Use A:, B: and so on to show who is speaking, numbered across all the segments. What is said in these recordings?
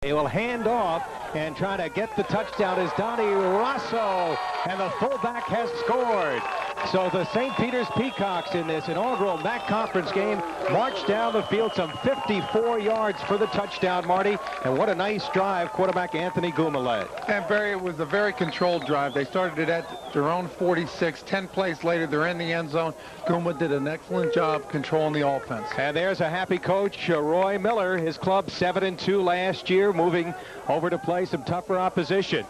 A: They will hand off and try to get the touchdown as Donnie Rosso, and the fullback has scored. So the St. Peter's Peacocks in this inaugural MAC Conference game marched down the field some 54 yards for the touchdown, Marty. And what a nice drive quarterback Anthony Guma led.
B: And Barry, it was a very controlled drive. They started it at their own 46. 10 plays later, they're in the end zone. Guma did an excellent job controlling the offense.
A: And there's a happy coach, Roy Miller. His club 7-2 last year, moving over to play some tougher opposition.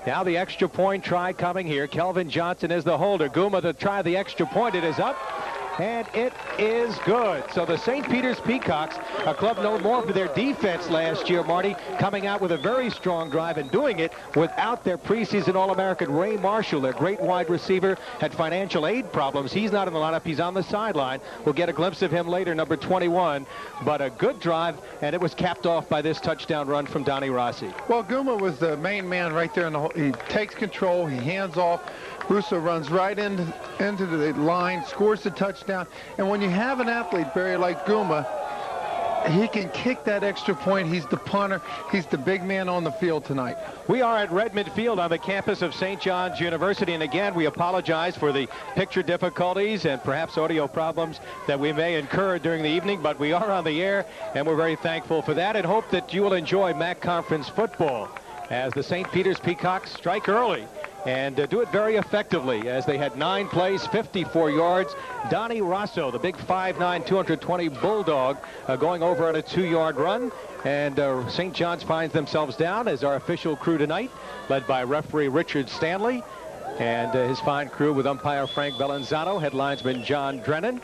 A: Now the extra point try coming here. Kelvin Johnson is the holder. Guma to try the extra point. It is up, and it is good. So the St. Peter's Peacocks, a club known more for their defense last year, Marty, coming out with a very strong drive and doing it without their preseason All-American Ray Marshall, their great wide receiver, had financial aid problems. He's not in the lineup. He's on the sideline. We'll get a glimpse of him later, number 21. But a good drive, and it was capped off by this touchdown run from Donnie Rossi.
B: Well, Guma was the main man right there in the hole. He takes control. He hands off. Russo runs right into the line, scores the touchdown. And when you have an athlete, Barry, like Guma, he can kick that extra point. He's the punter. He's the big man on the field tonight.
A: We are at Redmen Field on the campus of St. John's University. And again, we apologize for the picture difficulties and perhaps audio problems that we may incur during the evening. But we are on the air, and we're very thankful for that and hope that you will enjoy MAC Conference football as the St. Peter's Peacocks strike early and do it very effectively as they had 9 plays, 54 yards. Donnie Rosso, the big 5'9", 220 Bulldog, going over on a 2-yard run. And St. John's finds themselves down as our official crew tonight, led by referee Richard Stanley and his fine crew with umpire Frank Bellanzano, head linesman John Drennan.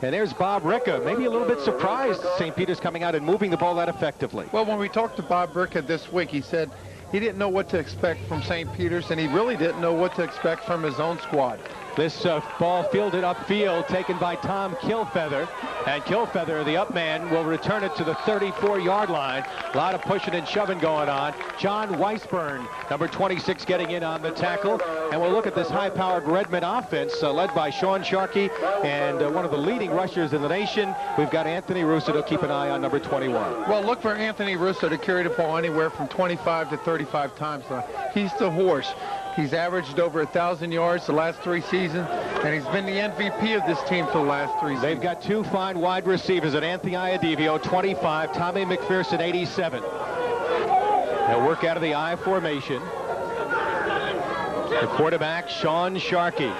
A: And there's Bob Ricca, maybe a little bit surprised St. Peter's coming out and moving the ball that effectively.
B: Well, when we talked to Bob Ricca this week, he said he didn't know what to expect from St. Peter's, and he really didn't know what to expect from his own squad.
A: This ball fielded upfield, taken by Tom Kilfeather. And Kilfeather, the up man, will return it to the 34-yard line. A lot of pushing and shoving going on. John Weisburn, number 26, getting in on the tackle. And we'll look at this high-powered Redmen offense led by Sean Sharkey and one of the leading rushers in the nation. We've got Anthony Russo to keep an eye on, number 21.
B: Well, look for Anthony Russo to carry the ball anywhere from 25 to 35 times. He's the horse. He's averaged over 1,000 yards the last 3 seasons, and he's been the MVP of this team for the last 3 seasons.
A: They've got 2 fine wide receivers, at Anthony Iadivio, 25, Tommy McPherson, 87. They'll work out of the I formation. The quarterback, Sean Sharkey,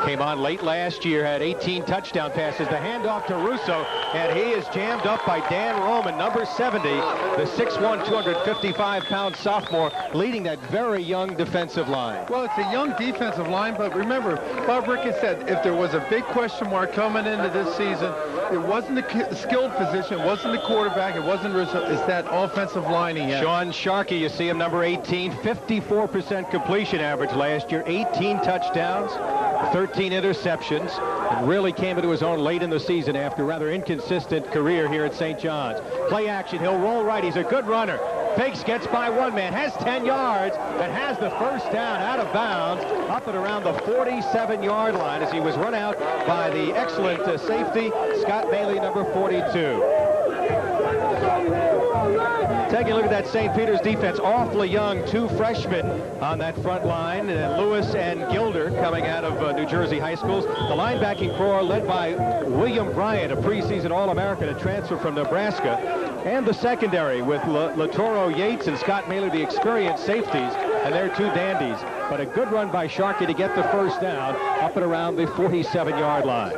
A: came on late last year, had 18 touchdown passes. The handoff to Russo, and he is jammed up by Dan Roman, number 70, the 6'1", 255-pound sophomore, leading that very young defensive line.
B: Well, it's a young defensive line, but remember, Bob Ricca said if there was a big question mark coming into this season, it wasn't the skilled position, it wasn't the quarterback, it wasn't Russo, it's that offensive line he had.
A: Sean Sharkey, you see him, number 18, 54% completion average last year, 18 touchdowns. 13 interceptions, and really came into his own late in the season after a rather inconsistent career here at St. John's. Play action, he'll roll right, he's a good runner. Fakes, gets by one man, has 10 yards, and has the first down out of bounds up and around the 47-yard line as he was run out by the excellent safety, Scott Bailey, number 42. Taking a look at that St. Peter's defense, awfully young, 2 freshmen on that front line, and Lewis and Gilder coming out of New Jersey high schools. The linebacking core led by William Bryant, a preseason All-American, a transfer from Nebraska, and the secondary with Latoro Yates and Scott Mailer, the experienced safeties, and they're 2 dandies. But a good run by Sharkey to get the first down up and around the 47-yard line.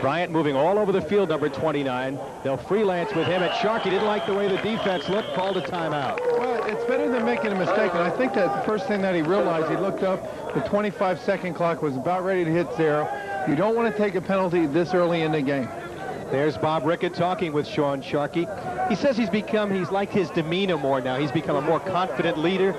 A: Bryant moving all over the field, number 29. They'll freelance with him, and Sharkey didn't like the way the defense looked, called a timeout.
B: Well, it's better than making a mistake, and I think that the first thing that he realized, he looked up, the 25-second clock was about ready to hit 0. You don't want to take a penalty this early in the game.
A: There's Bob Ricca talking with Sean Sharkey. He says he's liked his demeanor more now. He's become a more confident leader,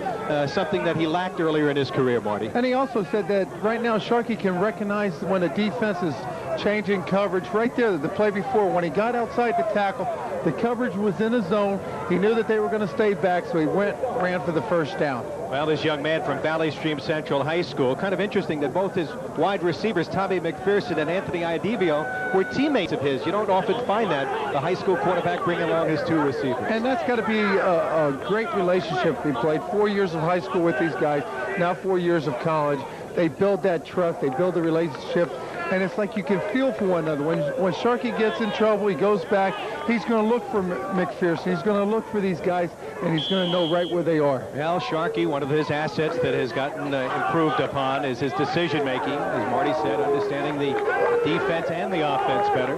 A: something that he lacked earlier in his career, Marty.
B: And he also said that right now Sharkey can recognize when a defense is changing coverage. Right there, the play before, when he got outside the tackle, the coverage was in a zone. He knew that they were going to stay back, so he ran for the first down.
A: Well, this young man from Valley Stream Central High School, kind of interesting that both his wide receivers, Tommy McPherson and Anthony Idivio, were teammates of his. You don't often find that, the high school quarterback bringing along his two receivers.
B: And that's got to be a great relationship. He played 4 years of high school with these guys, now 4 years of college. They build that trust, they build a relationship, and it's like you can feel for one another. When Sharkey gets in trouble, he goes back, he's going to look for McPherson, he's going to look for these guys, and he's going to know right where they are.
A: Well, Sharkey, one of his assets that has gotten improved upon is his decision-making, as Marty said, understanding the defense and the offense better.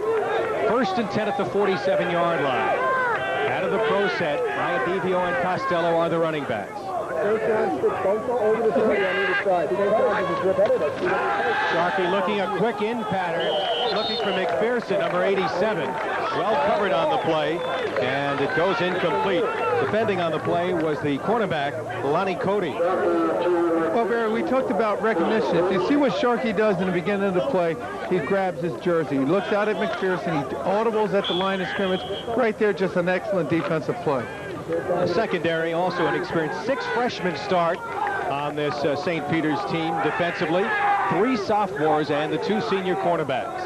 A: 1st and 10 at the 47-yard line. Out of the pro set, Idivio and Costello are the running backs. Sharkey looking a quick in pattern, looking for McPherson, number 87. Well covered on the play, and it goes incomplete. Defending on the play was the cornerback, Lonnie Cody.
B: Well, Barry, we talked about recognition. If you see what Sharkey does in the beginning of the play, he grabs his jersey. He looks out at McPherson. He audibles at the line of scrimmage. Right there, just an excellent defensive play.
A: The secondary, also an experienced 6 freshmen start on this St. Peter's team defensively. 3 sophomores and the 2 senior cornerbacks.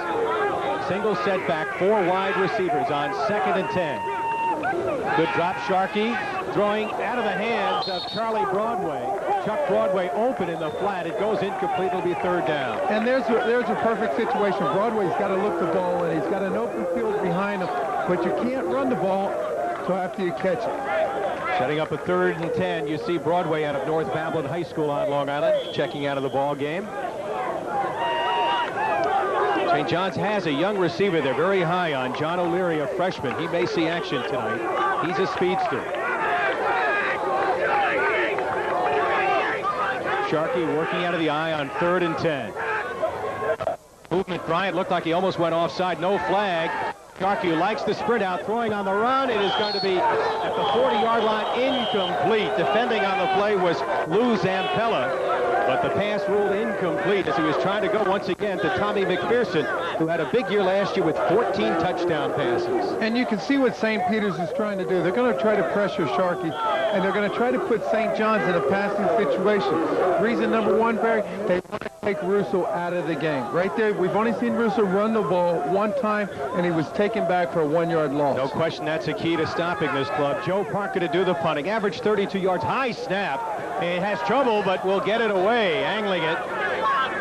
A: Single setback, 4 wide receivers on 2nd and 10. Good drop, Sharkey throwing out of the hands of Charlie Broadway. Chuck Broadway open in the flat. It goes incomplete. It'll be 3rd down.
B: And there's a perfect situation. Broadway's got to look the ball, and he's got an open field behind him, but you can't run the ball until after you catch it.
A: Setting up a 3rd and 10. You see Broadway out of North Babylon High School on Long Island, checking out of the ball game. St. John's has a young receiver. They're very high on John O'Leary, a freshman. He may see action tonight. He's a speedster. Sharkey working out of the eye on 3rd and 10. Movement, Bryant looked like he almost went offside. No flag. Sharkey, who likes the sprint out, throwing on the run. It is going to be at the 40-yard line, incomplete. Defending on the play was Lou Zampella, but the pass ruled incomplete as he was trying to go once again to Tommy McPherson, who had a big year last year with 14 touchdown passes.
B: And you can see what St. Peter's is trying to do. They're going to try to pressure Sharkey, and they're going to try to put St. John's in a passing situation. Reason number 1, Barry, they want to take Russo out of the game. Right there, we've only seen Russo run the ball 1 time, and he was taken back for a 1-yard loss.
A: No question that's a key to stopping this club. Joe Parker to do the punting. Average 32 yards, high snap. He has trouble, but will get it away, angling it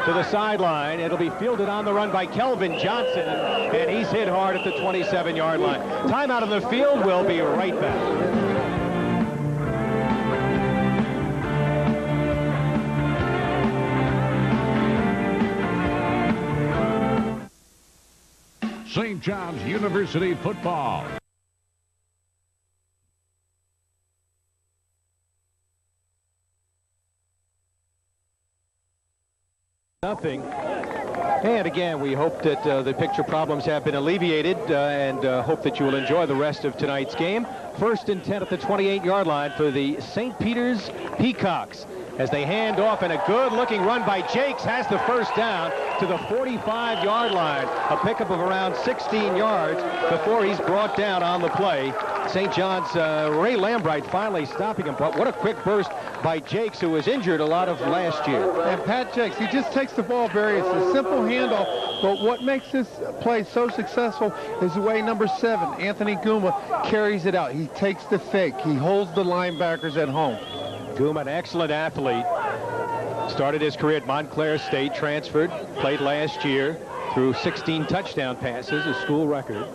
A: to the sideline. It'll be fielded on the run by Kelvin Johnson, and he's hit hard at the 27-yard line. Timeout on the field. We'll be right back.
C: St. John's University football.
A: Nothing. And again, we hope that the picture problems have been alleviated and hope that you will enjoy the rest of tonight's game. 1st and 10 at the 28-yard line for the St. Peter's Peacocks, as they hand off, and a good-looking run by Jakes has the 1st down to the 45-yard line. A pickup of around 16 yards before he's brought down on the play. St. John's Ray Lambright finally stopping him, but what a quick burst by Jakes, who was injured a lot of last year.
B: And Pat Jakes, he just takes the ball, Barry. It's a simple handoff, but what makes this play so successful is the way number 7, Anthony Guma, carries it out. He takes the fake. He holds the linebackers at home.
A: Guma, an excellent athlete. Started his career at Montclair State, transferred, played last year, threw 16 touchdown passes, a school record.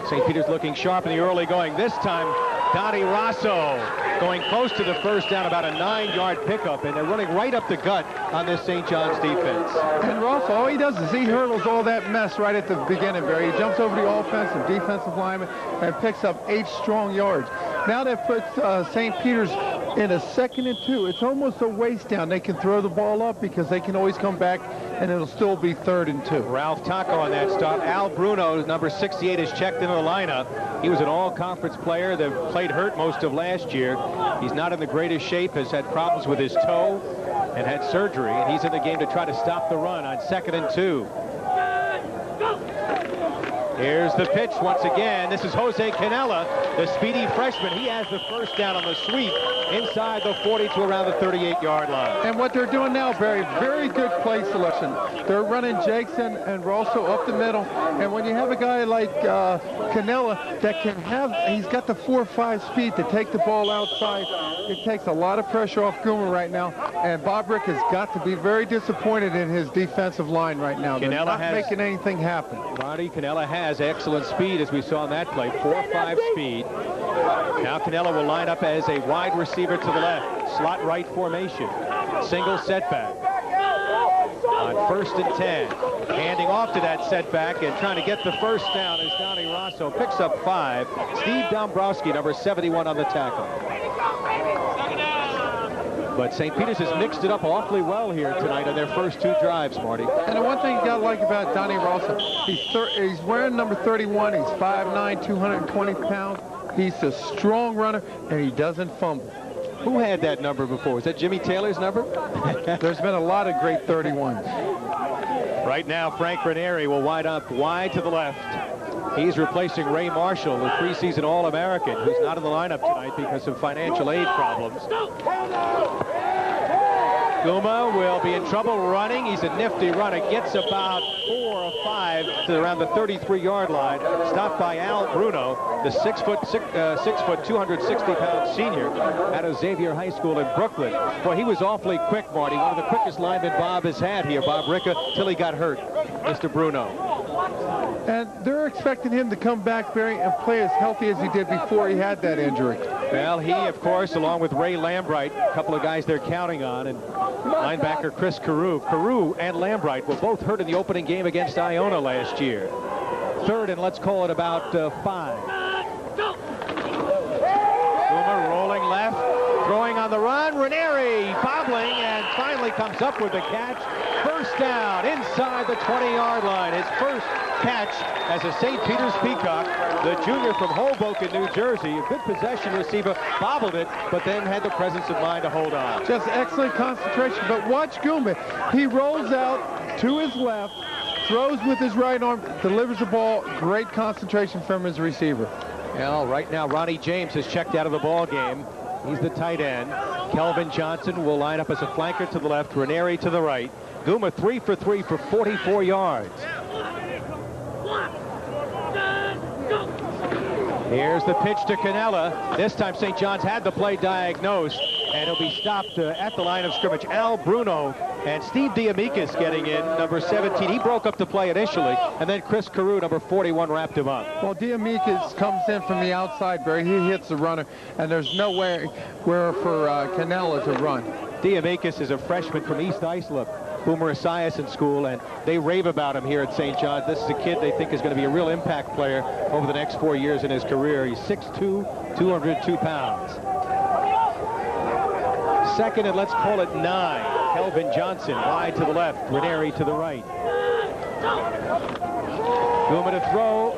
A: St. Peter's looking sharp in the early going. This time, Donnie Rosso going close to the 1st down, about a 9-yard pickup, and they're running right up the gut on this St. John's defense.
B: And Rosso, all he does is he hurdles all that mess right at the beginning, Barry. He jumps over the offensive, defensive lineman, and picks up 8 strong yards. Now that puts St. Peter's in a 2nd and 2. It's almost a waste down. They can throw the ball up because they can always come back, and it'll still be 3rd and 2.
A: Ralph Taco on that stop. Al Bruno, number 68, is checked into the lineup. He was an all-conference player that played hurt most of last year. He's not in the greatest shape, has had problems with his toe and had surgery, and he's in the game to try to stop the run on 2nd and 2. Here's the pitch once again. This is Jose Canella. the speedy freshman. He has the first down on the sweep inside the 40 to around the 38-yard line.
B: And what they're doing now, Barry, very good play selection. They're running Jackson and Rosso up the middle. And when you have a guy like Canella that can have, he's got the 4.5 speed to take the ball outside. It takes a lot of pressure off Goomer right now. And Bob Rick has got to be very disappointed in his defensive line right now. They're not making anything happen.
A: Ronnie Canella has excellent speed, as we saw in that play, 4.5 speed. Now Canella will line up as a wide receiver to the left, slot right formation, single setback. On 1st and 10, handing off to that setback and trying to get the first down as Donnie Rosso picks up 5. Steve Dombrowski, number 71 on the tackle. But St. Peter's has mixed it up awfully well here tonight on their first 2 drives, Marty.
B: And the one thing you got to like about Donnie Rosso, he's wearing number 31. He's 5'9", 220 pounds. He's a strong runner, and he doesn't fumble.
A: Who had that number before? Was that Jimmy Taylor's number?
B: There's been a lot of great 31s.
A: Right now, Frank Ranieri will wide up wide to the left. He's replacing Ray Marshall, the preseason All-American, who's not in the lineup tonight because of financial aid problems. Guma will be in trouble running. He's a nifty runner. Gets about 4 or 5 to around the 33-yard line. Stopped by Al Bruno, the 6 foot 260-pound senior out of Xavier High School in Brooklyn. Boy, he was awfully quick, Marty. One of the quickest linemen Bob has had here, Bob Ricca, till he got hurt, Mr. Bruno.
B: And they're expecting him to come back, Barry, and play as healthy as he did before he had that injury.
A: Well, he, of course, along with Ray Lambright, a couple of guys they're counting on, and linebacker Chris Carew. Carew and Lambright were both hurt in the opening game against Iona last year. 3rd and let's call it about 5. Boomer rolling left, throwing on the run. Ranieri bobbling and finally comes up with the catch. First down inside the 20-yard line. His first catch as a St. Peter's Peacock, the junior from Hoboken, New Jersey. A good possession receiver, bobbled it, but then had the presence of mind to hold on.
B: Just excellent concentration, but watch Guma. He rolls out to his left, throws with his right arm, delivers the ball. Great concentration from his receiver.
A: Well, right now, Ronnie James has checked out of the ball game. He's the tight end. Kelvin Johnson will line up as a flanker to the left, Ranieri to the right. Guma 3 for 3 for 44 yards. Here's the pitch to Canella. This time St. John's had the play diagnosed, and he'll be stopped at the line of scrimmage. Al Bruno and Steve Diamikis getting in, number 17. He broke up the play initially, and then Chris Carew, number 41, wrapped him up.
B: Well, Diamikis comes in from the outside, Barry. He hits the runner, and there's nowhere for Canella to run.
A: Diamikis is a freshman from East Islip, Boomer Esiason School, and they rave about him here at St. John's. This is a kid they think is going to be a real impact player over the next 4 years in his career. He's 6'2", 202 pounds. 2nd and let's call it 9. Kelvin Johnson wide to the left, Ranieri to the right. Guma to throw,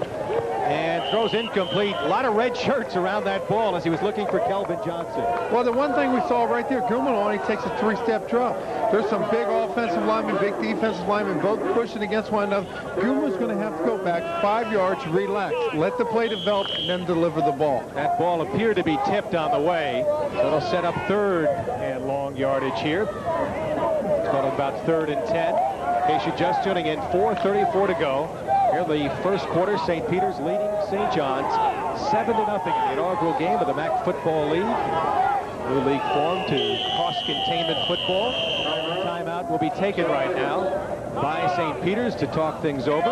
A: and throws incomplete. A lot of red shirts around that ball as he was looking for Kelvin Johnson.
B: Well, the one thing we saw right there, Guma only takes a 3-step drop. There's some big offensive linemen, big defensive linemen, both pushing against one another. Guma's going to have to go back 5 yards, relax, let the play develop, and then deliver the ball.
A: That ball appeared to be tipped on the way, so it'll set up 3rd and long yardage here. It's going about 3rd and 10. In case you're just tuning in, 4:34 to go. Here the first quarter, St. Peter's leading St. John's 7-0 in the inaugural game of the MAC Football League. New league formed to cost containment football. Timeout will be taken right now by St. Peter's to talk things over.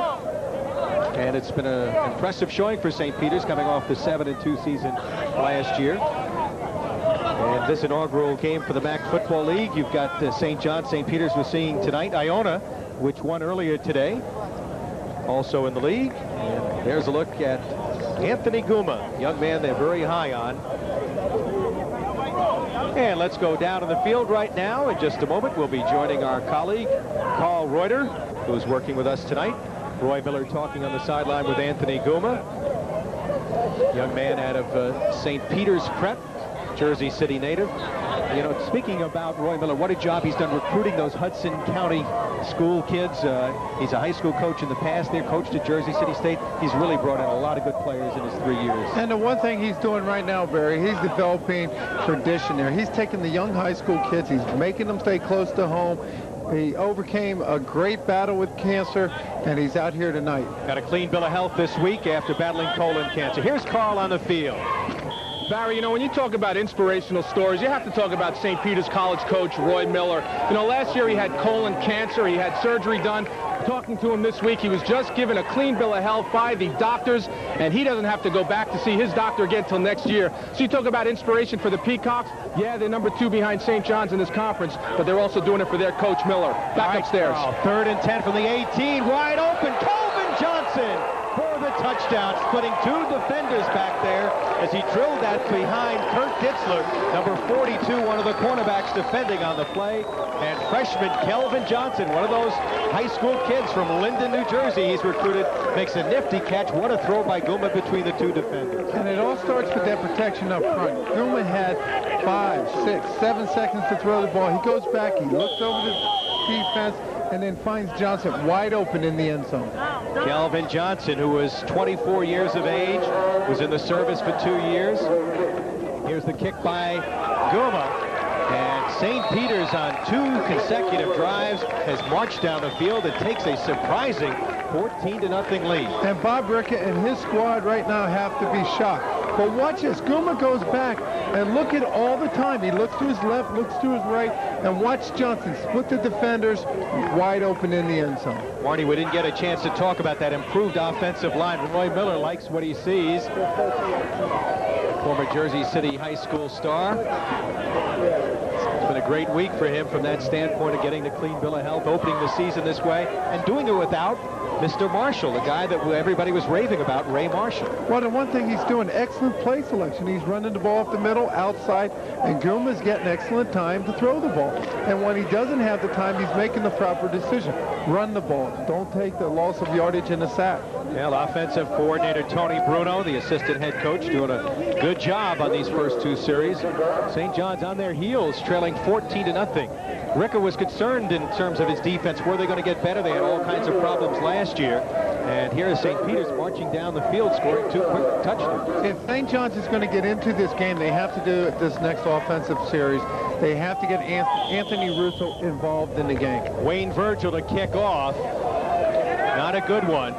A: And it's been an impressive showing for St. Peter's coming off the 7-2 season last year. And this inaugural game for the MAC Football League, you've got St. John, St. Peter's was seeing tonight. Iona, which won earlier today, also in the league. And there's a look at Anthony Guma, young man they're very high on. And let's go down to the field right now. In just a moment, we'll be joining our colleague, Carl Reuter, who's working with us tonight. Roy Miller talking on the sideline with Anthony Guma. Young man out of St. Peter's Prep, Jersey City native. You know, speaking about Roy Miller, what a job he's done recruiting those Hudson County school kids. He's a high school coach in the past there, coached at Jersey City State. He's really brought in a lot of good players in his 3 years.
B: And the one thing he's doing right now, Barry, he's developing tradition there. He's taking the young high school kids, he's making them stay close to home. He overcame a great battle with cancer, and he's out here tonight.
A: Got a clean bill of health this week after battling colon cancer. Here's Carl on the field.
D: Barry, you know, when you talk about inspirational stories, you have to talk about St. Peter's College coach Roy Miller. You know, last year he had colon cancer. He had surgery done. Talking to him this week, he was just given a clean bill of health by the doctors, and he doesn't have to go back to see his doctor again until next year. So you talk about inspiration for the Peacocks. Yeah, they're number 2 behind St. John's in this conference, but they're also doing it for their coach Miller. Back upstairs.
A: Carl, 3rd and 10 from the 18. Wide open. Calvin Johnson for the touchdown, splitting 2 defenders back there as he drilled that behind Kurt Ditzler, number 42, one of the cornerbacks defending on the play. And freshman Kelvin Johnson, one of those high school kids from Linden, New Jersey, he's recruited, makes a nifty catch. What a throw by Guma between the 2 defenders.
B: And it all starts with that protection up front. Guma had 5, 6, 7 seconds to throw the ball. He goes back, he looks over the defense, and then finds Johnson wide open in the end zone.
A: Kelvin Johnson, who was 24 years of age, was in the service for 2 years. Here's the kick by Guma. And St. Peter's on 2 consecutive drives has marched down the field. It takes a surprising 14-0 lead.
B: And Bob Rickett and his squad right now have to be shocked. But watch this. Guma goes back and look at all the time. He looks to his left, looks to his right, and watch Johnson split the defenders wide open in the end zone.
A: Marty, we didn't get a chance to talk about that improved offensive line. Roy Miller likes what he sees. Former Jersey City High School star. It's been a great week for him from that standpoint of getting the clean bill of health, opening the season this way, and doing it without Mr. Marshall, the guy that everybody was raving about, Ray Marshall.
B: Well, the one thing he's doing, excellent play selection. He's running the ball up the middle, outside, and Guma's getting excellent time to throw the ball. And when he doesn't have the time, he's making the proper decision. Run the ball. Don't take the loss of yardage in a sack.
A: Well, offensive coordinator Tony Bruno, the assistant head coach, doing a good job on these first 2 series. St. John's on their heels, trailing 14-0. Ricker was concerned in terms of his defense. Were they going to get better? They had all kinds of problems last year. And here is St. Peter's marching down the field, scoring 2 quick touchdowns.
B: If St. John's is going to get into this game, they have to do it this next offensive series. They have to get Anthony Russo involved in the game.
A: Wayne Virgil to kick off. Not a good one.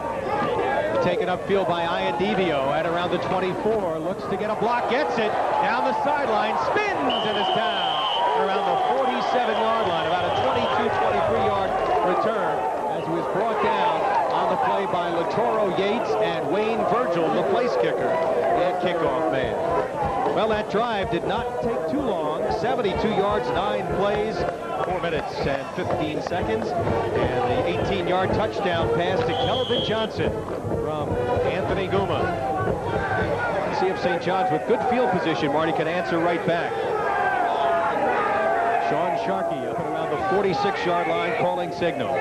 A: Taken upfield by Iadivio at around the 24. Looks to get a block, gets it down the sideline, spins and is down around the 47-yard line. About a 22-23-yard return as he was brought down on the play by Latoro Yates and Wayne Virgil, the place kicker and kickoff man. Well, that drive did not take too long. 72 yards, 9 plays, 4 minutes and 15 seconds. And the 18-yard touchdown pass to Kelvin Johnson from Anthony Guma. Let's see if St. John's, with good field position, Marty, can answer right back. Sean Sharkey up and around the 46-yard line, calling signal.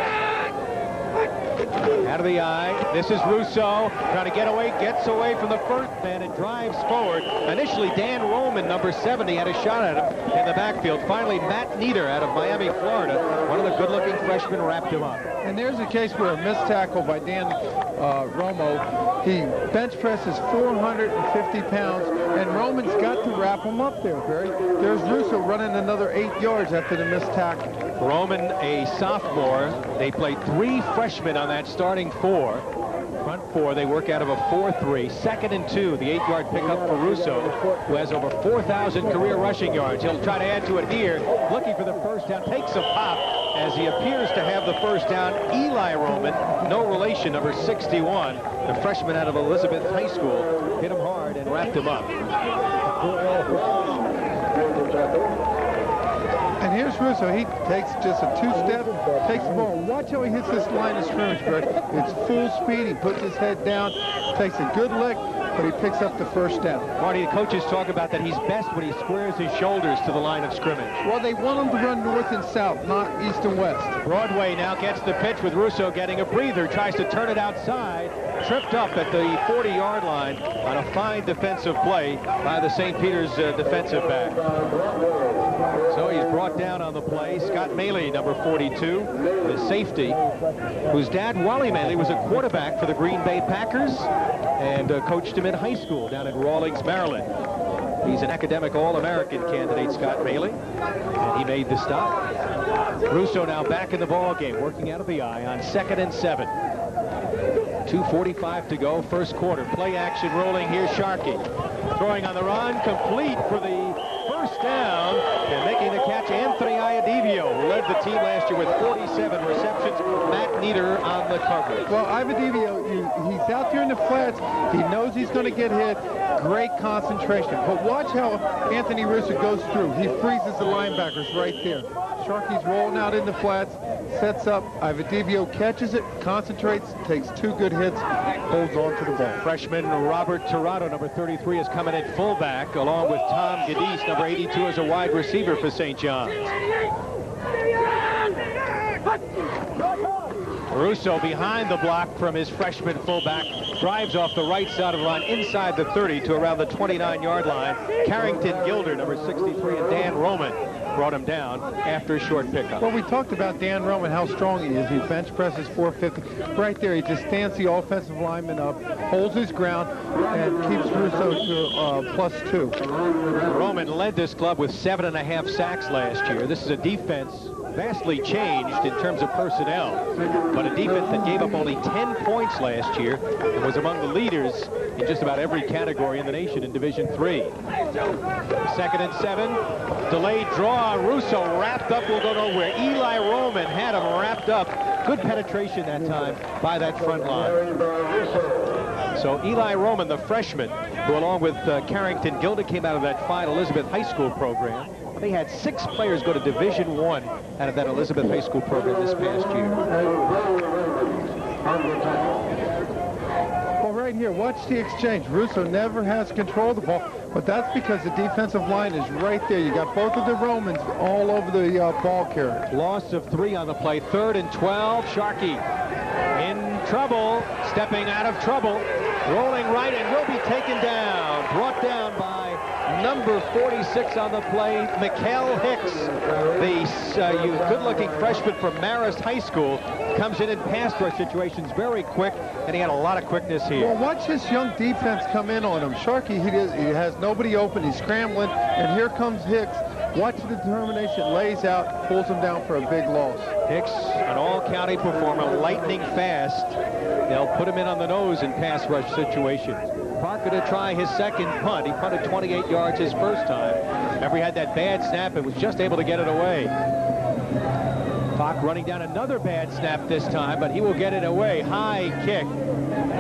A: Out of the eye. This is Russo trying to get away, gets away from the first man and drives forward. Initially, Dan Roman, number 70, had a shot at him in the backfield. Finally, Matt Nieder out of Miami, Florida, one of the good-looking freshmen, wrapped him up.
B: And there's a case where a missed tackle by Dan Romo. He bench presses 450 pounds, and Roman's got to wrap him up there, Barry. There's Russo running another 8 yards after the missed tackle.
A: Roman, a sophomore. They played 3 freshmen on that starting 4. Front 4, they work out of a 4-3. 2nd and 2, the 8-yard pickup for Russo, who has over 4,000 career rushing yards. He'll try to add to it here, looking for the first down, takes a pop as he appears to have the first down. Eli Roman, no relation, number 61, the freshman out of Elizabeth High School, hit him hard and wrapped him up.
B: And here's Russo. He takes just a 2-step, takes the ball. Watch how he hits this line of scrimmage, Greg. It's full speed. He puts his head down, takes a good lick, but he picks up the first down.
A: Marty, the coaches talk about that he's best when he squares his shoulders to the line of scrimmage.
B: Well, they want him to run north and south, not east and west.
A: Broadway now gets the pitch with Russo getting a breather, tries to turn it outside, tripped up at the 40-yard line on a fine defensive play by the St. Peter's defensive back. So he's brought down on the play. Scott Maley, number 42, the safety, whose dad, Wally Maley, was a quarterback for the Green Bay Packers and coached him in high school down in Rawlings, Maryland. He's an academic All-American candidate, Scott Maley, and he made the stop. Russo now back in the ball game, working out of the eye on 2nd and 7. 2:45 to go, first quarter. Play action rolling here, Sharkey. Throwing on the run, complete for the first down, and making the catch, Anthony Iadivio, who led the team last year with 47 receptions. Matt Nieder on the coverage.
B: Well, Iadivio, he's out there in the flats. He knows he's going to get hit. Great concentration. But watch how Anthony Russo goes through. He freezes the linebackers right there. Sharkey's rolling out in the flats, sets up. Iadivio catches it, concentrates, takes 2 good hits, holds on to the ball.
A: Freshman Robert Tirado, number 33, is coming at fullback, along with Tom Gadis, number 82, as a wide receiver for St. John's. Russo behind the block from his freshman fullback, drives off the right side of the line inside the 30 to around the 29-yard line. Carrington Gilder, number 63, and Dan Roman brought him down after a short pickup.
B: Well, we talked about Dan Roman, how strong he is. He bench presses 450. Right there, he just stands the offensive lineman up, holds his ground, and keeps Russo to +2.
A: Roman led this club with 7.5 sacks last year. This is a defense vastly changed in terms of personnel, but a defense that gave up only 10 points last year and was among the leaders in just about every category in the nation in Division III. 2nd and 7, delayed draw. Russo wrapped up, will go nowhere. Eli Roman had him wrapped up. Good penetration that time by that front line. So Eli Roman, the freshman, who along with Carrington Gilder came out of that fine Elizabeth High School program. They had 6 players go to Division I out of that Elizabeth High School program this past year.
B: Well, right here, watch the exchange. Russo never has control of the ball, but that's because the defensive line is right there. You got both of the Romans all over the ball carrier.
A: Loss of 3 on the play. 3rd and 12. Sharkey in trouble, stepping out of trouble, rolling right, and will be taken down. Brought down by number 46 on the play, Mikael Hicks, the good-looking freshman from Marist High School, comes in pass rush situations very quick, and he had a lot of quickness here.
B: Well, watch this young defense come in on him. Sharkey, he has nobody open, he's scrambling, and here comes Hicks. Watch the determination, lays out, pulls him down for a big loss.
A: Hicks, an all-county performer, lightning fast. They'll put him in on the nose in pass rush situations. Parker to try his second punt. He punted 28 yards his first time. Remember, he had that bad snap and was just able to get it away. Falk running down another bad snap this time, but he will get it away. High kick.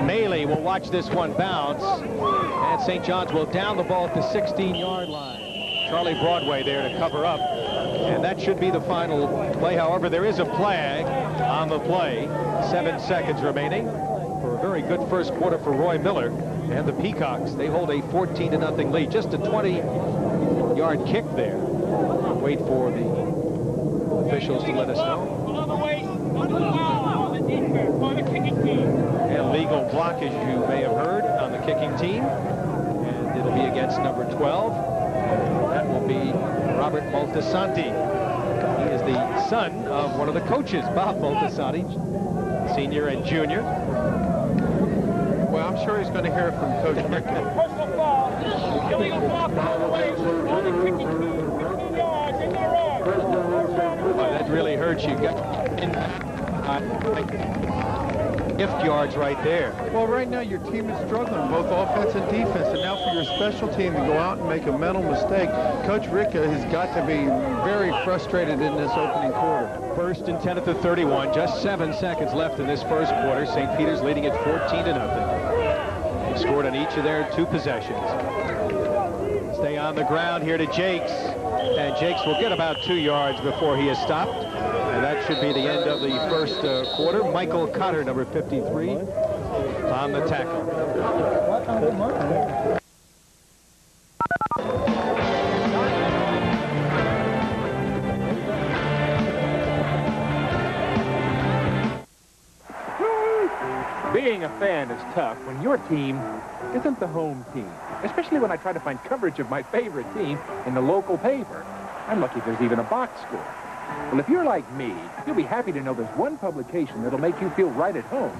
A: Maley will watch this one bounce, and St. John's will down the ball at the 16-yard line. Charlie Broadway there to cover up, and that should be the final play. However, there is a flag on the play. 7 seconds remaining for a very good first quarter for Roy Miller and the Peacocks. They hold a 14-0 lead. Just a 20-yard kick there. Wait for the officials to let us know. And legal block, as you may have heard, on the kicking team, and it'll be against number 12. That will be Robert Moltisanti. He is the son of one of the coaches, Bob Moltisanti, senior and junior.
B: Well, I'm sure he's going to hear it from Coach Rick.
E: Personal foul. Illegal block all the way. Only 15 yards in the run.
A: Oh, that really hurts you. Gift yards right there.
B: Well, right now your team is struggling, both offense and defense, and now for your special team to go out and make a mental mistake, Coach Ricka has got to be very frustrated in this opening quarter.
A: 1st and 10 at the 31. Just 7 seconds left in this first quarter. St. Peter's leading at 14-0. They scored on each of their 2 possessions. Stay on the ground here to Jakes, and Jakes will get about 2 yards before he is stopped. And that should be the end of the first quarter. Michael Cotter, number 53, on the tackle.
D: Being
F: being a fan is tough when your team isn't the home team, especially when I try to find coverage of my favorite team in the local paper. I'm lucky there's even a box score. Well, if you're like me, you'll be happy to know there's one publication that'll make you feel right at home.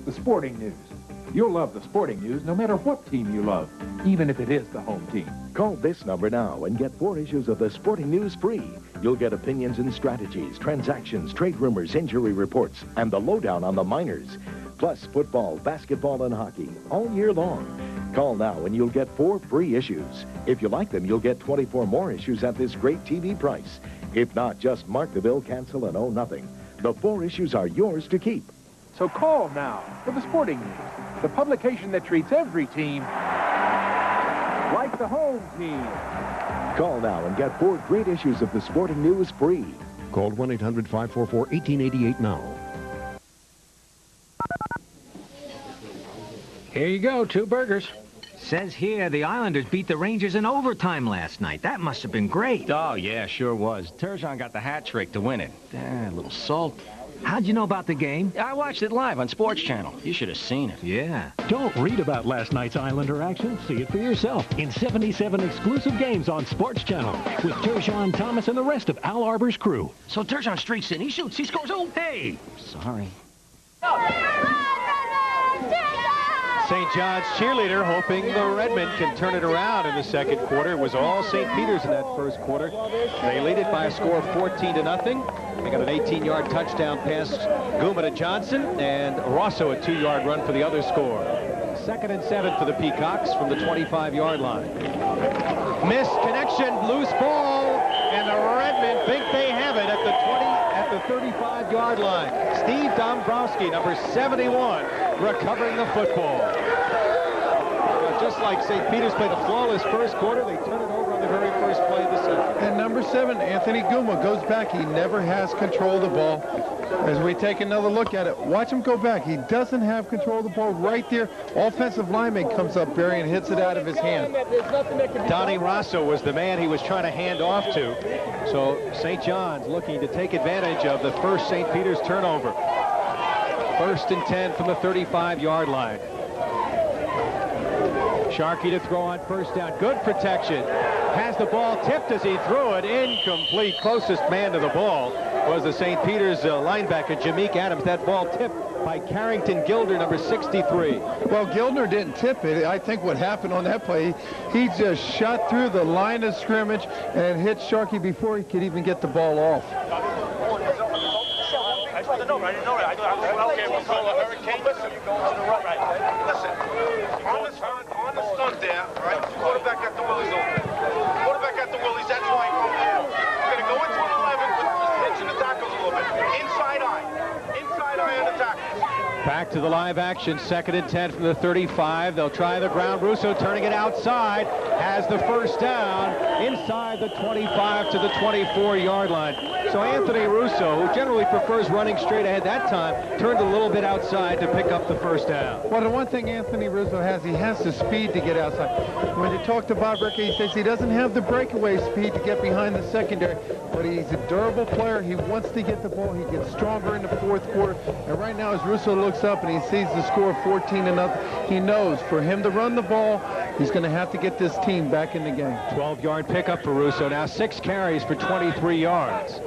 F: The Sporting News. You'll love the Sporting News no matter what team you love, even if it is the home team.
G: Call this number now and get 4 issues of the Sporting News free. You'll get opinions and strategies, transactions, trade rumors, injury reports, and the lowdown on the minors. Plus football, basketball, and hockey all year long. Call now and you'll get 4 free issues. If you like them, you'll get 24 more issues at this great TV price. If not, just mark the bill, cancel, and owe nothing. The 4 issues are yours to keep.
F: So call now for the Sporting News, the publication that treats every team like the home team.
G: Call now and get 4 great issues of the Sporting News free.
H: Call 1-800-544-1888 now.
I: Here you go, 2 burgers.
J: Says here the Islanders beat the Rangers in overtime last night. That must have been great.
A: Oh, yeah, sure was. Turgeon got the hat trick to win it. A little salt.
J: How'd you know about the game?
A: I watched it live on Sports Channel. You should have seen it.
J: Yeah.
C: Don't read about last night's Islander action. See it for yourself in 77 exclusive games on Sports Channel with Turgeon Thomas and the rest of Al Arbor's crew.
A: So Turgeon streaks in. He shoots. He scores. Oh, hey. Sorry. St. John's cheerleader hoping the Redmen can turn it around in the second quarter. It was all St. Peter's in that first quarter. They lead it by a score of 14-0. They got an 18-yard touchdown pass, Guma to Johnson, and Rosso a 2-yard run for the other score. 2nd and 7 for the Peacocks from the 25-yard line. Missed connection, loose ball, and the Redmen think they have it at the 35-yard line. Steve Dombrowski, number 71, recovering the football. Just like St. Peter's played a flawless first quarter, they turn it over on the very first play of the second.
B: And number 7, Anthony Guma, goes back. He never has control of the ball. As we take another look at it, watch him go back. He doesn't have control of the ball right there. Offensive lineman comes up, Barry, and hits it out of his hand.
A: Donnie Rosso was the man he was trying to hand off to. So St. John's looking to take advantage of the first St. Peter's turnover. 1st and 10 from the 35-yard line. Sharkey to throw on first down. Good protection. Has the ball tipped as he threw it. Incomplete. Closest man to the ball was the St. Peter's linebacker, Jameek Adams. That ball tipped by Carrington Gilder, number 63.
B: Well, Gilder didn't tip it. I think what happened on that play, he just shot through the line of scrimmage and hit Sharkey before he could even get the ball off.
E: On the stunt there, right? Quarterback got the willies open. Quarterback got the willies, that's why he comes down. You're going to go into an 11, pitching the tackles a little bit. Inside eye on the tackles.
A: Back to the live action, 2nd and 10 from the 35. They'll try the ground. Russo turning it outside, has the first down inside the 25 to the 24-yard line. So Anthony Russo, who generally prefers running straight ahead that time, turned a little bit outside to pick up the first down.
B: Well, the one thing Anthony Russo has, he has the speed to get outside. When you talk to Bob Rickey, he says he doesn't have the breakaway speed to get behind the secondary, but he's a durable player. He wants to get the ball. He gets stronger in the fourth quarter. And right now, as Russo looks up and he sees the score of 14-0, he knows for him to run the ball, he's going to have to get this team back in the game.
A: 12-yard pickup for Russo. Now 6 carries for 23 yards.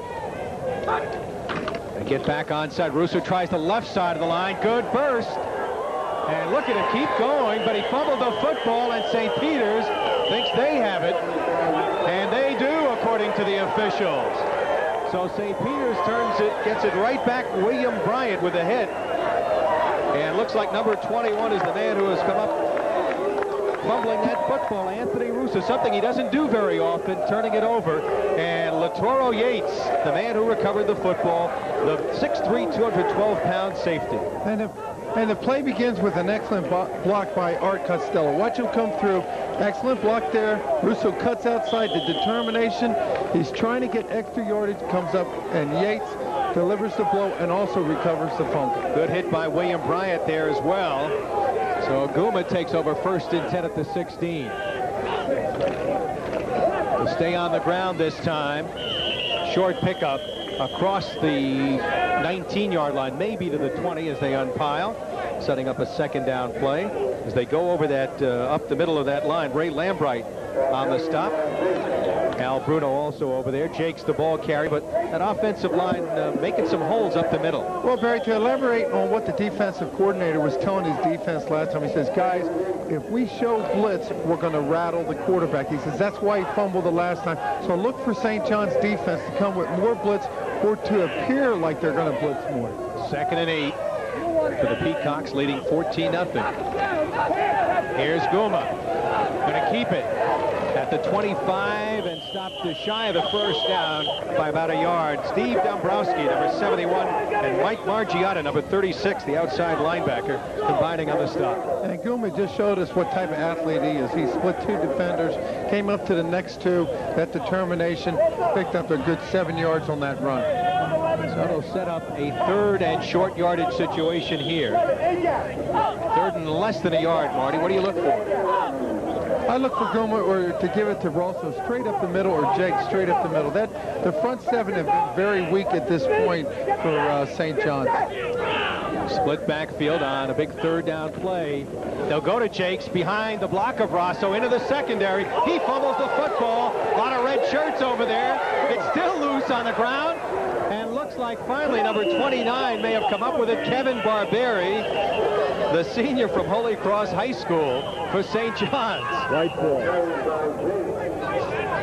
A: They get back onside. Russo tries the left side of the line. Good burst. And look at him keep going, but he fumbled the football, and St. Peter's thinks they have it. And they do, according to the officials. So St. Peter's gets it right back. William Bryant with a hit. And looks like number 21 is the man who has come up fumbling that football. Anthony Russo, something he doesn't do very often, turning it over. And Latoro Yates, the man who recovered the football, the 6'3", 212-pound safety.
B: And the play begins with an excellent block by Art Costello. Watch him come through. Excellent block there. Russo cuts outside. The determination. He's trying to get extra yardage. Comes up, and Yates delivers the blow and also recovers the fumble.
A: Good hit by William Bryant there as well. So Guma takes over 1st and 10 at the 16. To stay on the ground this time. Short pickup across the 19-yard line, maybe to the 20 as they unpile. setting up a second down play as they go over that up the middle of that line. Ray Lambright on the stop. Al Bruno also over there. Jake's the ball carry, but that offensive line making some holes up the middle.
B: Well, Barry, to elaborate on what the defensive coordinator was telling his defense last time, he says, guys, if we show blitz, we're going to rattle the quarterback. He says that's why he fumbled the last time. So look for St. John's defense to come with more blitz or to appear like they're going to blitz more.
A: 2nd and 8 for the Peacocks, leading 14-0. Here's Guma. Going to keep it at the 25 and stop to shy of the first down by about a yard. Steve Dombrowski, number 71, and Mike Margiotta, number 36, the outside linebacker, combining on the stop.
B: And Guma just showed us what type of athlete he is. He split 2 defenders, came up to the next 2, that determination, picked up a good 7 yards on that run.
A: So it'll set up a 3rd and short yardage situation here. 3rd and less than a yard, Marty. What do you look for?
B: I look for Guma or to give it to Rosso straight up the middle, or Jake straight up the middle. The front 7 have been very weak at this point for St. John's.
A: Split backfield on a big 3rd down play. They'll go to Jakes behind the block of Rosso into the secondary. He fumbles the football. A lot of red shirts over there. It's still loose on the ground. And looks like finally number 29 may have come up with it. Kevin Barberi, the senior from Holy Cross High School for St. John's.
K: Right ball.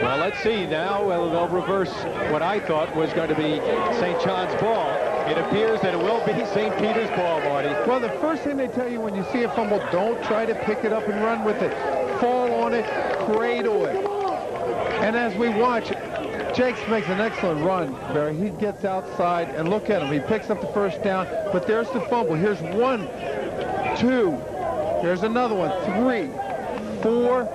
A: Well, let's see now. Well, they'll reverse what I thought was going to be St. John's ball. It appears that it will be St. Peter's ball, Marty.
B: Well, the first thing they tell you when you see a fumble, don't try to pick it up and run with it. Fall on it, cradle it. And as we watch, Jakes makes an excellent run, Barry. He gets outside, and look at him. He picks up the first down, but there's the fumble. Here's 1, 2. Here's another one. 3, 4,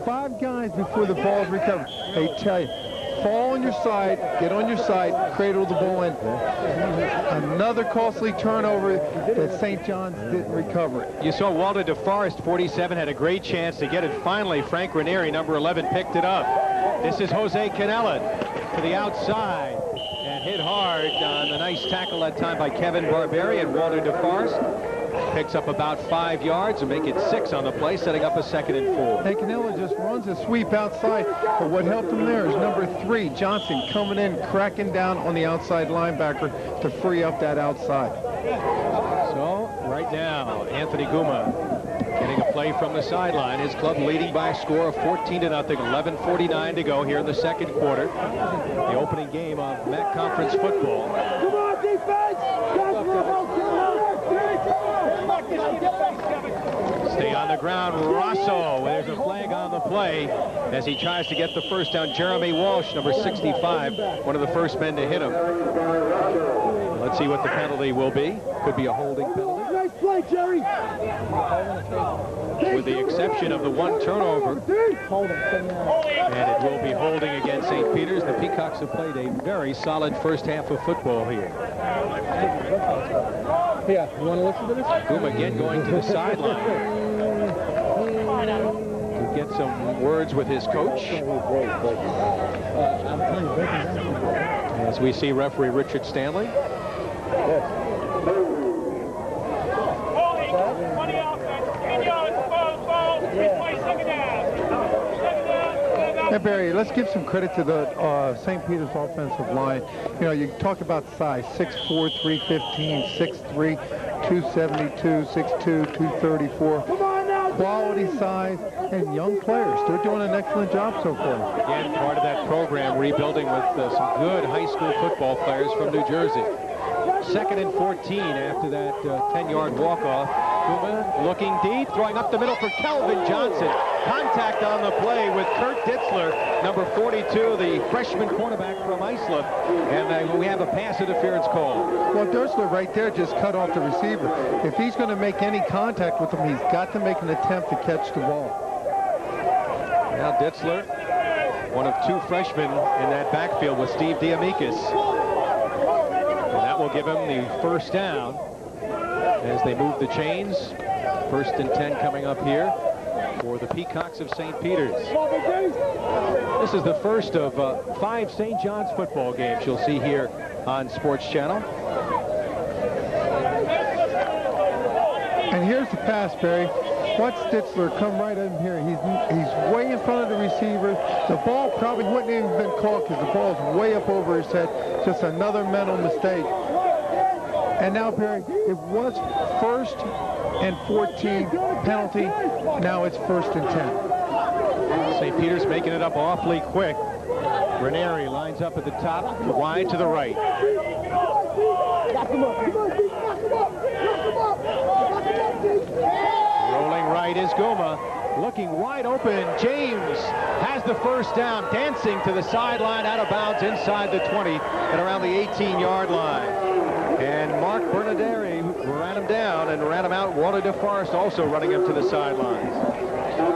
B: 5 guys before the ball is recovered. They tell you, fall on your side, get on your side, cradle the ball in. Another costly turnover that St. John's didn't recover it.
A: You saw Walter DeForest, 47, had a great chance to get it. Finally, Frank Ranieri, number 11, picked it up. This is Jose Canella to the outside and hit hard on the nice tackle that time by Kevin Barberi, and Walter DeForest picks up about 5 yards and make it 6 on the play, setting up a 2nd and 4.
B: And Canella just runs a sweep outside, but what helped him there is number 3, Johnson, coming in, cracking down on the outside linebacker to free up that outside.
A: So right now, Anthony Guma getting a play from the sideline. His club leading by a score of 14-0. 11:49 to go here in the 2nd quarter. The opening game of MAC Conference football.
K: Come on, defense!
A: Stay on the ground. Rosso, there's a flag on the play as he tries to get the first down. Jeremy Walsh, number 65, one of the first men to hit him. Let's see what the penalty will be. Could be a holding penalty.
K: Nice play, Jerry.
A: With the exception of the 1 turnover. And it will be holding against St. Peter's. The Peacocks have played a very solid first half of football here.
K: Yeah, you want to listen to this?
A: Boom again going to the sideline to get some words with his coach. As we see referee Richard Stanley.
B: Hey, Barry, let's give some credit to the St. Peter's offensive line. You know, you talk about size, 6'4", 315, 6'3", 272, 6'2", 234. Quality size and young players. They're doing an excellent job so far.
A: Again, part of that program, rebuilding with some good high school football players from New Jersey. 2nd and 14 after that 10-yard walk-off. Guma looking deep, throwing up the middle for Kelvin Johnson. Contact on the play with Kurt Ditzler, number 42, the freshman cornerback from Islip. And we have a pass interference call.
B: Well, Ditzler right there just cut off the receiver. If he's going to make any contact with him, he's got to make an attempt to catch the ball.
A: Now Ditzler, one of 2 freshmen in that backfield with Steve Diamikis. And that will give him the first down as they move the chains. 1st and 10 coming up here for the Peacocks of St. Peter's. This is the first of 5 St. John's football games you'll see here on Sports Channel.
B: And here's the pass, Barry. Watch Ditzler come right in here. He's way in front of the receiver. The ball probably wouldn't even been caught because the ball's way up over his head. Just another mental mistake. And now, Barry, it was 1st and 14 penalty. Now it's 1st and 10.
A: St. Peter's making it up awfully quick. Ranieri lines up at the top, wide to the right. Rolling right is Guma. Looking wide open. James has the first down, dancing to the sideline, out of bounds inside the 20 and around the 18-yard line. And Mark Bernaderi ran him down and ran him out. Walter DeForest also running him to the sidelines.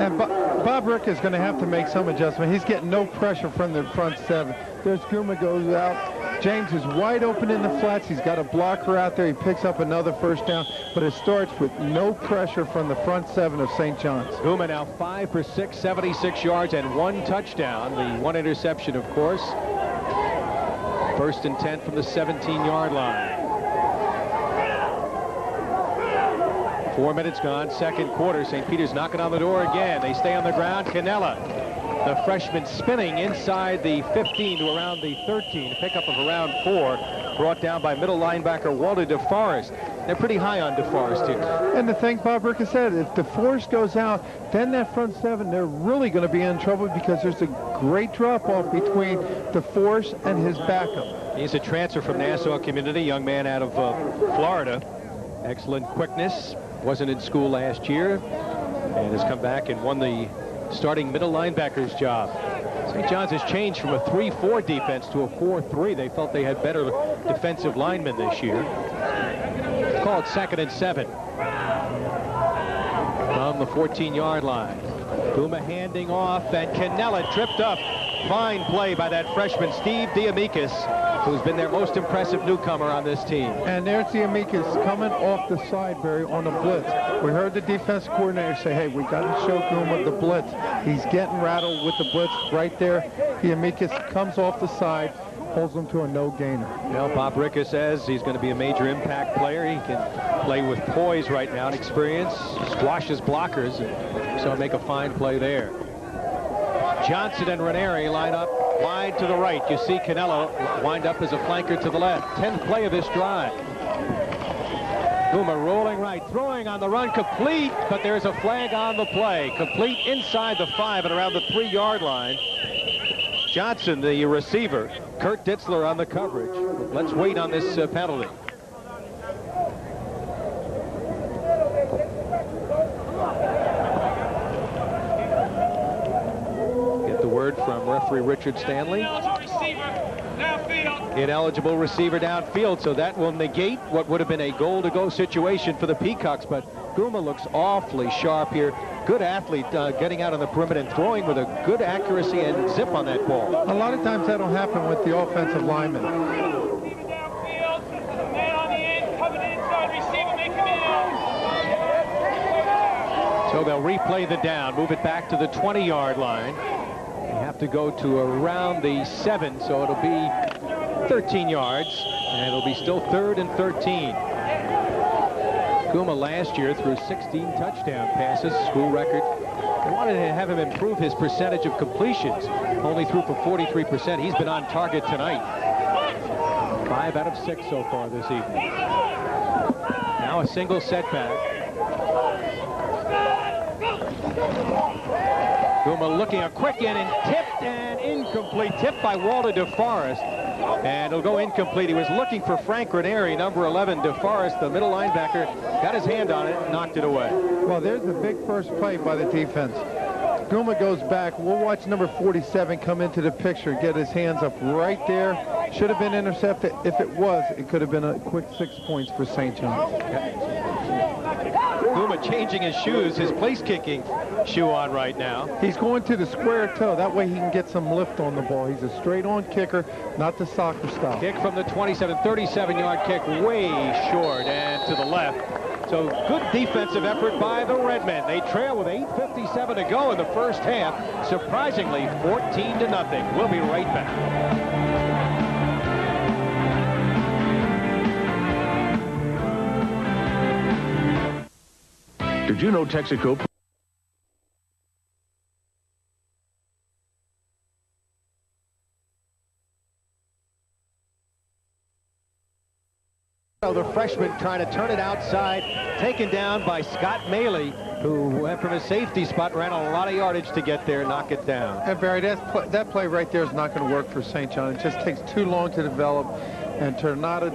B: And Bob Rick is going to have to make some adjustment. He's getting no pressure from the front 7. There's Guma goes out. James is wide open in the flats. He's got a blocker out there. He picks up another first down, but it starts with no pressure from the front 7 of St. John's.
A: Guma now 5 for 6, 76 yards and 1 touchdown. The 1 interception, of course. 1st and 10 from the 17-yard line. 4 minutes gone, 2nd quarter. St. Peter's knocking on the door again. They stay on the ground. Cannella, the freshman, spinning inside the 15 to around the 13. A pickup of around 4, brought down by middle linebacker Walter DeForest. They're pretty high on DeForest here.
B: And the thing Bob Rick has said, if DeForest goes out, then that front 7, they're really going to be in trouble because there's a great drop-off between DeForest and his backup.
A: He's a transfer from Nassau Community, young man out of Florida. Excellent quickness. Wasn't in school last year and has come back and won the starting middle linebacker's job. St. John's has changed from a 3-4 defense to a 4-3. They felt they had better defensive linemen this year. It's called 2nd and 7 from the 14-yard line. Guma handing off, and Cannella tripped up. Fine play by that freshman, Steve Diamikis, who's been their most impressive newcomer on this team.
B: And there's Diamikis coming off the side, Barry, on the blitz. We heard the defense coordinator say, hey, we got to show Guma the blitz. He's getting rattled with the blitz right there. Diamikis comes off the side, holds him to a no-gainer.
A: Well, Bob Ricka says he's going to be a major impact player. He can play with poise right now and experience, squashes blockers, and so make a fine play there. Johnson and Ranieri line up wide to the right. You see Cannella wind up as a flanker to the left. 10th play of this drive. Guma rolling right, throwing on the run, complete, but there's a flag on the play. Complete inside the 5 and around the 3-yard line. Johnson, the receiver. Kurt Ditzler on the coverage. Let's wait on this penalty. Word from referee Richard Stanley. Ineligible receiver downfield, so that will negate what would have been a goal-to-go situation for the Peacocks, but Guma looks awfully sharp here. Good athlete getting out on the perimeter and throwing with a good accuracy and zip on that ball.
B: A lot of times that'll happen with the offensive linemen.
A: So they'll replay the down, move it back to the 20-yard line. Have to go to around the 7, so it'll be 13 yards, and it'll be still 3rd and 13. Guma last year threw 16 touchdown passes, school record. They wanted to have him improve his percentage of completions. Only threw for 43%. He's been on target tonight. 5 out of 6 so far this evening. Now a single setback. Guma looking a quick in and tipped and incomplete. Tipped by Walter DeForest. And it'll go incomplete. He was looking for Frank Ranieri, number 11. DeForest, the middle linebacker, got his hand on it and knocked it away.
B: Well, there's the big first play by the defense. Guma goes back. We'll watch number 47 come into the picture, get his hands up right there. Should have been intercepted. If it was, it could have been a quick 6 points for St. John's.
A: Guma changing his shoes, his place-kicking shoe on right now.
B: He's going to the square toe. That way he can get some lift on the ball. He's a straight-on kicker, not the soccer style.
A: Kick from the 27, 37-yard kick, way short and to the left. So good defensive effort by the Redmen. They trail with 8:57 to go in the first half. Surprisingly, 14-0. We'll be right back.
G: Did you know Texaco...
A: The freshman trying to turn it outside, taken down by Scott Maley, who went from a safety spot, ran a lot of yardage to get there, knock it down.
B: And Barry, that play right there is not going to work for St. John. It just takes too long to develop, and Tornado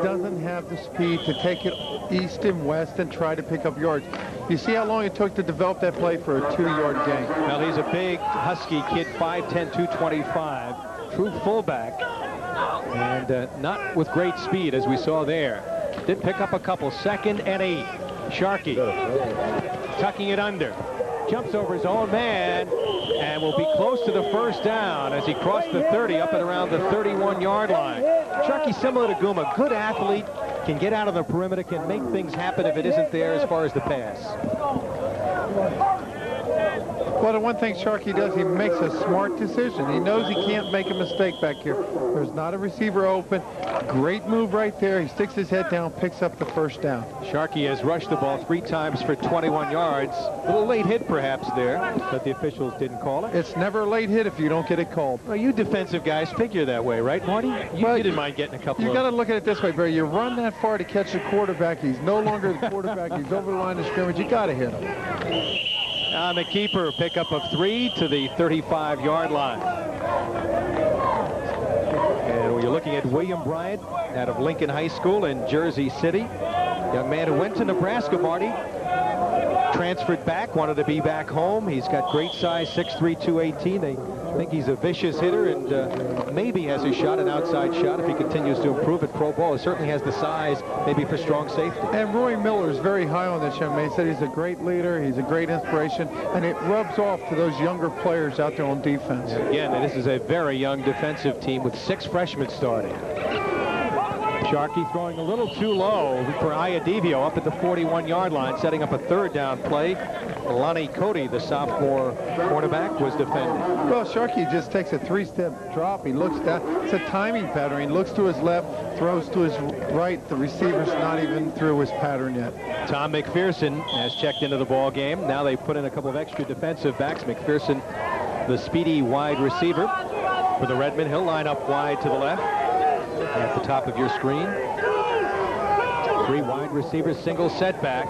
B: doesn't have the speed to take it east and west and try to pick up yards. You see how long it took to develop that play for a 2-yard gain.
A: Well, he's a big, husky kid, 5'10", 225, true fullback. And not with great speed, as we saw there. Did pick up a couple. 2nd and 8. Sharkey tucking it under. Jumps over his own man and will be close to the first down as he crossed the 30 up and around the 31-yard line. Sharkey, similar to Guma, good athlete, can get out of the perimeter, can make things happen if it isn't there as far as the pass.
B: Well, the one thing Sharkey does, he makes a smart decision. He knows he can't make a mistake back here. There's not a receiver open. Great move right there. He sticks his head down, picks up the first down.
A: Sharkey has rushed the ball 3 times for 21 yards. A little late hit perhaps there, but the officials didn't call it.
B: It's never a late hit if you don't get it called.
A: Well, you defensive guys figure that way, right, Marty? You didn't mind getting a couple
B: You got to look at it this way, Barry. You run that far to catch the quarterback. He's no longer the quarterback. He's over the line of scrimmage. You got to hit him.
A: On the keeper, pickup of 3 to the 35-yard line. And you're looking at William Bryant out of Lincoln High School in Jersey City. Young man who went to Nebraska, Marty. Transferred back, wanted to be back home. He's got great size, 6'3", 218. They think he's a vicious hitter and maybe has a shot, an outside shot, if he continues to improve at pro ball. He certainly has the size, maybe for strong safety.
B: And Roy Miller is very high on this young man. He said he's a great leader, he's a great inspiration, and it rubs off to those younger players out there on defense.
A: And again, this is a very young defensive team with 6 freshmen starting. Sharkey throwing a little too low for Iadivio up at the 41-yard line, setting up a 3rd down play. Lonnie Cody, the sophomore cornerback, was defending.
B: Well, Sharkey just takes a 3-step drop. He looks down. It's a timing pattern. He looks to his left, throws to his right. The receiver's not even through his pattern yet.
A: Tom McPherson has checked into the ball game. Now they put in a couple of extra defensive backs. McPherson, the speedy wide receiver for the Redmen. He'll line up wide to the left at the top of your screen. 3 wide receivers, single setback.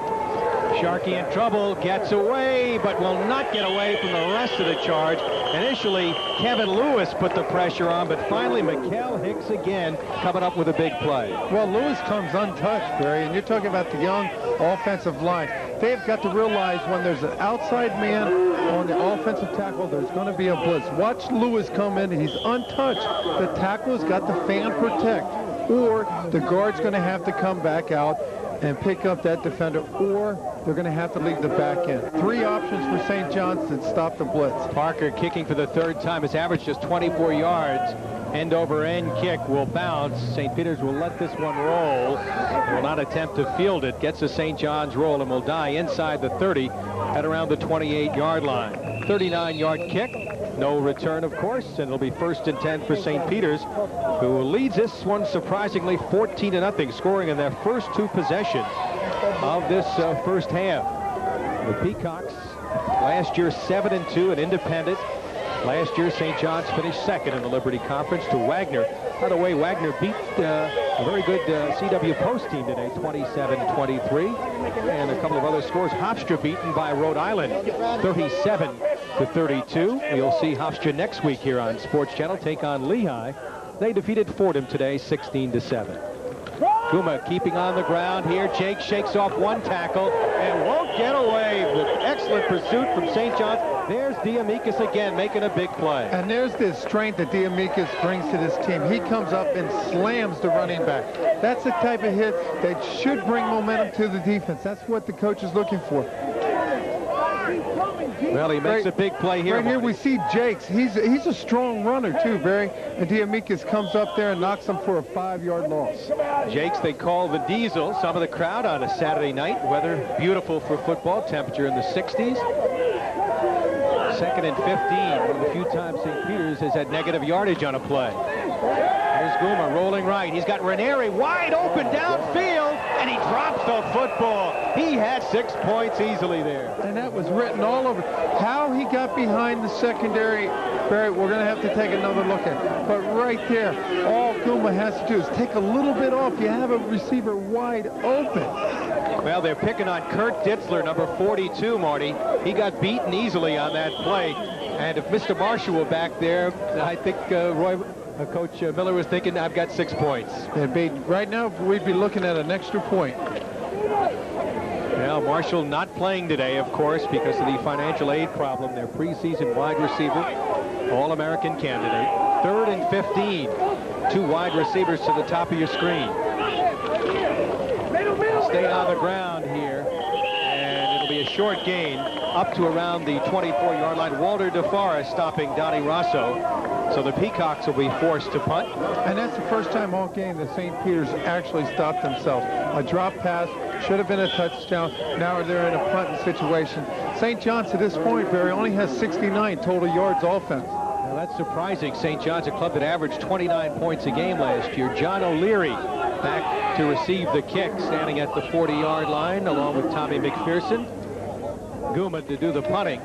A: Sharkey in trouble, gets away, but will not get away from the rest of the charge. Initially, Kevin Lewis put the pressure on, but finally, Mikael Hicks again coming up with a big play.
B: Well, Lewis comes untouched, Barry, and you're talking about the young offensive line. They've got to realize when there's an outside man on the offensive tackle, there's going to be a blitz. Watch Lewis come in. He's untouched. The tackle's got the fan protect, or the guard's going to have to come back out and pick up that defender, or they're going to have to leave the back end. 3 options for St. John's to stop the blitz.
A: Parker kicking for the 3rd time. His average just 24 yards. End over end kick will bounce. St. Peter's will let this one roll. Will not attempt to field it. Gets a St. John's roll and will die inside the 30 at around the 28-yard line. 39-yard kick. No return, of course, and it'll be 1st and 10 for St. Peter's, who leads this one surprisingly 14-0, scoring in their first 2 possessions of this first half. The Peacocks last year 7-2 and independent. Last year, St. John's finished 2nd in the Liberty Conference to Wagner. By the way, Wagner beat a very good CW Post team today, 27-23. And a couple of other scores. Hofstra beaten by Rhode Island, 37-32. We'll see Hofstra next week here on Sports Channel take on Lehigh. They defeated Fordham today, 16-7. Guma keeping on the ground here. Jake shakes off 1 tackle and won't get away with excellent pursuit from St. John's. There's Diamikis again making a big play.
B: And there's this strength that Diamikis brings to this team. He comes up and slams the running back. That's the type of hit that should bring momentum to the defense. That's what the coach is looking for.
A: Well, he makes a big play here.
B: Right here we see Jakes. He's a strong runner too, Barry. And Diamikis comes up there and knocks him for a 5-yard loss.
A: Jakes, they call the Diesel. Some of the crowd on a Saturday night. Weather beautiful for football. Temperature in the 60s. 2nd and 15. One of the few times St. Peter's has had negative yardage on a play. Here's Guma rolling right. He's got Ranieri wide open downfield, and he drops the football. He had 6 points easily there.
B: And that was written all over. How he got behind the secondary, Barry, we're going to have to take another look at it. But right there, all Guma has to do is take a little bit off. You have a receiver wide open.
A: Well, they're picking on Kurt Ditzler, number 42, Marty. He got beaten easily on that play. And if Mr. Marshall were back there, I think Coach Miller was thinking, I've got 6 points.
B: Right now, we'd be looking at an extra point.
A: Well, Marshall not playing today, of course, because of the financial aid problem. Their preseason wide receiver, All-American candidate. 3rd and 15. 2 wide receivers to the top of your screen. Stay on the ground here, and it'll be a short gain up to around the 24-yard line. Walter DeForest stopping Donnie Rosso. So the Peacocks will be forced to punt.
B: And that's the first time all game that St. Peter's actually stopped themselves. A drop pass should have been a touchdown. Now they're in a punting situation. St. John's to this point, Barry, only has 69 total yards offense.
A: Now that's surprising. St. John's, a club that averaged 29 points a game last year. John O'Leary back to receive the kick, standing at the 40-yard line along with Tommy McPherson. Guma to do the punting.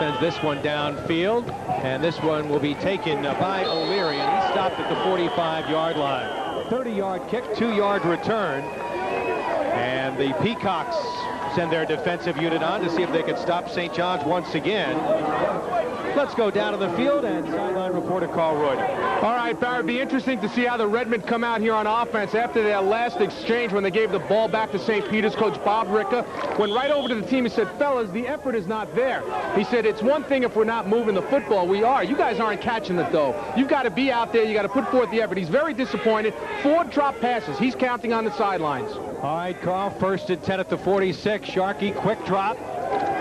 A: Sends this one downfield, and this one will be taken by O'Leary, and he stopped at the 45-yard line. 30-yard kick, 2-yard return, and the Peacocks send their defensive unit on to see if they can stop St. John's once again. Let's go down to the field and sideline reporter Carl Reuter.
D: All right, Barry, it'd be interesting to see how the Redmen come out here on offense after their last exchange when they gave the ball back to St. Peter's. Coach Bob Ricka went right over to the team and said, fellas, the effort is not there. He said, it's one thing if we're not moving the football. We are. You guys aren't catching it, though. You've got to be out there. You got to put forth the effort. He's very disappointed. 4 drop passes. He's counting on the sidelines.
A: All right, Carl, 1st and 10 at the 46. Sharkey, quick drop.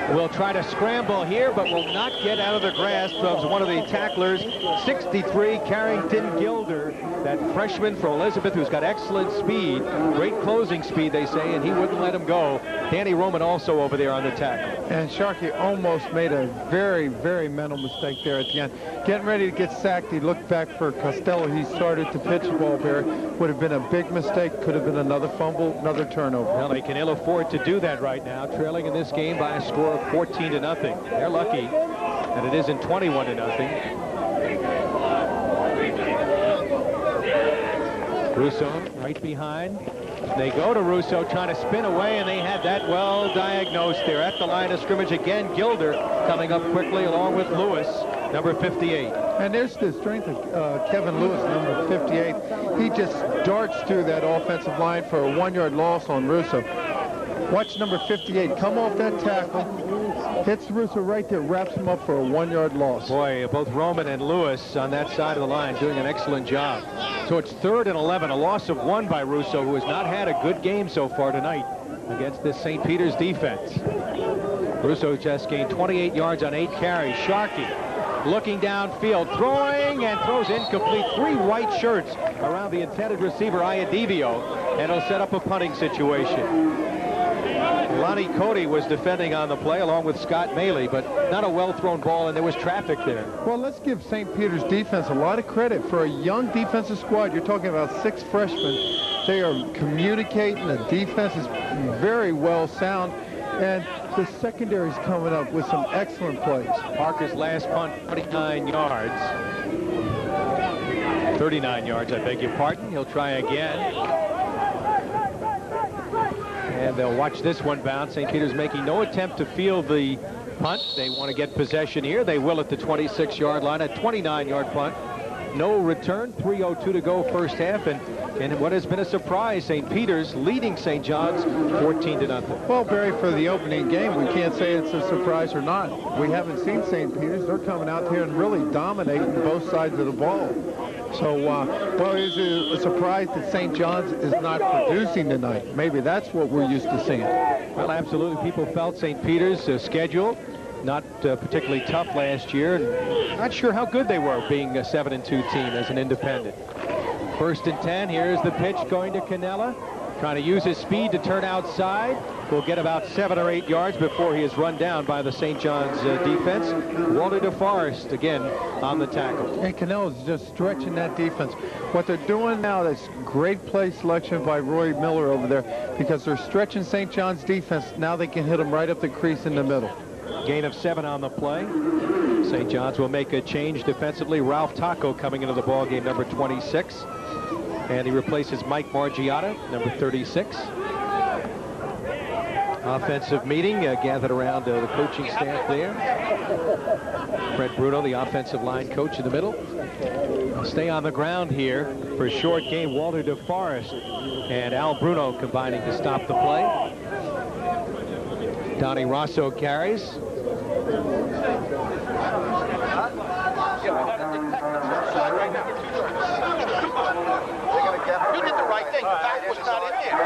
A: Will try to scramble here, but will not get out of the grasp of one of the tacklers, 63, Carrington Gilder, that freshman for Elizabeth who's got excellent speed, great closing speed, they say, and he wouldn't let him go. Danny Roman also over there on the tackle.
B: And Sharkey almost made a very, very mental mistake there at the end. Getting ready to get sacked, he looked back for Costello. He started to pitch the ball there. Would have been a big mistake, could have been another fumble, another turnover.
A: Well, they can ill afford to do that right now, trailing in this game by a score of 14-0. They're lucky that it isn't 21-0. Russo right behind. They go to Russo trying to spin away, and they had that well diagnosed there at the line of scrimmage. Again, Gilder coming up quickly along with Lewis, number 58.
B: And there's the strength of Kevin Lewis, number 58. He just darts through that offensive line for a 1-yard loss on Russo. Watch number 58 come off that tackle, hits Russo right there, wraps him up for a 1-yard loss.
A: Boy, both Roman and Lewis on that side of the line doing an excellent job. So it's 3rd and 11, a loss of 1 by Russo, who has not had a good game so far tonight against this St. Peter's defense. Russo just gained 28 yards on 8 carries. Sharkey looking downfield, throwing, and throws incomplete. 3 white shirts around the intended receiver, Iadivio, and it'll set up a punting situation. Lonnie Cody was defending on the play along with Scott Maley, but not a well-thrown ball, and there was traffic there.
B: Well, let's give St. Peter's defense a lot of credit for a young defensive squad. You're talking about 6 freshmen. They are communicating. The defense is very well sound, and the secondary's coming up with some excellent plays.
A: Parker's last punt, 39 yards. 39 yards, I beg your pardon. He'll try again. And they'll watch this one bounce. St. Peter's making no attempt to field the punt. They want to get possession here. They will at the 26-yard line. A 29-yard punt. No return. 3:02 to go first half. And what has been a surprise, St. Peter's leading St. John's 14-0.
B: Well, Barry, for the opening game, we can't say it's a surprise or not. We haven't seen St. Peter's. They're coming out here and really dominating both sides of the ball. So, well, is it a surprise that St. John's is not producing tonight? Maybe that's what we're used to seeing.
A: Well, absolutely. People felt St. Peter's schedule not particularly tough last year. And not sure how good they were being a 7-2 team as an independent. 1st and 10. Here's the pitch going to Cannella. Trying to use his speed to turn outside. will get about 7 or 8 yards before he is run down by the St. John's defense. Walter DeForest again on the tackle.
B: And Cannell is just stretching that defense. What they're doing now, that's great play selection by Roy Miller over there, because they're stretching St. John's defense. Now they can hit them right up the crease in the middle.
A: Gain of 7 on the play. St. John's will make a change defensively. Ralph Taco coming into the ball game, number 26. And he replaces Mike Margiotta, number 36. Offensive meeting gathered around the coaching staff there. Fred Bruno, the offensive line coach, in the middle. I'll stay on the ground here for a short game. Walter DeForest and Al Bruno combining to stop the play. Donnie Rosso carries.
E: You did the right thing. The back was not in there.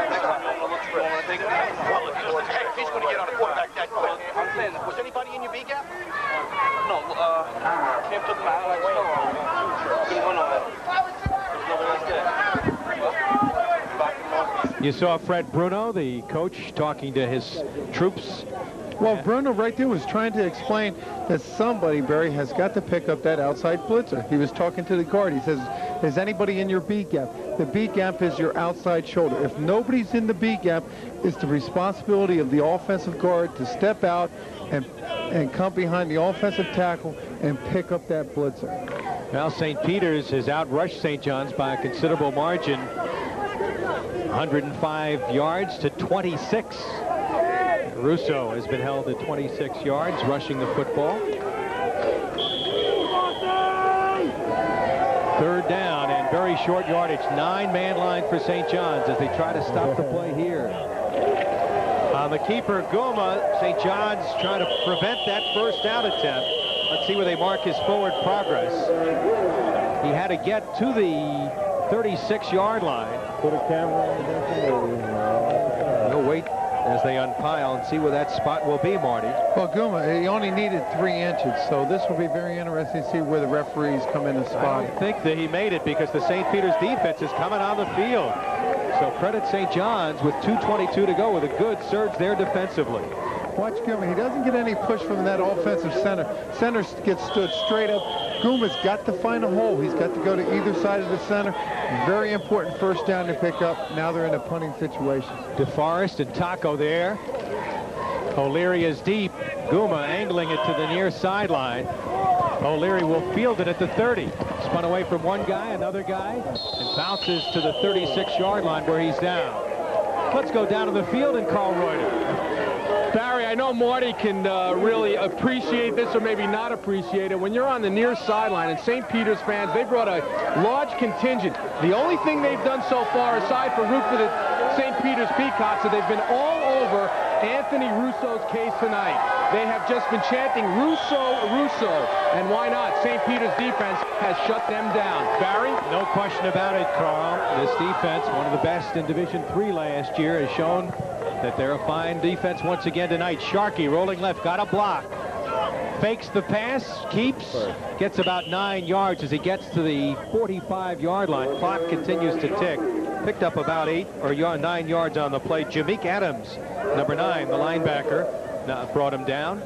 E: He's going to get on the quarterback that quick. Was anybody in your B gap? No. Cam took him out.
A: You saw Fred Bruno, the coach, talking to his troops.
B: Well, Bruno right there was trying to explain that somebody, Barry, has got to pick up that outside blitzer. He was talking to the guard. He says, is anybody in your B gap? The B gap is your outside shoulder. If nobody's in the B gap, it's the responsibility of the offensive guard to step out and come behind the offensive tackle and pick up that blitzer.
A: Well, St. Peter's has outrushed St. John's by a considerable margin. 105 yards to 26. Russo has been held at 26 yards, rushing the football. 3rd down and very short yardage. 9-man line for St. John's as they try to stop the play here. On the keeper, Guma, St. John's trying to prevent that first down attempt. Let's see where they mark his forward progress. He had to get to the 36-yard line.
K: Put a camera on the
A: He'll wait as they unpile and see where that spot will be, Marty.
B: Well, Guma, he only needed 3 inches, so this will be very interesting to see where the referees come in and spot.
A: I don't think that he made it because the St. Peter's defense is coming on the field. So credit St. John's with 2:22 to go with a good surge there defensively.
B: Watch Guma. He doesn't get any push from that offensive center. Center gets stood straight up. Guma's got to find a hole. He's got to go to either side of the center. Very important first down to pick up. Now they're in a punting situation.
A: DeForest and Taco there. O'Leary is deep. Guma angling it to the near sideline. O'Leary will field it at the 30. Spun away from one guy, another guy, and bounces to the 36-yard line where he's down. Let's go down to the field and call Reuter.
D: Barry, I know Marty can really appreciate this or maybe not appreciate it. When you're on the near sideline, and St. Peter's fans, they brought a large contingent. The only thing they've done so far, aside from root for the St. Peter's Peacocks, is they've been all over Anthony Russo's case tonight. They have just been chanting Russo, Russo, and why not? St. Peter's defense has shut them down. Barry?
A: No question about it, Carl. This defense, one of the best in Division III last year, has shown that they're a fine defense once again tonight. Sharkey rolling left, got a block. Fakes the pass, keeps, gets about 9 yards as he gets to the 45-yard line. Clock continues to tick. Picked up about 9 yards on the play. Jameek Adams, number 9, the linebacker, brought him down.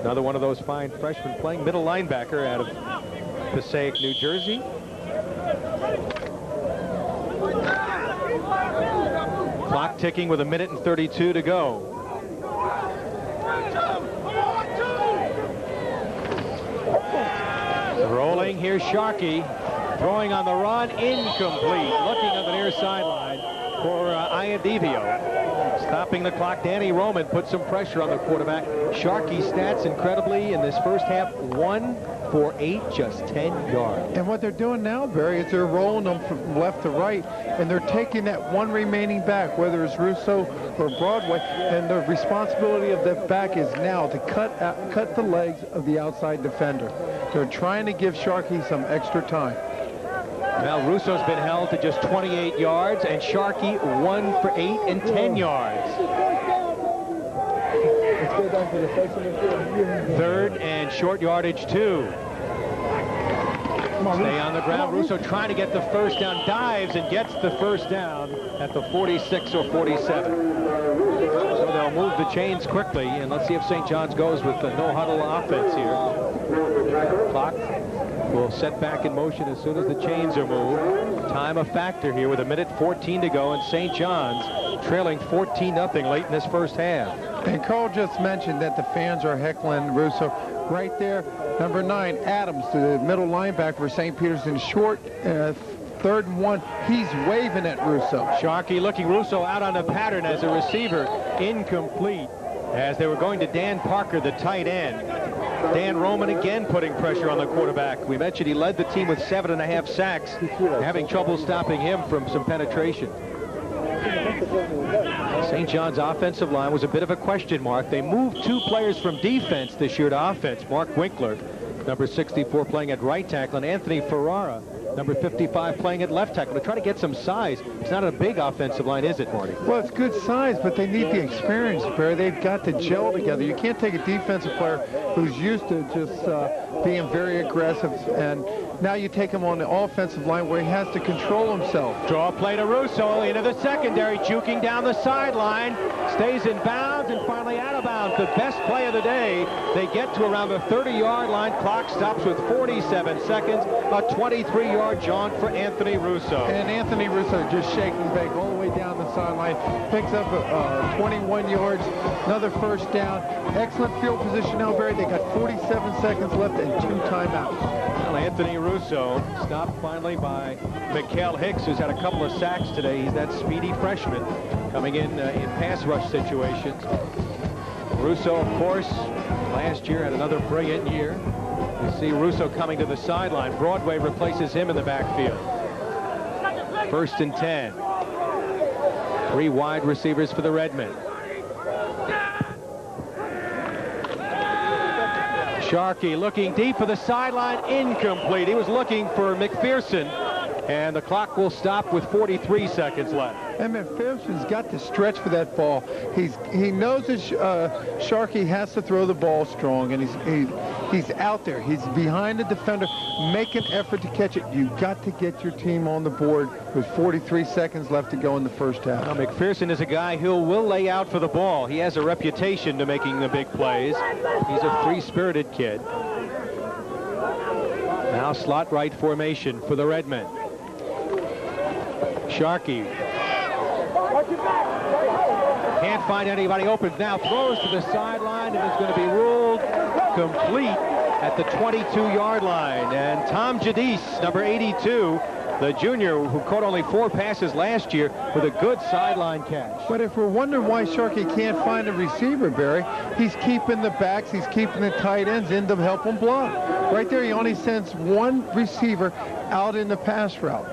A: Another one of those fine freshmen playing middle linebacker out of Passaic, New Jersey. Clock ticking with 1:32 to go. Rolling, here's Sharkey. Throwing on the run, incomplete. Looking on the near sideline for Iandivio. Stopping the clock, Danny Roman put some pressure on the quarterback. Sharkey stats incredibly in this first half, 1 for 8, just 10 yards.
B: And what they're doing now, Barry, is they're rolling them from left to right, and they're taking that one remaining back, whether it's Russo or Broadway, and the responsibility of that back is now to cut the legs of the outside defender. They're trying to give Sharkey some extra time.
A: Well, Russo's been held to just 28 yards, and Sharkey 1 for 8 and 10 yards. 3rd and short yardage 2. Stay on the ground. Russo trying to get the first down, dives and gets the first down at the 46 or 47. Russo moved the chains quickly, and let's see if St. John's goes with the no-huddle offense here. Clock will set back in motion as soon as the chains are moved. Time a factor here with 1:14 to go, and St. John's trailing 14-0 late in this first half.
B: And Carl just mentioned that the fans are heckling Russo. Right there, number 9, Adams, the middle linebacker for St. Peter's in short, 3rd and 1. He's waving at Russo.
A: Sharkey looking Russo out on the pattern as a receiver. Incomplete as they were going to Dan Parker, the tight end. Dan Roman again putting pressure on the quarterback. We mentioned he led the team with 7.5 sacks, having trouble stopping him from some penetration. St. John's offensive line was a bit of a question mark. They moved 2 players from defense this year to offense. Mark Winkler, number 64, playing at right tackle, and Anthony Ferrara, number 55, playing at left tackle to try to get some size. It's not a big offensive line, is it, Marty?
B: Well, it's good size, but they need the experience, Barry. They've got to gel together. You can't take a defensive player who's used to just being very aggressive, and now you take him on the offensive line where he has to control himself.
A: Draw play to Russo into the secondary, juking down the sideline, stays in bounds, and finally out of bounds. The best play of the day. They get to around the 30-yard line. Clock stops with 47 seconds. A 23-yard jaunt for Anthony Russo.
B: And Anthony Russo just shaking back all the way down the sideline. Picks up 21 yards. Another first down. Excellent field position now, Barry. They got 47 seconds left and 2 timeouts.
A: Well, Anthony Russo stopped finally by Mikael Hicks, who's had a couple of sacks today. He's that speedy freshman coming in pass rush situations. Russo, of course, last year had another brilliant year. You see Russo coming to the sideline. Broadway replaces him in the backfield. 1st and 10. 3 wide receivers for the Redmen. Sharkey looking deep for the sideline, incomplete. He was looking for McPherson, and the clock will stop with 43 seconds left.
B: And McPherson's got to stretch for that ball. He knows that Sharkey has to throw the ball strong, and he's out there. He's behind the defender. Make an effort to catch it. You've got to get your team on the board with 43 seconds left to go in the first half.
A: Now, McPherson is a guy who will lay out for the ball. He has a reputation to making the big plays. He's a free-spirited kid. Now slot right formation for the Redmen. Sharkey can't find anybody open. Now throws to the sideline, and is going to be ruled complete at the 22-yard line. And Tom Jadis, number 82, the junior who caught only 4 passes last year, with a good sideline catch.
B: But if we're wondering why Sharkey can't find a receiver, Barry, he's keeping the backs, he's keeping the tight ends in to help him block. Right there, he only sends 1 receiver out in the pass route.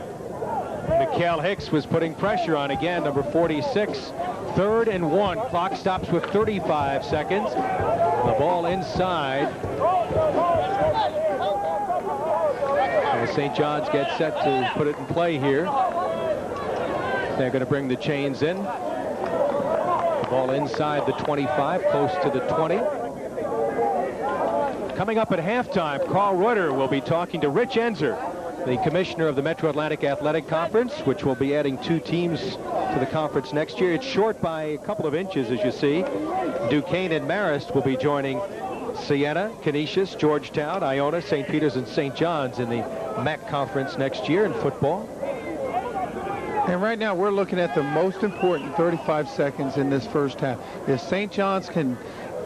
A: Mikael Hicks was putting pressure on again, number 46. 3rd and 1. Clock stops with 35 seconds. The ball inside. And St. John's gets set to put it in play here. They're going to bring the chains in. The ball inside the 25, close to the 20. Coming up at halftime, Carl Reuter will be talking to Rich Enzer, the commissioner of the Metro Atlantic Athletic Conference, which will be adding 2 teams to the conference next year. It's short by a couple of inches, as you see. Duquesne and Marist will be joining Siena, Canisius, Georgetown, Iona, St. Peter's, and St. John's in the MAC conference next year in football.
B: And right now we're looking at the most important 35 seconds in this first half. If St. John's can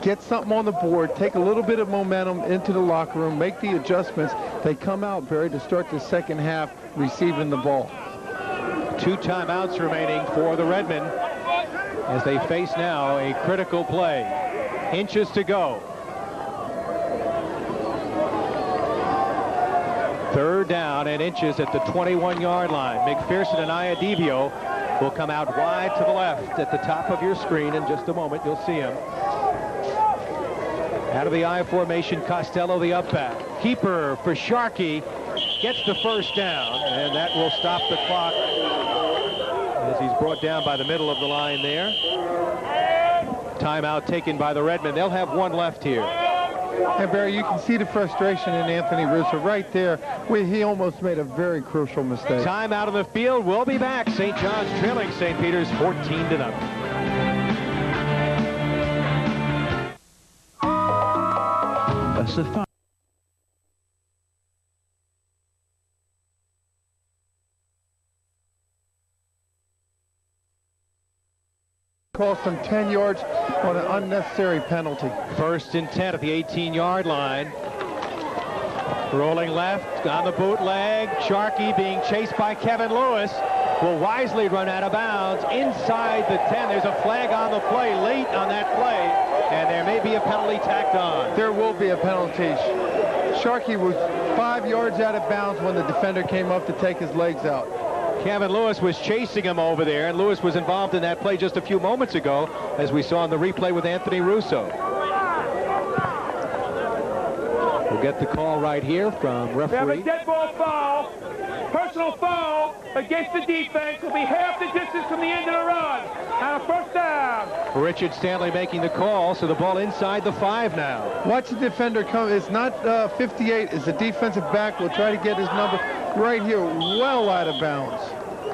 B: get something on the board, take a little bit of momentum into the locker room, make the adjustments, they come out, Barry, to start the second half receiving the ball.
A: 2 timeouts remaining for the Redmen as they face now a critical play. Inches to go. 3rd down and inches at the 21-yard line. McPherson and Iadivio will come out wide to the left at the top of your screen. In just a moment, you'll see him. Out of the I formation, Costello, the up back. Keeper for Sharkey gets the first down, and that will stop the clock as he's brought down by the middle of the line there. Timeout taken by the Redmen. They'll have 1 left here.
B: And Barry, you can see the frustration in Anthony Russo right there, where he almost made a very crucial mistake.
A: Time out of the field. We'll be back. St. John's trailing St. Peter's 14-0.
C: of fun.
B: Cost them 10 yards on an unnecessary penalty.
A: 1st and 10 at the 18-yard line. Rolling left on the bootleg. Sharkey being chased by Kevin Lewis. Will wisely run out of bounds inside the 10. There's a flag on the play, late on that play, and there may be a penalty tacked on.
B: There will be a penalty. Sharkey was 5 yards out of bounds when the defender came up to take his legs out.
A: Kevin Lewis was chasing him over there, and Lewis was involved in that play just a few moments ago, as we saw in the replay with Anthony Russo. We'll get the call right here from referee.
L: We have a dead ball foul, personal foul against the defense. Will be half the distance from the end of the run. And a first down.
A: Richard Stanley making the call, so the ball inside the 5 now.
B: Watch the defender come. It's not 58. It's a defensive back. We'll try to get his number right here, well out of bounds.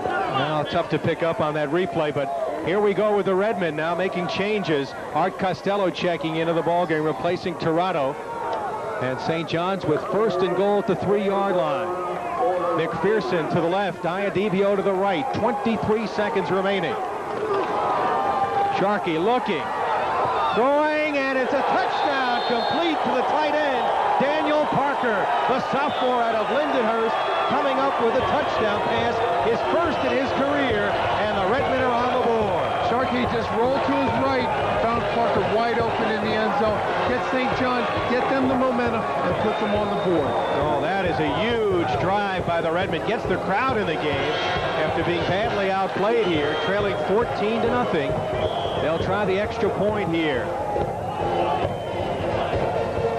A: Now tough to pick up on that replay, but here we go with the Redmen now making changes. Art Costello checking into the ballgame, replacing Tirado. And St. John's with 1st and goal at the 3-yard line. McPherson to the left, Iadivio to the right. 23 seconds remaining. Sharkey looking, throwing, and it's a touchdown complete to the tight end, Daniel Parker, the sophomore out of Lindenhurst, coming up with a touchdown pass, his first in his career, and the Redmen are on the board.
B: Sharkey just rolled to his right, found Parker wide open in the end zone. Get St. John, get them the momentum, and put them on the board.
A: Oh, that is a huge drive by the Redmen. Gets the crowd in the game after being badly outplayed here, trailing 14-0. They'll try the extra point here.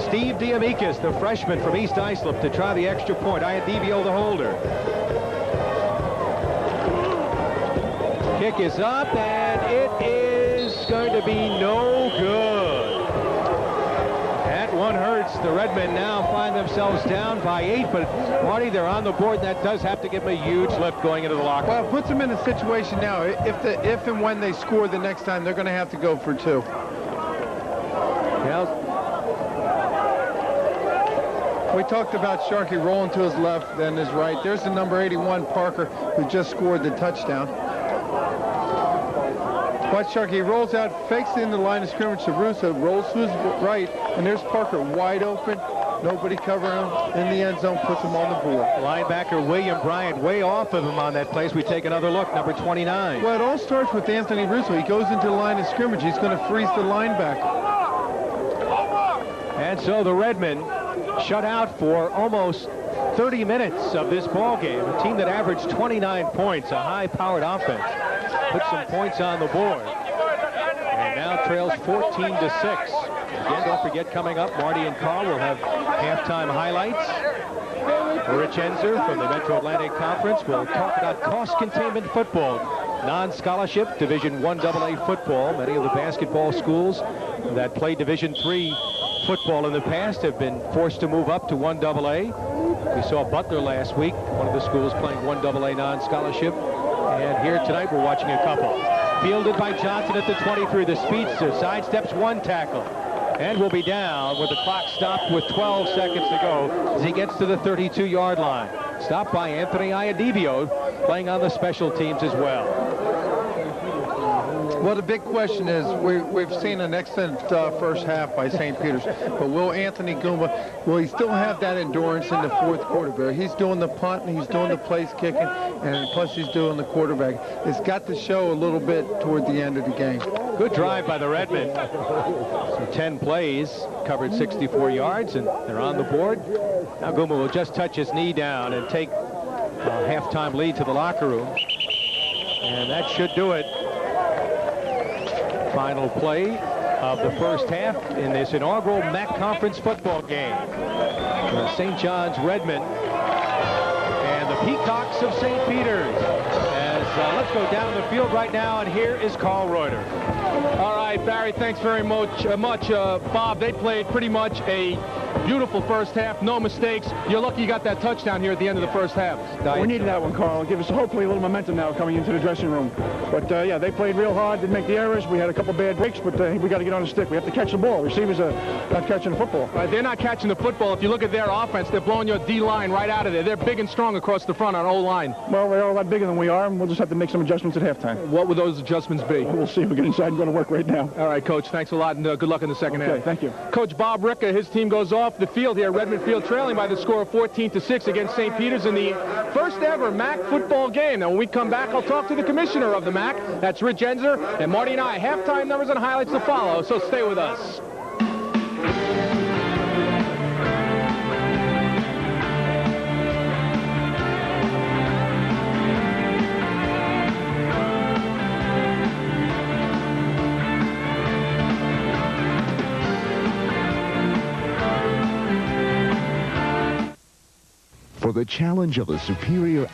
A: Steve Diamikis, the freshman from East Islip, to try the extra point. Iadivio, the holder. Kick is up, and it is going to be no good. That one hurts. The Redmen now find themselves down by 8, but Marty, they're on the board. That does have to give them a huge lift going into the locker room.
B: Well, it puts them in a situation now. If and when they score the next time, they're going to have to go for 2. We talked about Sharkey rolling to his left, then his right. There's the number 81, Parker, who just scored the touchdown. Watch Sharkey rolls out, fakes in the line of scrimmage to Russo, rolls to his right, and there's Parker wide open. Nobody covering him in the end zone, puts him on the board.
A: Linebacker William Bryant way off of him on that play. We take another look, number 29.
B: Well, it all starts with Anthony Russo. He goes into the line of scrimmage. He's going to freeze the linebacker.
A: And so the Redmen shut out for almost 30 minutes of this ball game. A team that averaged 29 points, a high-powered offense, put some points on the board, and now trails 14-6. Again, don't forget, coming up, Marty and Carl will have halftime highlights. Rich Enzer from the Metro Atlantic Conference will talk about cost containment football, non-scholarship Division I AA football. Many of the basketball schools that play Division III football in the past have been forced to move up to 1AA. We saw Butler last week, one of the schools playing 1AA non-scholarship. And here tonight we're watching a couple. Fielded by Johnson at the 23. The speedster sidesteps one tackle and will be down with the clock stopped with 12 seconds to go as he gets to the 32-yard line. Stopped by Anthony Iadivio, playing on the special teams as well.
B: Well, the big question is, we've seen an excellent first half by St. Peter's, but will Anthony Goomba, will he still have that endurance in the fourth quarter, Barry? He's doing the punt, and he's doing the place kicking, and plus he's doing the quarterback. It's got to show a little bit toward the end of the game.
A: Good drive by the Redmen. So 10 plays, covered 64 yards, and they're on the board. Now Goomba will just touch his knee down and take a halftime lead to the locker room. And that should do it. Final play of the first half in this inaugural MAC Conference football game. St. John's Redmen and the Peacocks of St. Peter's. Let's go down the field right now, and here is Carl Reuter.
D: All right, Barry, thanks very much. Bob, they played pretty much a Beautiful first half, no mistakes. You're lucky you got that touchdown here at the end of the first half.
L: We needed that one, Carl. Give us hopefully a little momentum now coming into the dressing room. But yeah, they played real hard, didn't make the errors. We had a couple bad breaks, but we got to get on the stick. We have to catch the ball. Receivers are not catching the football.
D: They're not catching the football. If you look at their offense, they're blowing your D-line right out of there. They're big and strong across the front on O-line.
L: Well, they're all a lot bigger than we are, and we'll just have to make some adjustments at halftime.
D: What would those adjustments be?
L: We'll see. We'll get inside and go to work right now.
D: All right, Coach. Thanks a lot, and good luck in the second half.
L: Okay, thank you.
D: Coach Bob Ricka, his team goes off the field here, Redmen Field, trailing by the score of 14-6 against St. Peter's in the first ever MAC football game. Now, when we come back, I'll talk to the commissioner of the MAC. That's Rich Enzer, and Marty and I. Halftime numbers and highlights to follow, so stay with us.
M: For the challenge of a superior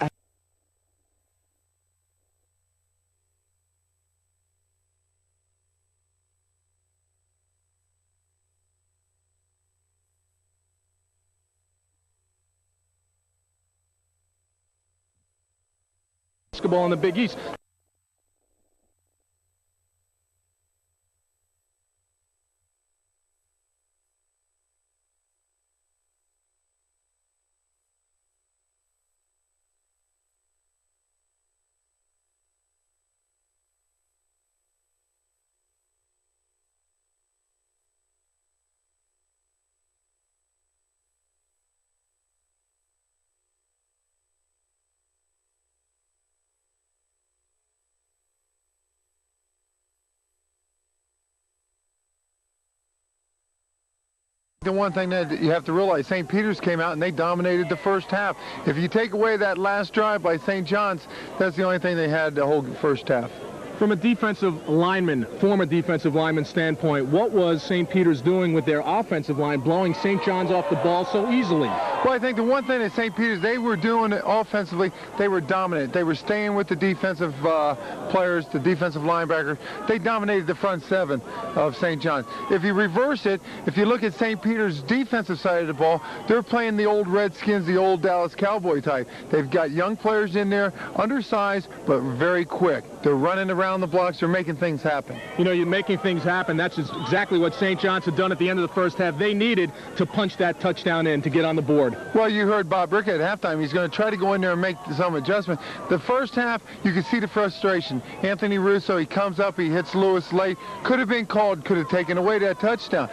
D: basketball in the Big East.
B: The one thing that you have to realize, St. Peter's came out and they dominated the first half. If you take away that last drive by St. John's, that's the only thing they had the whole first half.
D: From a defensive lineman, former defensive lineman standpoint, what was St. Peter's doing with their offensive line, blowing St. John's off the ball so easily?
B: Well, I think the one thing that St. Peter's, they were doing offensively, they were dominant. They were staying with the defensive players, the defensive linebackers. They dominated the front seven of St. John's. If you reverse it, if you look at St. Peter's defensive side of the ball, they're playing the old Redskins, the old Dallas Cowboy type. They've got young players in there, undersized, but very quick. They're running around the blocks. They're making things happen.
D: You know, you're making things happen. That's exactly what St. John's had done at the end of the first half. They needed to punch that touchdown in to get on the board.
B: Well, you heard Bob Ricka at halftime. He's going to try to go in there and make some adjustment. The first half, you could see the frustration. Anthony Russo, he comes up, he hits Lewis late. Could have been called, could have taken away that touchdown.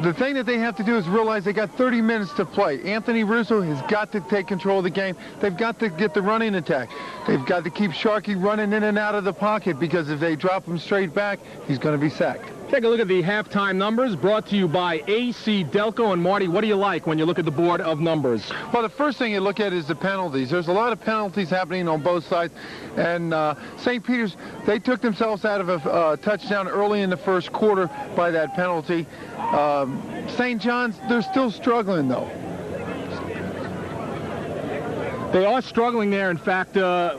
B: The thing that they have to do is realize they got 30 minutes to play. Anthony Russo has got to take control of the game. They've got to get the running attack. They've got to keep Sharkey running in and out of the pocket, because if they drop him straight back, he's going to be sacked.
D: Take a look at the halftime numbers brought to you by AC Delco. And Marty, what do you like when you look at the board of numbers?
B: Well, the first thing you look at is the penalties. There's a lot of penalties happening on both sides. And St. Peter's, they took themselves out of a touchdown early in the first quarter by that penalty. St. John's, they're still struggling, though.
D: They are struggling there. In fact,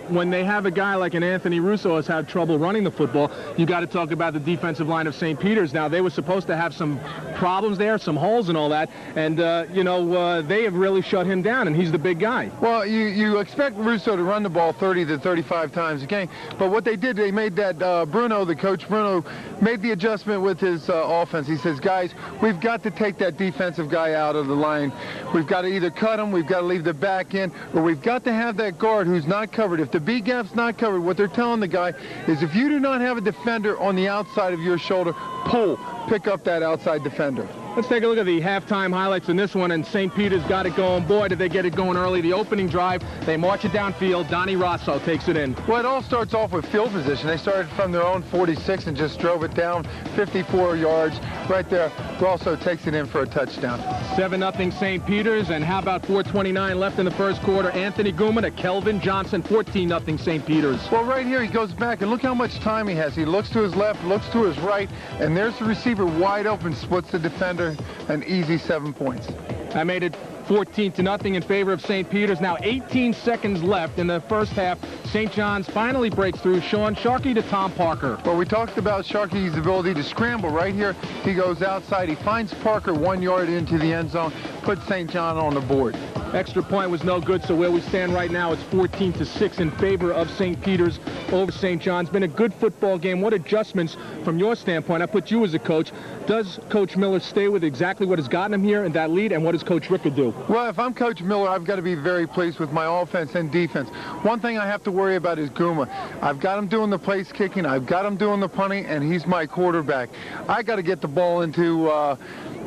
D: when they have a guy like an Anthony Russo has had trouble running the football, you got to talk about the defensive line of St. Peter's. Now, they were supposed to have some problems there, some holes and all that, and, you know, they have really shut him down, and he's the big guy.
B: Well, you expect Russo to run the ball 30 to 35 times a game, but what they did, they made that Bruno, the coach Bruno, made the adjustment with his offense. He says, guys, we've got to take that defensive guy out of the line. We've got to either cut him, we've got to leave the back end, or we've got to have that guard who's not covered. If the B gap's not covered, what they're telling the guy is, if you do not have a defender on the outside of your shoulder, pull, pick up that outside defender.
D: Let's take a look at the halftime highlights in this one, and St. Peter's got it going. Boy, did they get it going early. The opening drive, they march it downfield. Donnie Rosso takes it in.
B: Well, it all starts off with field position. They started from their own 46 and just drove it down 54 yards. Right there, Rosso takes it in for a touchdown.
D: 7-0 St. Peter's, and how about 4:29 left in the first quarter? Anthony Guma to Kelvin Johnson, 14-0 St. Peter's.
B: Well, right here, he goes back, and look how much time he has. He looks to his left, looks to his right, and there's the receiver wide open, splits the defender, an easy 7 points.
D: I made it 14-0 in favor of St. Peter's. Now 18 seconds left in the first half. St. John's finally breaks through. Sean, Sharkey to Tom Parker.
B: Well, we talked about Sharkey's ability to scramble. Right here, he goes outside. He finds Parker 1 yard into the end zone, puts St. John on the board.
D: Extra point was no good, so where we stand right now, it's 14-6 in favor of St. Peter's over St. John's. Been a good football game. What adjustments from your standpoint? I put you as a coach. Does Coach Miller stay with exactly what has gotten him here in that lead, and what does Coach Ricker do?
B: Well, if I'm Coach Miller, I've got to be very pleased with my offense and defense. One thing I have to worry about is Guma. I've got him doing the place kicking. I've got him doing the punting, and he's my quarterback. I got to get the ball into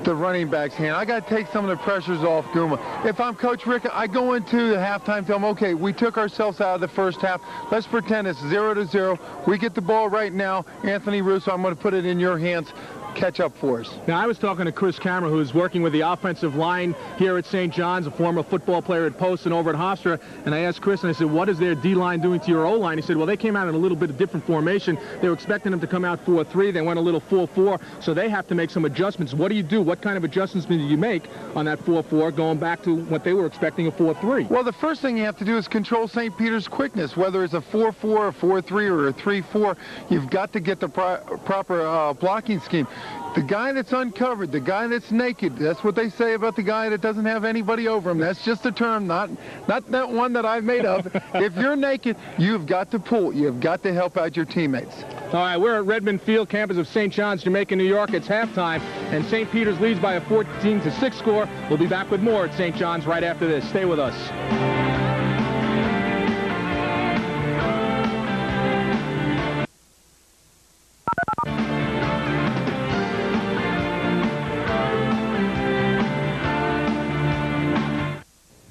B: the running back's hand. I got to take some of the pressures off Guma. If I'm Coach Ricker, I go into the halftime, tell him, okay, we took ourselves out of the first half. Let's pretend it's 0-0. We get the ball right now. Anthony Russo, I'm going to put it in your hands. Catch up for us.
D: Now, I was talking to Chris Cameron, who's working with the offensive line here at St. John's, a former football player at Post and over at Hofstra, and I asked Chris, and I said, what is their D-line doing to your O-line? He said, well, they came out in a little bit of different formation. They were expecting them to come out 4-3. They went a little 4-4, so they have to make some adjustments. What do you do? What kind of adjustments do you make on that 4-4 going back to what they were expecting, a 4-3?
B: Well, the first thing you have to do is control St. Peter's quickness, whether it's a 4-4, a 4-3, or a 3-4. You've got to get the proper blocking scheme. The guy that's uncovered, the guy that's naked, that's what they say about the guy that doesn't have anybody over him. That's just a term, not that one that I've made up. If you're naked, you've got to pull. You've got to help out your teammates.
D: All right, we're at Redmen Field, campus of St. John's, Jamaica, New York. It's halftime, and St. Peter's leads by a 14-6 score. We'll be back with more at St. John's right after this. Stay with us.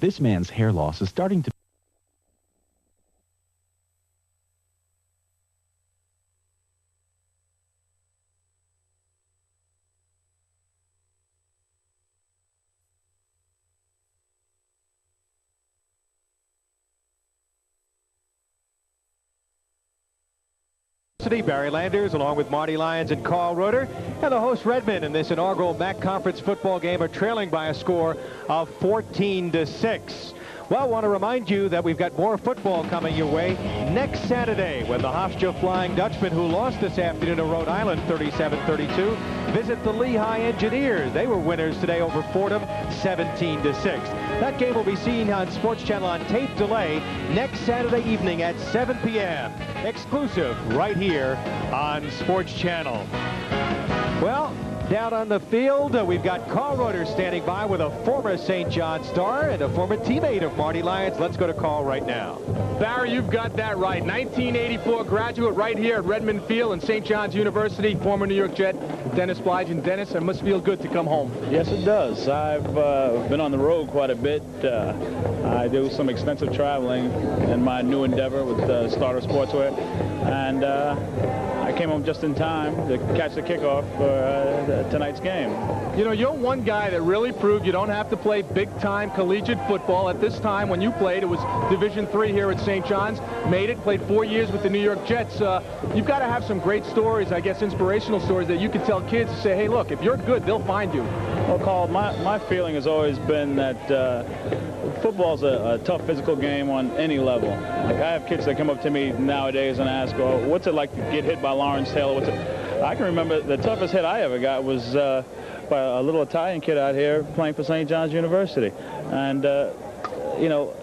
N: This man's hair loss is starting to...
A: Barry Landers, along with Marty Lyons and Carl Roeder, and the host Redmen in this inaugural MAC Conference football game are trailing by a score of 14-6. Well, I want to remind you that we've got more football coming your way next Saturday when the Hofstra Flying Dutchmen, who lost this afternoon to Rhode Island 37-32, visit the Lehigh Engineers. They were winners today over Fordham 17-6. That game will be seen on Sports Channel on tape delay next Saturday evening at 7 p.m. Exclusive right here on Sports Channel. Well, down on the field, we've got Carl Roeder standing by with a former St. John star and a former teammate of Marty Lyons. Let's go to Carl right now.
D: Barry, you've got that right. 1984 graduate right here at Redmen Field and St. John's University, former New York Jet, Dennis Blige. And Dennis, it must feel good to come home.
O: Yes, it does. I've been on the road quite a bit. I do some extensive traveling in my new endeavor with Starter Sportswear. And I came home just in time to catch the kickoff for tonight's game.
D: You know, you're one guy that really proved you don't have to play big-time collegiate football. At this time, when you played, it was Division III here at St. John's. Made it, played 4 years with the New York Jets. You've got to have some great stories, I guess, inspirational stories that you can tell kids to say, hey, look, if you're good, they'll find you.
O: Well, Carl, my feeling has always been that football's a tough physical game on any level. Like, I have kids that come up to me nowadays and ask, well, what's it like to get hit by Lawrence Taylor? I can remember the toughest hit I ever got was by a little Italian kid out here playing for St. John's University. And, you know,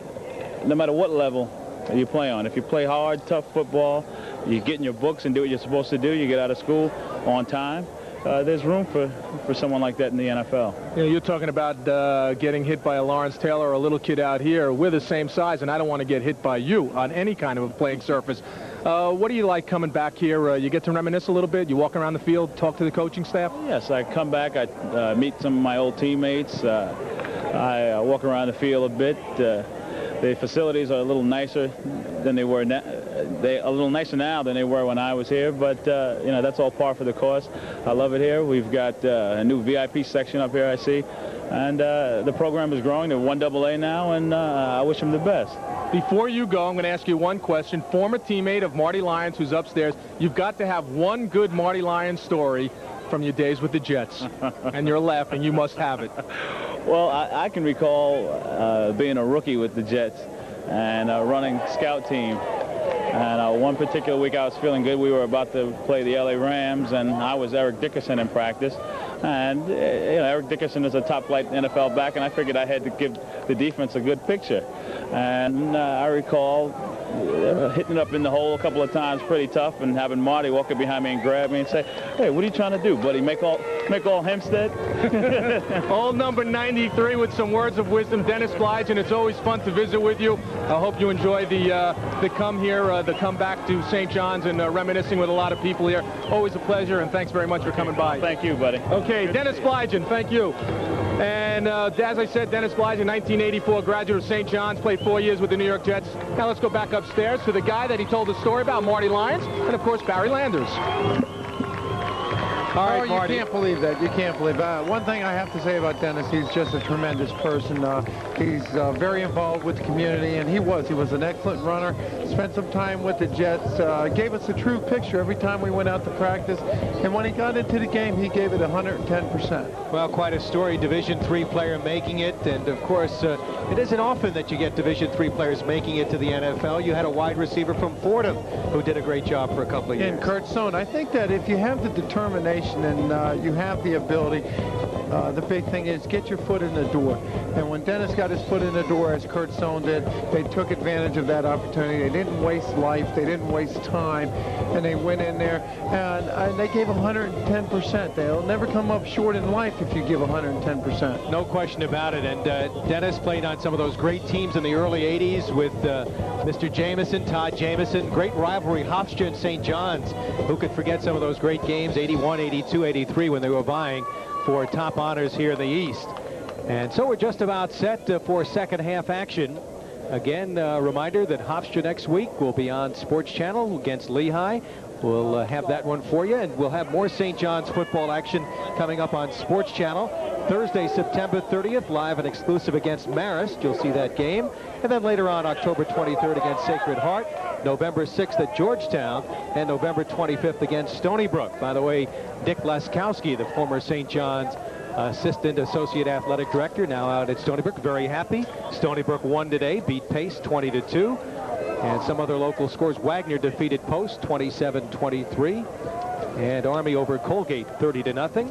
O: no matter what level you play on, if you play hard, tough football, you get in your books and do what you're supposed to do, you get out of school on time, there's room for someone like that in the NFL.
D: You know, you're talking about getting hit by a Lawrence Taylor or a little kid out here. We're the same size, and I don't want to get hit by you on any kind of a playing surface. What do you like coming back here? You get to reminisce a little bit? You walk around the field, talk to the coaching staff?
O: Yes, I come back. I meet some of my old teammates. I walk around the field a bit. The facilities are a little nicer than they were now. A little nicer now than they were when I was here, but you know, that's all par for the course. I love it here. We've got a new VIP section up here, I see, and the program is growing to 1AA now, and I wish them the best.
D: Before you go, I'm going to ask you one question. Former teammate of Marty Lyons, who's upstairs, you've got to have one good Marty Lyons story from your days with the Jets. And you're laughing. You must have it.
O: Well, I can recall being a rookie with the Jets and running scout team. And one particular week I was feeling good. We were about to play the LA Rams, and I was Eric Dickerson in practice. And Eric Dickerson is a top-flight NFL back, and I figured I had to give the defense a good picture. And I recall hitting it up in the hole a couple of times pretty tough, and having Marty walk up behind me and grab me and say, "Hey, what are you trying to do, buddy? Make all Hempstead?"
D: Old number 93 with some words of wisdom, Dennis Blige, and it's always fun to visit with you. I hope you enjoy the come here, the come back to St. John's, and reminiscing with a lot of people here. Always a pleasure, and thanks very much for coming by.
O: Thank you, buddy.
D: Okay, Dennis Blige, thank you. And as I said, Dennis Blige, in 1984, graduate of St. John's, played 4 years with the New York Jets. Now let's go back upstairs to the guy that he told the story about, Marty Lyons, and of course, Barry Landers.
B: All right, Marty. You can't believe that. You can't believe that. One thing I have to say about Dennis, he's just a tremendous person. He's very involved with the community, and he was an excellent runner. Spent some time with the Jets. Gave us a true picture every time we went out to practice. And when he got into the game, he gave it 110%.
A: Well, quite a story. Division III player making it. And, of course, it isn't often that you get Division III players making it to the NFL. You had a wide receiver from Fordham who did a great job for a couple of years.
B: And Kurt Stone, I think that if you have the determination and you have the ability, the big thing is get your foot in the door. And when Dennis got his foot in the door, as Kurt Stone did, they took advantage of that opportunity. They didn't waste life. They didn't waste time. And they went in there, and they gave 110%. They'll never come up short in life if you give 110%.
A: No question about it. And Dennis played on some of those great teams in the early 80s with Mr. Jameson, Todd Jameson. Great rivalry, Hofstra and St. John's. Who could forget some of those great games, 81, 82, 83, when they were vying for top honors here in the East. And so we're just about set for second half action. Again, a reminder that Hofstra next week will be on Sports Channel against Lehigh. We'll have that one for you, and we'll have more St. John's football action coming up on Sports Channel. Thursday, September 30th, live and exclusive against Marist. You'll see that game. And then later on, October 23rd against Sacred Heart, November 6th at Georgetown, and November 25th against Stony Brook. By the way, Dick Laskowski, the former St. John's Assistant Associate Athletic Director, now out at Stony Brook, very happy. Stony Brook won today, beat Pace 20-2. And some other local scores. Wagner defeated Post 27-23. And Army over Colgate 30-0.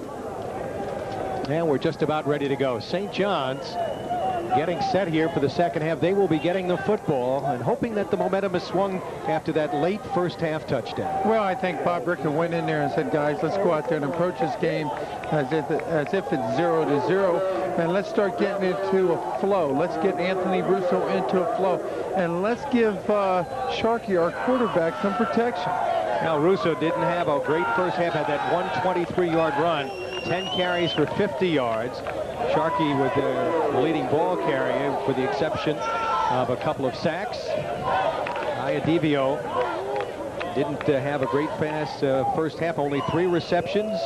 A: And we're just about ready to go. St. John's getting set here for the second half. They will be getting the football and hoping that the momentum is swung after that late first half touchdown.
B: Well, I think Bob Ricker went in there and said, guys, let's go out there and approach this game as if it's 0-0, and let's start getting into a flow. Let's get Anthony Russo into a flow, and let's give Sharkey, our quarterback, some protection.
A: Now, Russo didn't have a great first half, had that 123-yard run, 10 carries for 50 yards. Sharkey was the leading ball carrier, with the exception of a couple of sacks. Iadivio didn't have a great fast first half, only 3 receptions,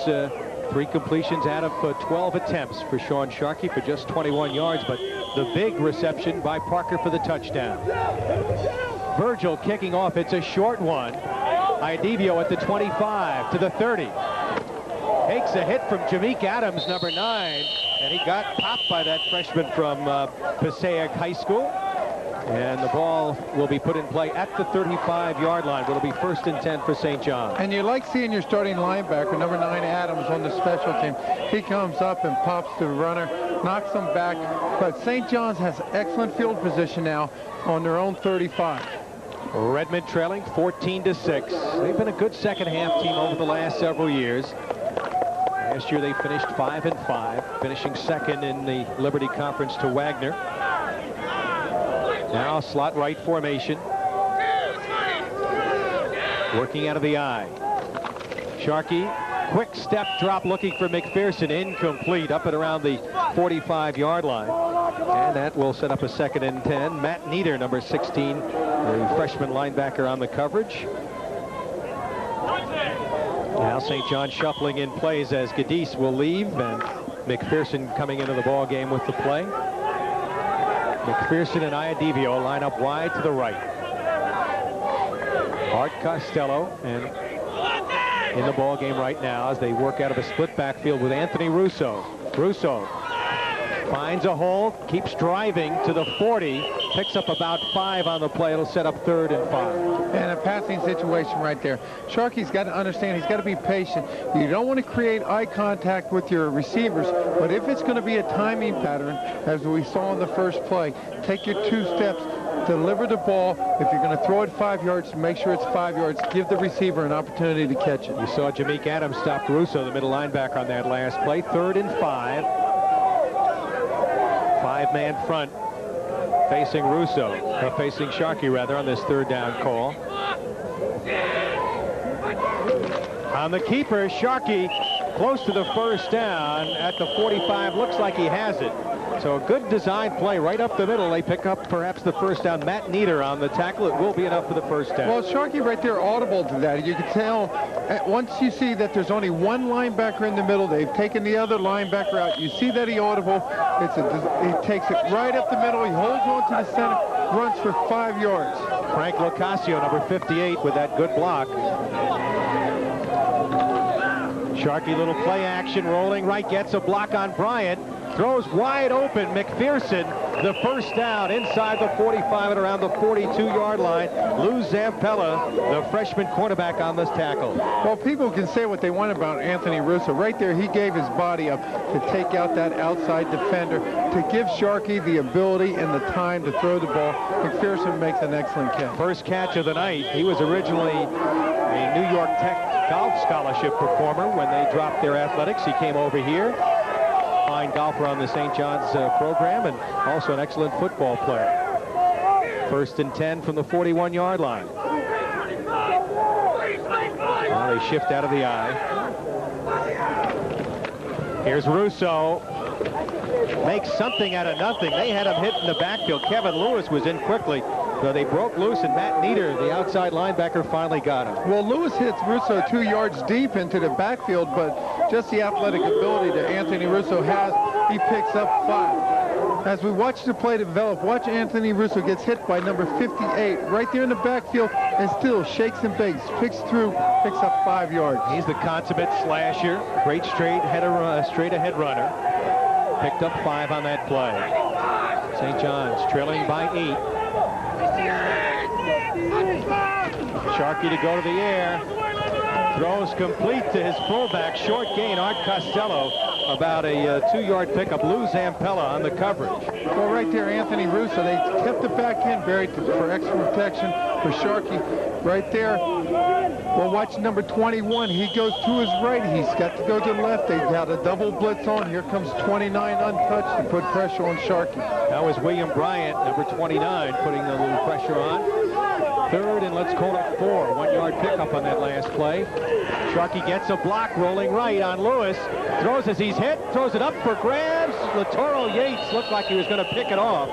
A: 3 completions out of 12 attempts for Sean Sharkey for just 21 yards, but the big reception by Parker for the touchdown. Virgil kicking off. It's a short one. Iadivio at the 25 to the 30. Takes a hit from Jameek Adams, number 9, and he got popped by that freshman from Passaic High School. And the ball will be put in play at the 35-yard line. It'll be 1st and 10 for St. John.
B: And you like seeing your starting linebacker, number 9, Adams, on the special team. He comes up and pops the runner, knocks him back. But St. John's has excellent field position now on their own 35.
A: Redmen trailing 14-6. They've been a good second half team over the last several years. Last year they finished 5-5, finishing second in the Liberty Conference to Wagner. Now slot right formation. Working out of the eye. Sharkey, quick step drop looking for McPherson, incomplete, up and around the 45-yard line. And that will set up a 2nd and 10. Matt Nieder, number 16, the freshman linebacker on the coverage. Now St. John shuffling in plays as Gadis will leave, and McPherson coming into the ball game with the play. McPherson and Iadivio line up wide to the right. Art Costello and in the ball game right now as they work out of a split backfield with Anthony Russo. Russo Finds a hole, keeps driving to the 40, picks up about 5 on the play. It'll set up 3rd and 5.
B: And a passing situation right there. Sharkey's got to understand he's got to be patient. You don't want to create eye contact with your receivers, but if it's going to be a timing pattern, as we saw in the first play, take your 2 steps, deliver the ball. If you're going to throw it 5 yards, make sure it's 5 yards. Give the receiver an opportunity to catch it.
A: You saw Jameek Adams stop Russo, the middle linebacker, on that last play. 3rd and 5. 5-man front facing Russo, facing Sharkey rather, on this 3rd down call. On the keeper, Sharkey close to the 1st down at the 45. Looks like he has it. So a good design play right up the middle. They pick up perhaps the 1st down. Matt Nieder on the tackle. It will be enough for the 1st down.
B: Well, Sharkey right there audible to that. You can tell once you see that there's only one linebacker in the middle, they've taken the other linebacker out. You see that he audible. He takes it right up the middle. He holds on to the center, runs for 5 yards.
A: Frank Locascio, number 58, with that good block. Sharkey, little play action, rolling right, gets a block on Bryant. Throws wide open. McPherson, the 1st down inside the 45 and around the 42-yard line. Lou Zampella, the freshman cornerback, on this tackle.
B: Well, people can say what they want about Anthony Russo. Right there, he gave his body up to take out that outside defender, to give Sharkey the ability and the time to throw the ball. McPherson makes an excellent catch.
A: First catch of the night. He was originally a New York Tech golf scholarship performer when they dropped their athletics. He came over here. Fine golfer on the St. John's program, and also an excellent football player. 1st and 10 from the 41-yard line. Well, they shift out of the eye. Here's Russo. Makes something out of nothing. They had him hit in the backfield. Kevin Lewis was in quickly. So they broke loose, and Matt Nieder, the outside linebacker, finally got him.
B: Well, Lewis hits Russo 2 yards deep into the backfield, but just the athletic ability that Anthony Russo has, he picks up 5. As we watch the play develop, watch Anthony Russo gets hit by number 58 right there in the backfield, and still shakes and bakes, picks through, picks up 5 yards.
A: He's the consummate slasher, great straight ahead runner. Picked up 5 on that play. St. John's trailing by 8. Sharkey to go to the air. Throws complete to his fullback. Short gain, Art Costello. About a 2-yard pickup. Lou Zampella on the coverage.
B: Well, right there, Anthony Russo. They kept it back in, buried for extra protection for Sharkey. Right there. Well, watch number 21. He goes to his right. He's got to go to the left. They got a double blitz on. Here comes 29 untouched to put pressure on Sharkey.
A: That was William Bryant, number 29, putting a little pressure on. 3rd and let's call it 4. 1-yard pickup on that last play. Sharkey gets a block rolling right on Lewis. Throws as he's hit. Throws it up for grabs. Latoro Yates looked like he was going to pick it off,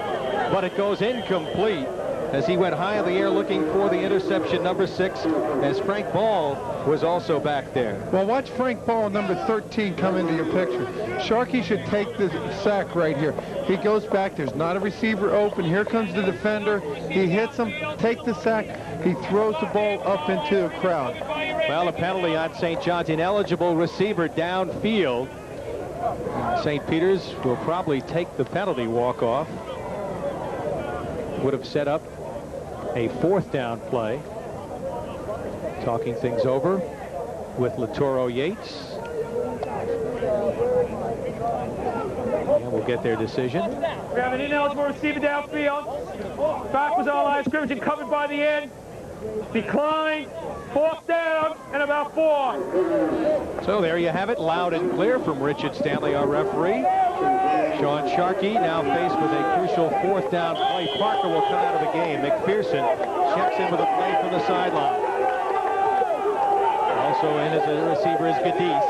A: but it goes incomplete as he went high in the air looking for the interception, number 6, as Frank Ball was also back there.
B: Well, watch Frank Ball, number 13, come into your picture. Sharkey should take the sack right here. He goes back. There's not a receiver open. Here comes the defender. He hits him, take the sack. He throws the ball up into a crowd.
A: Well, a penalty on St. John's. Ineligible receiver downfield. St. Peter's will probably take the penalty walk-off. Would have set up a 4th down play. Talking things over with Latoro Yates. And we'll get their decision.
P: We have an ineligible receiver downfield. Back was our line of scrimmage and covered by the end. Decline, 4th down, and about 4.
A: So there you have it, loud and clear from Richard Stanley, our referee. Sean Sharkey now faced with a crucial 4th down play. Parker will come out of the game. McPherson checks in with a play from the sideline. Also in as a receiver is Gadis.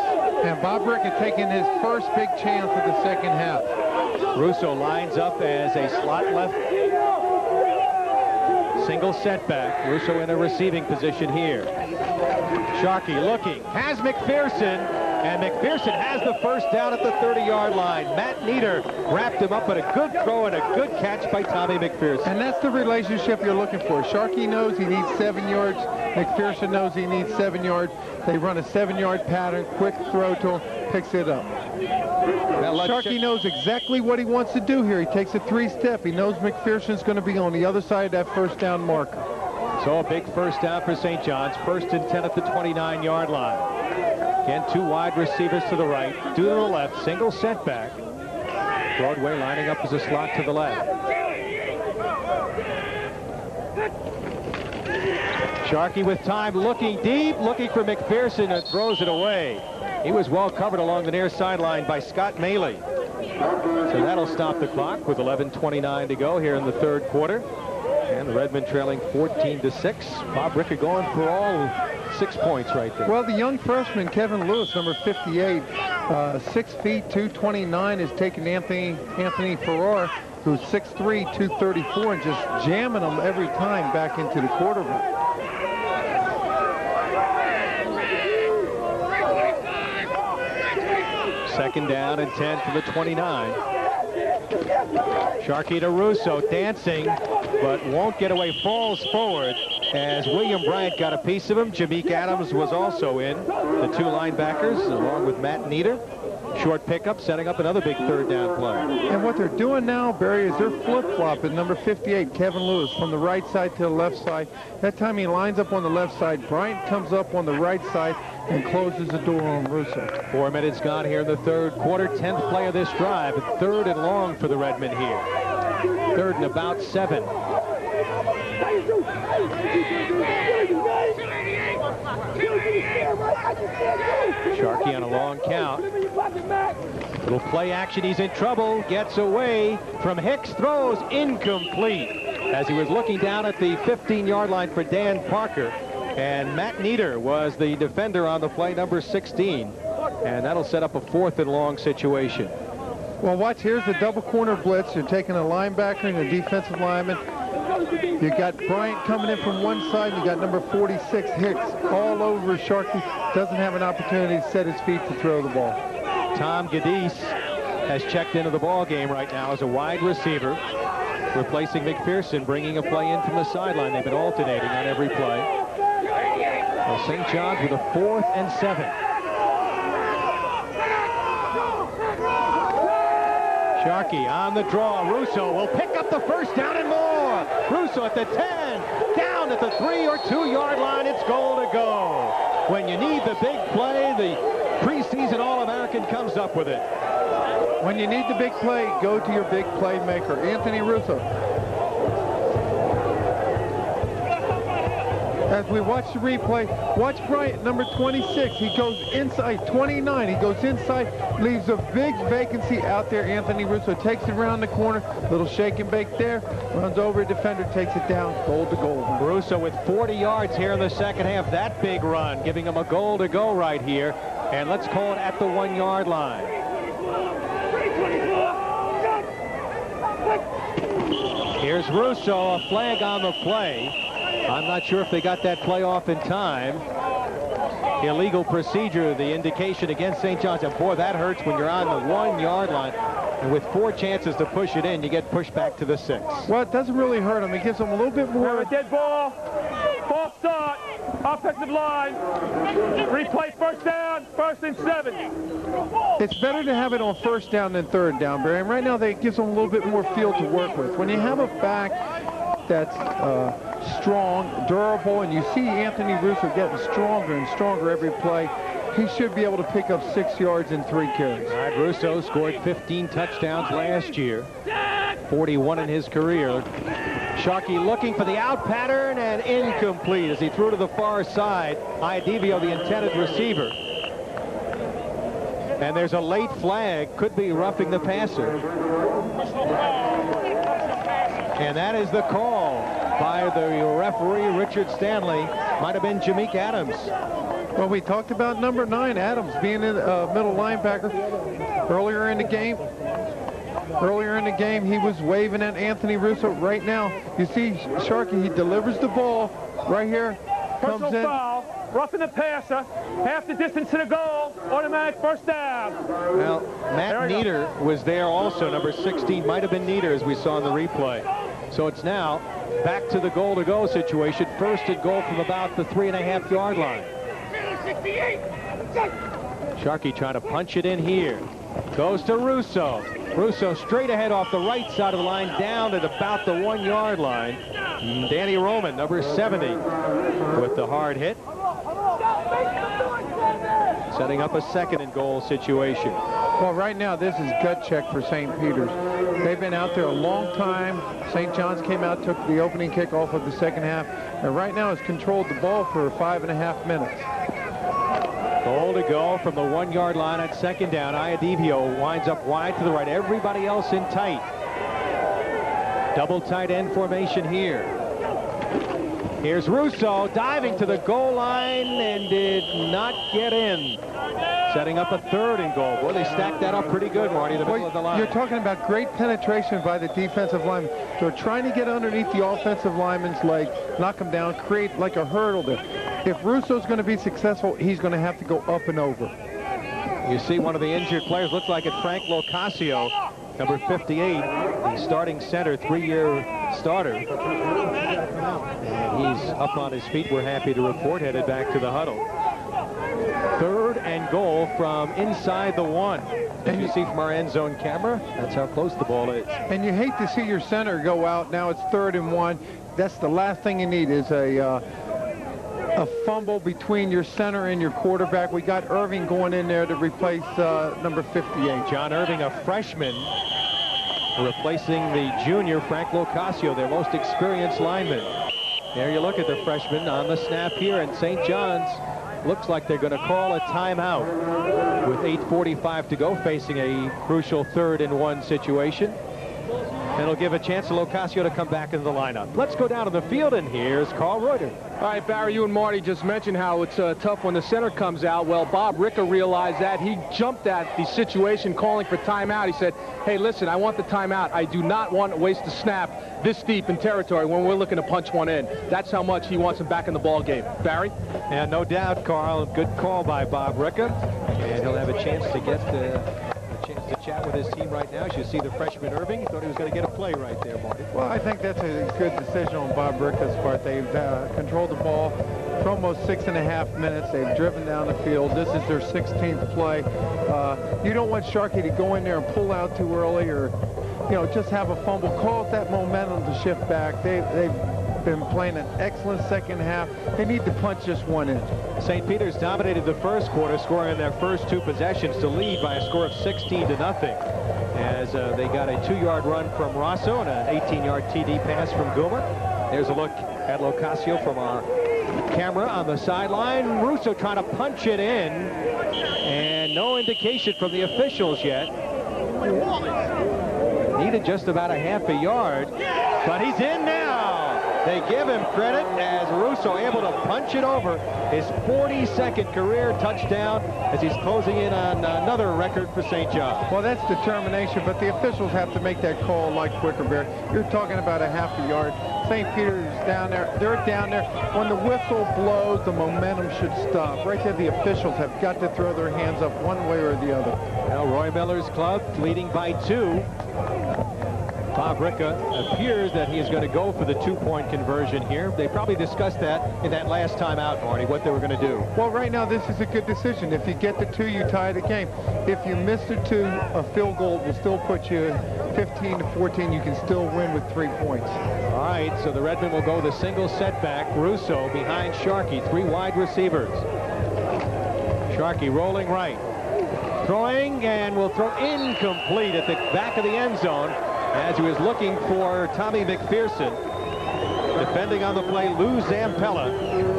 B: And Bob Rickett taking his first big chance of the second half.
A: Russo lines up as a slot left. Single setback. Russo in a receiving position here. Sharkey looking. Has McPherson. And McPherson has the first down at the 30-yard line. Matt Nieder wrapped him up, but a good throw and a good catch by Tommy McPherson.
B: And that's the relationship you're looking for. Sharkey knows he needs 7 yards. McPherson knows he needs 7 yards. They run a 7-yard pattern, quick throw to him, picks it up. Sharkey knows exactly what he wants to do here. He takes a 3-step. He knows McPherson's going to be on the other side of that first down marker.
A: So a big first down for St. John's. First and 10 at the 29-yard line. Again, 2 wide receivers to the right, 2 to the left, single setback. Broadway lining up as a slot to the left. Sharkey with time, looking deep, looking for McPherson, and throws it away. He was well covered along the near sideline by Scott Maley. So that'll stop the clock with 11:29 to go here in the third quarter. And the Redmen trailing 14-6. Bob Ricker going for all 6 points right there.
B: Well, the young freshman, Kevin Lewis, number 58, 6 feet, 229, is taking Anthony Farrar, who's 6'3", 234, and just jamming them every time back into the quarterback.
A: Second down and 10 for the 29. Sharkey to Russo, dancing, but won't get away, falls forward as William Bryant got a piece of him. Jameek Adams was also in. The 2 linebackers, along with Matt Nieder. Short pickup, setting up another big third down play.
B: And what they're doing now, Barry, is they're flip-flopping number 58, Kevin Lewis, from the right side to the left side. That time he lines up on the left side. Bryant comes up on the right side and closes the door on Russo.
A: 4 minutes gone here in the third quarter. 10th play of this drive. Third and long for the Redmen here. Third and about 7. Sharkey on a long count. Little play action. He's in trouble. Gets away from Hicks. Throws incomplete as he was looking down at the 15-yard line for Dan Parker. And Matt Nieder was the defender on the play, number 16. And that'll set up a 4th and long situation.
B: Well, watch. Here's the double corner blitz. You're taking a linebacker and a defensive lineman. You got Bryant coming in from one side. You got number 46, Hicks, all over Sharkey. Doesn't have an opportunity to set his feet to throw the ball.
A: Tom Gadis has checked into the ball game right now as a wide receiver, replacing McPherson, bringing a play in from the sideline. They've been alternating on every play. Well, St. John's with a 4th and 7. Sharkey on the draw. Russo will pick up the first down and more. Russo at the 10, down at the 3 or 2 yard line. It's goal to go. When you need the big play, the preseason All-American comes up with it.
B: When you need the big play, go to your big playmaker, Anthony Russo. As we watch the replay, watch Bryant, number 26. He goes inside, 29. He goes inside, leaves a big vacancy out there. Anthony Russo takes it around the corner, little shake and bake there, runs over a defender, takes it down, goal to goal.
A: Russo with 40 yards here in the second half. That big run, giving him a goal to go right here. And let's call it at the 1 yard line. Here's Russo, a flag on the play. I'm not sure if they got that play off in time. Illegal procedure, the indication against St. John's. And boy, that hurts when you're on the 1 yard line. And with 4 chances to push it in, you get pushed back to the 6.
B: Well, it doesn't really hurt him. It gives him a little bit more.
P: A dead ball. False start. Offensive line. Replay first down. 1st and 7.
B: It's better to have it on first down than third down, Barry. And right now, it gives them a little bit more field to work with. When you have a back that's strong, durable, and you see Anthony Russo getting stronger and stronger every play, he should be able to pick up 6 yards in 3 carries.
A: All right, Russo scored 15 touchdowns last year, 41 in his career. Sharkey looking for the out pattern and incomplete as he threw to the far side. Iadivio, the intended receiver. And there's a late flag, could be roughing the passer. And that is the call by the referee, Richard Stanley. Might have been Jameek Adams.
B: Well, we talked about number 9, Adams, being a middle linebacker. Earlier in the game, he was waving at Anthony Russo. Right now, you see Sharkey, he delivers the ball right here. Comes in.
P: roughing the passer, half the distance to the goal, automatic first down.
A: Well, Matt Nieder was there also. Number 16 might have been Nieder, as we saw in the replay. So it's now back to the goal-to-go situation. First and goal from about the 3.5-yard line. Sharkey trying to punch it in here. Goes to Russo. Russo straight ahead off the right side of the line, down at about the 1-yard line. Danny Roman, number 70, with the hard hit. Setting up a second and goal situation.
B: Well, right now, this is gut check for St. Peter's. They've been out there a long time. St. John's came out, took the opening kickoff of the second half, and right now has controlled the ball for 5.5 minutes.
A: Goal to go from the 1-yard line at second down. Iadivio winds up wide to the right. Everybody else in tight. Double tight end formation here. Here's Russo diving to the goal line and did not get in. Setting up a third and goal. Boy, they stacked that up pretty good, Marty, the middle of the line.
B: You're talking about great penetration by the defensive lineman. They're trying to get underneath the offensive lineman's leg, knock him down, create like a hurdle there. If Russo's going to be successful, he's going to have to go up and over.
A: You see one of the injured players, looks like it's Frank Locascio, number 58, the starting center, 3-year starter. And he's up on his feet, we're happy to report, headed back to the huddle. Third and goal from inside the 1. As you see from our end zone camera, that's how close the ball is.
B: And you hate to see your center go out. Now it's 3rd and 1. That's the last thing you need is a fumble between your center and your quarterback. We got Irving going in there to replace number 58.
A: John Irving, a freshman, replacing the junior Frank Locascio, their most experienced lineman. There you look at the freshman on the snap here, and St. John's looks like they're going to call a timeout with 8:45 to go, facing a crucial 3rd and 1 situation. And it'll give a chance to Locascio to come back into the lineup. Let's go down to the field, and here's Carl Reuter.
D: All right, Barry, you and Marty just mentioned how it's tough when the center comes out. Well, Bob Ricker realized that. He jumped at the situation, calling for timeout. He said, hey, listen, I want the timeout. I do not want to waste a snap this deep in territory when we're looking to punch one in. That's how much he wants him back in the ball game. Barry?
A: And no doubt, Carl, good call by Bob Ricker. And he'll have a chance to get to chat with his team right now. As you see the freshman Irving, he thought he was going to get a play right there, Marty.
B: Well, I think that's a good decision on Bob Ricker's part. They've controlled the ball for almost 6.5 minutes. They've driven down the field. This is their 16th play. You don't want Sharkey to go in there and pull out too early, or just have a fumble. Call it that momentum to shift back. They've been playing an excellent second half. They need to punch just one in.
A: St. Peter's dominated the first quarter, scoring in their first 2 possessions to lead by a score of 16-0, as they got a 2-yard run from Rosso and an 18-yard TD pass from Guma. There's a look at Locascio from our camera on the sideline. Russo trying to punch it in, and no indication from the officials yet. Needed just about a half a yard, but he's in now. They give him credit as Russo able to punch it over, his 42nd career touchdown, as he's closing in on another record for St. John.
B: Well, that's determination, but the officials have to make that call like Quickerberry. You're talking about a half a yard. St. Peter's down there. They're down there. When the whistle blows, the momentum should stop. Right there, the officials have got to throw their hands up one way or the other.
A: Well, Roy Miller's club leading by 2. Bob Ricker appears that he is going to go for the 2-point conversion here. They probably discussed that in that last time out, Marty, what they were going to do.
B: Well, right now, this is a good decision. If you get the 2, you tie the game. If you miss the 2, a field goal will still put you 15-14. You can still win with 3 points.
A: All right, so the Redmen will go the single setback. Russo behind Sharkey, 3 wide receivers. Sharkey rolling right. Throwing, and will throw incomplete at the back of the end zone, as he was looking for Tommy McPherson. Defending on the play, Lou Zampella.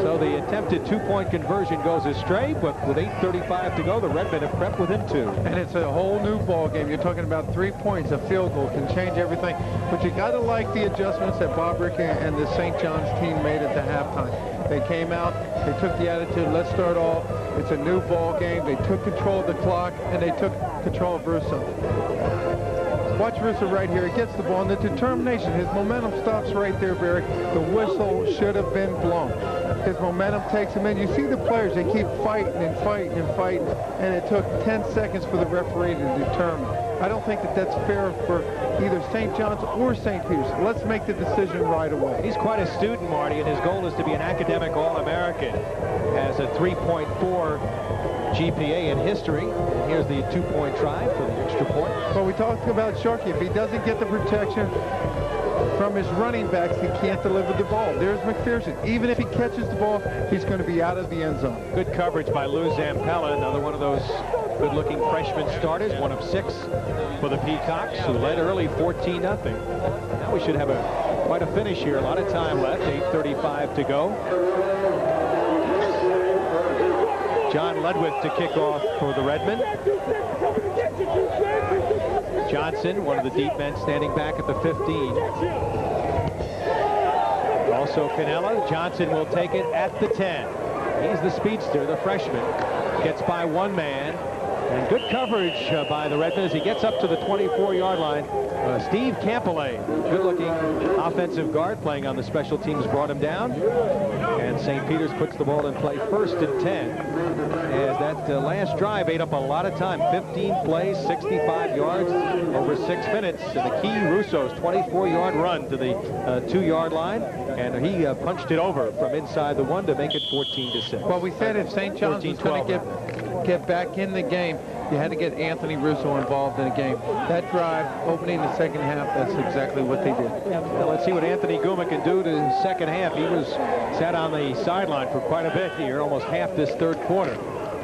A: So the attempted 2-point conversion goes astray, but with 8:35 to go, the Redmen have crept within 2.
B: And it's a whole new ball game. You're talking about 3 points. A field goal can change everything. But you got to like the adjustments that Bob Ricker and the St. John's team made at the halftime. They came out, they took the attitude, let's start off. It's a new ball game. They took control of the clock, and they took control of Russo. Watch Russo right here. He gets the ball, and the determination, his momentum stops right there, Barry. The whistle should have been blown. His momentum takes him in. You see the players, they keep fighting and fighting and fighting, and it took 10 seconds for the referee to determine. I don't think that that's fair for either St. John's or St. Peter's. Let's make the decision right away.
A: He's quite a student, Marty, and his goal is to be an academic All-American. Has a 3.4 GPA in history. And here's the two-point try for the extra point.
B: Well, we talked about Sharkey. If he doesn't get the protection from his running backs, he can't deliver the ball. There's McPherson. Even if he catches the ball, he's going to be out of the end zone.
A: Good coverage by Lou Zampella, another one of those good-looking freshman starters, one of 6 for the Peacocks, who led early 14-0. Now we should have quite a finish here. A lot of time left, 8:35 to go. John Ledwith to kick off for the Redmen. Johnson, one of the deep men, standing back at the 15. Also Canella. Johnson will take it at the 10. He's the speedster, the freshman. Gets by one man. And good coverage by the Redmen as he gets up to the 24-yard line. Steve Campbell, good-looking offensive guard playing on the special teams, brought him down. And St. Peter's puts the ball in play 1st and 10. As that last drive ate up a lot of time. 15 plays, 65 yards over 6 minutes. And the key, Russo's 24-yard run to the 2-yard line. And he punched it over from inside the 1 to make it 14-6.
B: Well, we said if St. John's was going to get back in the game, you had to get Anthony Russo involved in the game. That drive, opening the second half, that's exactly what they did.
A: Well, let's see what Anthony Guma can do to the second half. He was sat on the sideline for quite a bit here, almost half this third quarter.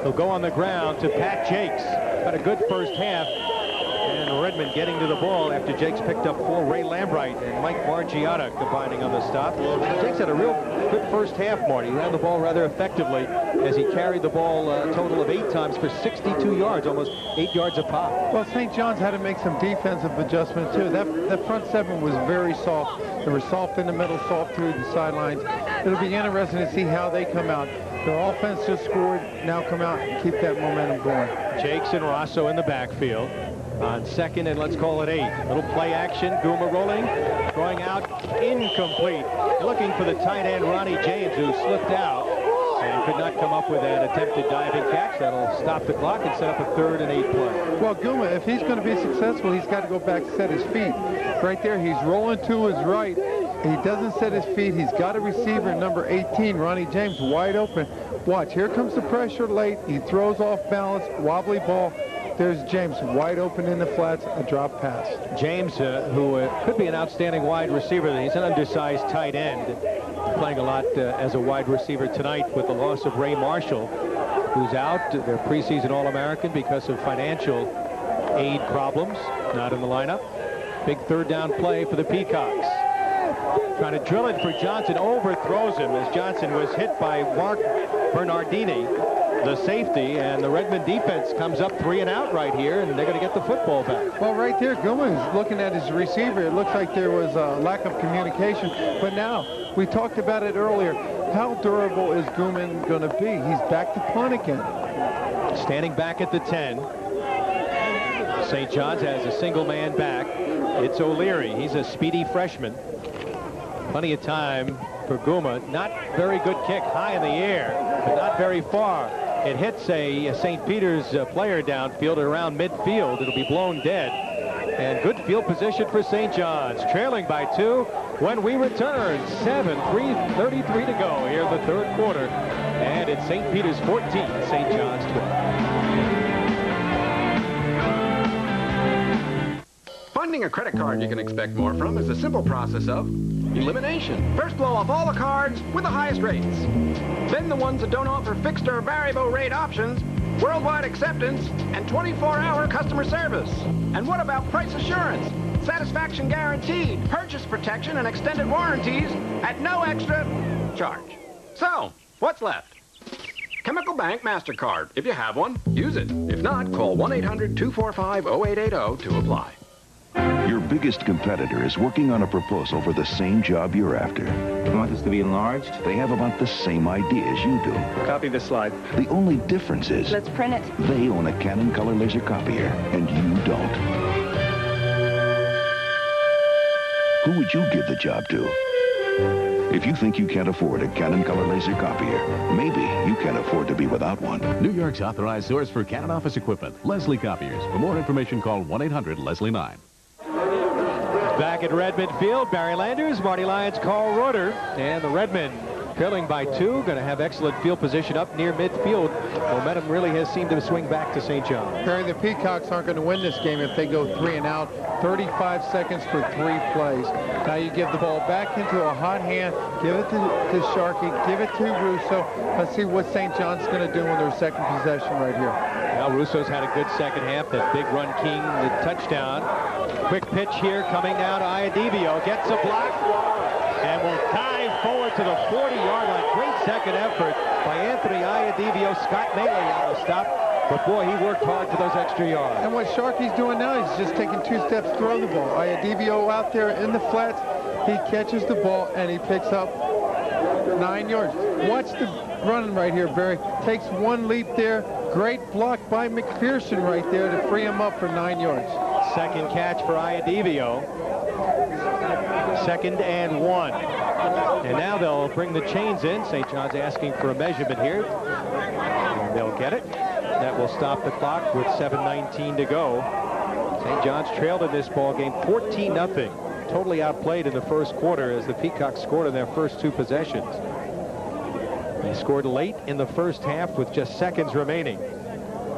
A: He'll go on the ground to Pat Jakes. Had a good first half. And Redmond getting to the ball after Jakes picked up 4. Ray Lambright and Mike Margiotta combining on the stop. Jakes had a real good first half, Marty. He ran the ball rather effectively as he carried the ball a total of 8 times for 62 yards, almost 8 yards a pop.
B: Well, St. John's had to make some defensive adjustments, too. That front 7 was very soft. They were soft in the middle, soft through the sidelines. It'll be interesting to see how they come out. Their offense just scored. Now come out and keep that momentum going.
A: Jakes and Rosso in the backfield. On 2nd and let's call it 8. Little play action. Guma rolling. Throwing out. Incomplete. Looking for the tight end, Ronnie James, who slipped out and could not come up with an attempted diving catch. That'll stop the clock and set up a 3rd and 8 play.
B: Well, Guma, if he's going to be successful, he's got to go back and set his feet. Right there, he's rolling to his right. He doesn't set his feet. He's got a receiver, number 18, Ronnie James, wide open. Watch, here comes the pressure late. He throws off balance, wobbly ball. There's James wide open in the flats, a drop pass.
A: James, who could be an outstanding wide receiver. He's an undersized tight end, playing a lot as a wide receiver tonight with the loss of Ray Marshall, who's out. Their preseason All-American because of financial aid problems. Not in the lineup. Big 3rd down play for the Peacocks. Trying to drill it for Johnson, overthrows him as Johnson was hit by Mark Bernardini, the safety, and the Redmond defense comes up 3 and out right here, and they're going to get the football back.
B: Well, right there, Guma is looking at his receiver. It looks like there was a lack of communication, but now, we talked about it earlier, how durable is Guma going to be? He's back to punt again.
A: Standing back at the 10. St. John's has a single man back. It's O'Leary. He's a speedy freshman. Plenty of time for Guma. Not very good kick, high in the air, but not very far. It hits a St. Peter's player downfield around midfield. It'll be blown dead. And good field position for St. John's. Trailing by 2 when we return. 7:33 to go here in the 3rd quarter. And it's St. Peter's 14, St. John's 12.
Q: Funding a credit card you can expect more from is the simple process of elimination. First blow off all the cards with the highest rates. Then the ones that don't offer fixed or variable rate options, worldwide acceptance, and 24-hour customer service. And what about price assurance, satisfaction guaranteed, purchase protection, and extended warranties at no extra charge? So, what's left? Chemical Bank MasterCard. If you have one, use it. If not, call 1-800-245-0880 to apply.
M: Your biggest competitor is working on a proposal for the same job you're after.
R: You want this to be enlarged?
M: They have about the same idea as you do.
R: Copy this slide.
M: The only difference is...
S: Let's print it.
M: They own a Canon color laser copier, and you don't. who would you give the job to? If you think you can't afford a Canon color laser copier, maybe you can't afford to be without one.
S: New York's authorized source for Canon office equipment, Leslie Copiers. For more information, call 1-800-LESLIE-9.
A: Back at Redmen Field, Barry Landers, Marty Lyons, Carl Reuter, and the Redmen trailing by 2, going to have excellent field position up near midfield. Momentum really has seemed to swing back to St. John.
B: Barry, the Peacocks aren't going to win this game if they go 3 and out. 35 seconds for 3 plays. Now you give the ball back into a hot hand, give it to Sharkey, give it to Russo. Let's see what St. John's going to do in their second possession right here.
A: Now Russo's had a good second half. That big run king, the touchdown. Quick pitch here coming down to Iadivio. Gets a block and will dive forward to the 40-yard line. Great second effort by Anthony Iadivio. Scott Maley on the stop. But boy, he worked hard for those extra yards.
B: And what Sharkey's doing now, he's just taking 2 steps to throw the ball. Iadivio out there in the flats. He catches the ball and he picks up 9 yards. Watch the running right here, Barry. Takes 1 leap there. Great block by McPherson right there to free him up for 9 yards.
A: Second catch for Iadivio. 2nd and 1. And now they'll bring the chains in. St. John's asking for a measurement here. And they'll get it. That will stop the clock with 7:19 to go. St. John's trailed in this ball game 14-0. Totally outplayed in the first quarter as the Peacocks scored in their first 2 possessions. They scored late in the first half with just seconds remaining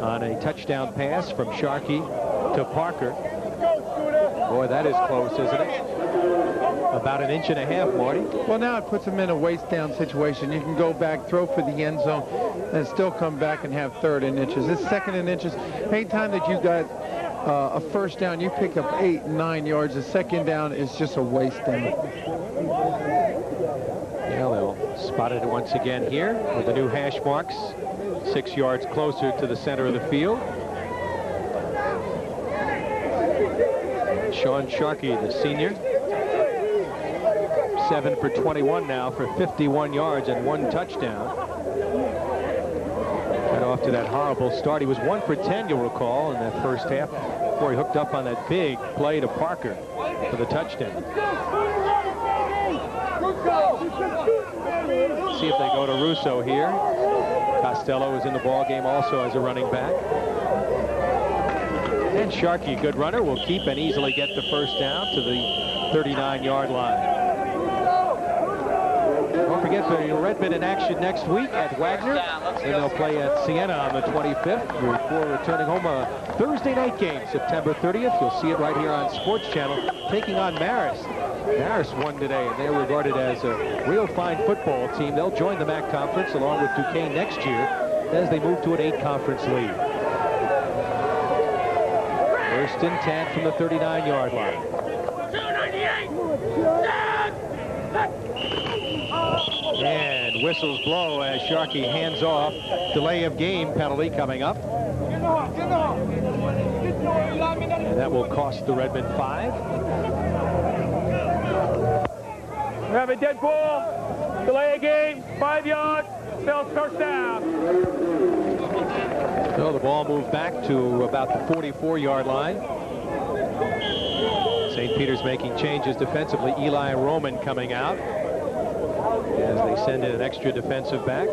A: on a touchdown pass from Sharkey to Parker. Boy, that is close, isn't it? About 1.5 inches, Marty.
B: Well, now it puts them in a waist down situation. You can go back, throw for the end zone, and still come back and have 3rd and inches. This 2nd and inches, anytime that you got a first down, you pick up 8, 9 yards. The second down is just a waist down.
A: Yeah, they'll spot it once again here with the new hash marks. 6 yards closer to the center of the field. Sean Sharkey, the senior. 7 for 21 now for 51 yards and 1 touchdown. Got off to that horrible start. He was 1 for 10, you'll recall, in that first half before he hooked up on that big play to Parker for the touchdown. See if they go to Russo here. Costello is in the ball game also as a running back. And Sharkey, good runner, will keep and easily get the first down to the 39-yard line. Don't forget the Redmen in action next week at Wagner. And they'll play at Siena on the 25th before returning home a Thursday night game, September 30th. You'll see it right here on Sports Channel, taking on Marist. Marist won today, and they're regarded as a real fine football team. They'll join the MAC Conference along with Duquesne next year as they move to an 8-conference league. 1st and 10 from the 39-yard line. And whistles blow as Sharkey hands off. Delay of game penalty coming up. And that will cost the Redmen 5.
P: We have a dead ball. Delay of game. 5 yards. Bell's first down.
A: So the ball moved back to about the 44-yard line. St. Peter's making changes defensively. Eli Roman coming out as they send in an extra defensive back.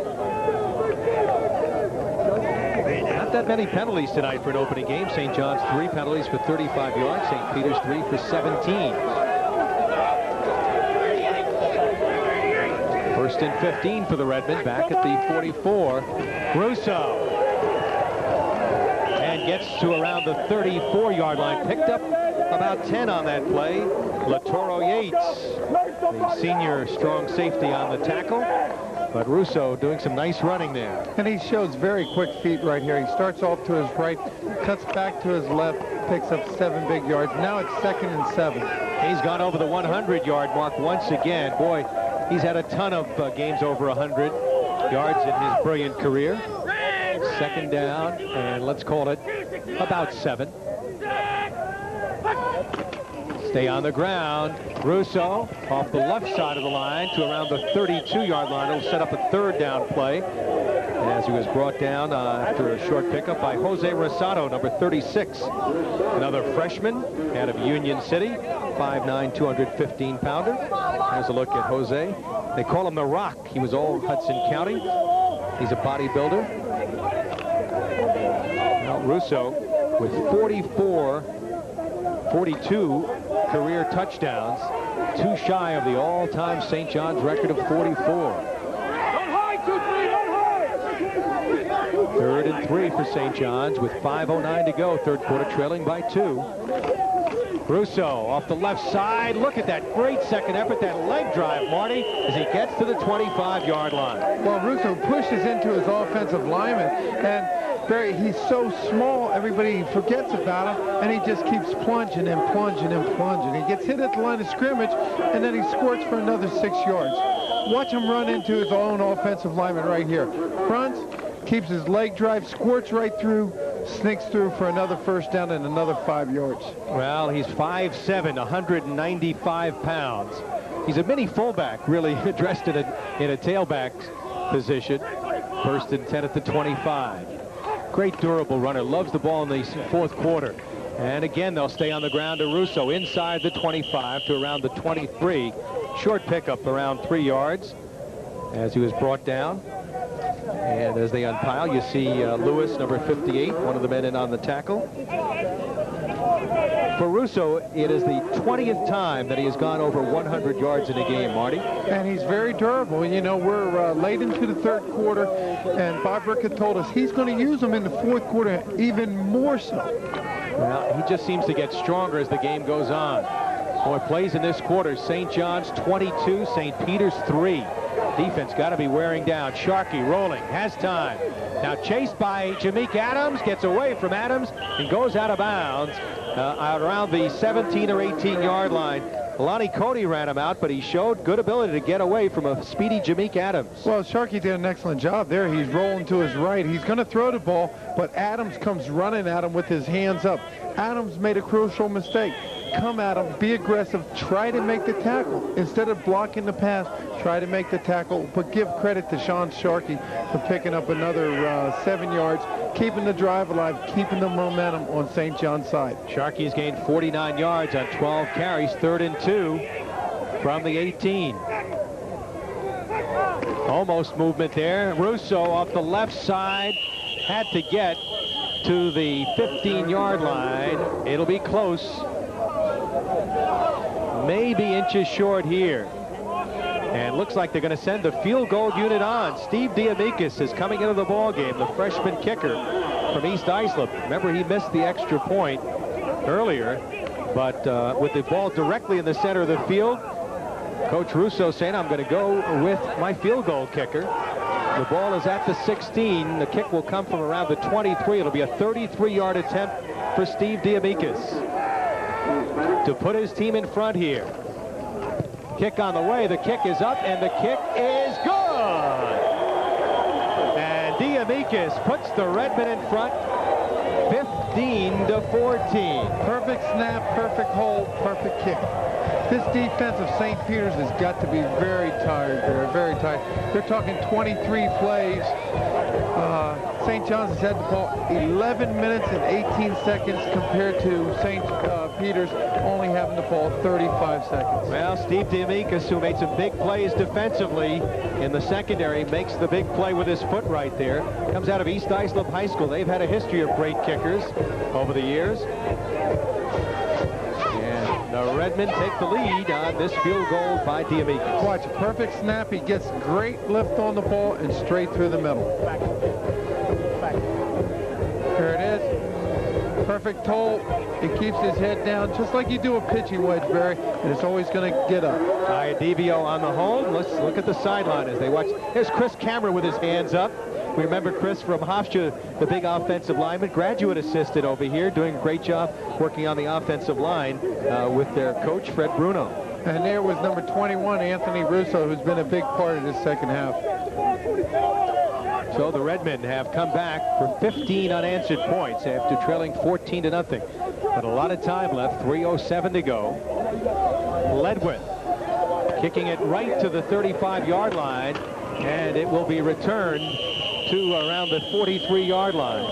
A: Not that many penalties tonight for an opening game. St. John's 3 penalties for 35 yards. St. Peter's 3 for 17. 1st and 15 for the Redmen, back at the 44. Russo. And gets to around the 34-yard line. Picked up about 10 on that play. Latoro Yates, the senior strong safety on the tackle. But Russo doing some nice running there.
B: And he shows very quick feet right here. He starts off to his right, cuts back to his left, picks up 7 big yards. Now it's 2nd and 7.
A: He's gone over the 100-yard mark once again. Boy, he's had a ton of games over 100 yards in his brilliant career. 2nd down, and let's call it about 7. Stay on the ground. Russo off the left side of the line to around the 32-yard line. It'll set up a 3rd down play as he was brought down after a short pickup by Jose Rosado, number 36. Another freshman out of Union City. 5'9", 215-pounder. Here's a look at Jose. They call him the Rock. He was all Hudson County. He's a bodybuilder. Now Russo with 42 career touchdowns, too shy of the all-time St. John's record of 44. 3rd and 3 for St. John's with 5:09 to go. Third quarter trailing by 2. Russo off the left side. Look at that great second effort, that leg drive, Marty, as he gets to the 25-yard line.
B: Well, Russo pushes into his offensive lineman, and Barry, he's so small, everybody forgets about him, and he just keeps plunging and plunging and plunging. He gets hit at the line of scrimmage, and then he squirts for another 6 yards. Watch him run into his own offensive lineman right here. Runs, keeps his leg drive, squirts right through, sneaks through for another first down and another 5 yards.
A: Well, he's 5'7", 195 pounds. He's a mini fullback, really, dressed in a tailback's position. 1st and 10 at the 25. Great durable runner, loves the ball in the fourth quarter. And again, they'll stay on the ground to Russo inside the 25 to around the 23. Short pickup around 3 yards as he was brought down. And as they unpile, you see Lewis, number 58, one of the men in on the tackle. For Russo, it is the 20th time that he has gone over 100 yards in a game, Marty.
B: And he's very durable. You know, we're late into the third quarter, and Bob Rickett told us he's going to use him in the fourth quarter even more so.
A: Well, he just seems to get stronger as the game goes on. Boy, plays in this quarter. St. John's 22, St. Peter's 3. Defense got to be wearing down. Sharkey rolling, has time. Now chased by Jameek Adams, gets away from Adams and goes out of bounds out around the 17 or 18-yard line. Lonnie Cody ran him out, but he showed good ability to get away from a speedy Jameek Adams.
B: Well, Sharkey did an excellent job there. He's rolling to his right. He's going to throw the ball, but Adams comes running at him with his hands up. Adams made a crucial mistake. Come at him, be aggressive, try to make the tackle. Instead of blocking the pass, try to make the tackle, but give credit to Sean Sharkey for picking up another 7 yards, keeping the drive alive, keeping the momentum on St. John's side.
A: Sharkey's gained 49 yards on 12 carries, 3rd and 2 from the 18. Almost movement there. Russo off the left side had to get to the 15-yard line. It'll be close. Maybe inches short here. And looks like they're going to send the field goal unit on. Steve Diamikis is coming into the ball game, the freshman kicker from East Islip. Remember, he missed the extra point earlier, but with the ball directly in the center of the field, Coach Russo saying, I'm going to go with my field goal kicker. The ball is at the 16. The kick will come from around the 23. It'll be a 33-yard attempt for Steve Diamikis to put his team in front here. Kick on the way. The kick is up, and the kick is good. And Diamikis puts the Redmen in front, 15-14.
B: Perfect snap, perfect hold, perfect kick. This defense of St. Peter's has got to be very tired there, very tired. They're talking 23 plays. St. John's has had the ball 11 minutes and 18 seconds compared to St. Peter's only having the ball 35 seconds.
A: Well, Steve Diamikis, who made some big plays defensively in the secondary, makes the big play with his foot right there. Comes out of East Islip High School. They've had a history of great kickers over the years. And the Redmen take the lead on this field goal by Diamikis.
B: Watch, perfect snap. He gets great lift on the ball and straight through the middle. There it is. Perfect toe. He keeps his head down just like you do a pitching wedge, Barry, and it's always going to get up.
A: Iadivio on the hold. Let's look at the sideline as they watch. There's Chris Cameron with his hands up. We remember Chris from Hofstra, the big offensive lineman, graduate assistant over here, doing a great job working on the offensive line with their coach, Fred Bruno.
B: And there was number 21, Anthony Russo, who's been a big part of this second half.
A: So the Redmen have come back for 15 unanswered points after trailing 14-0. But a lot of time left, 3:07 to go. Ledwin kicking it right to the 35-yard line, and it will be returned to around the 43-yard line.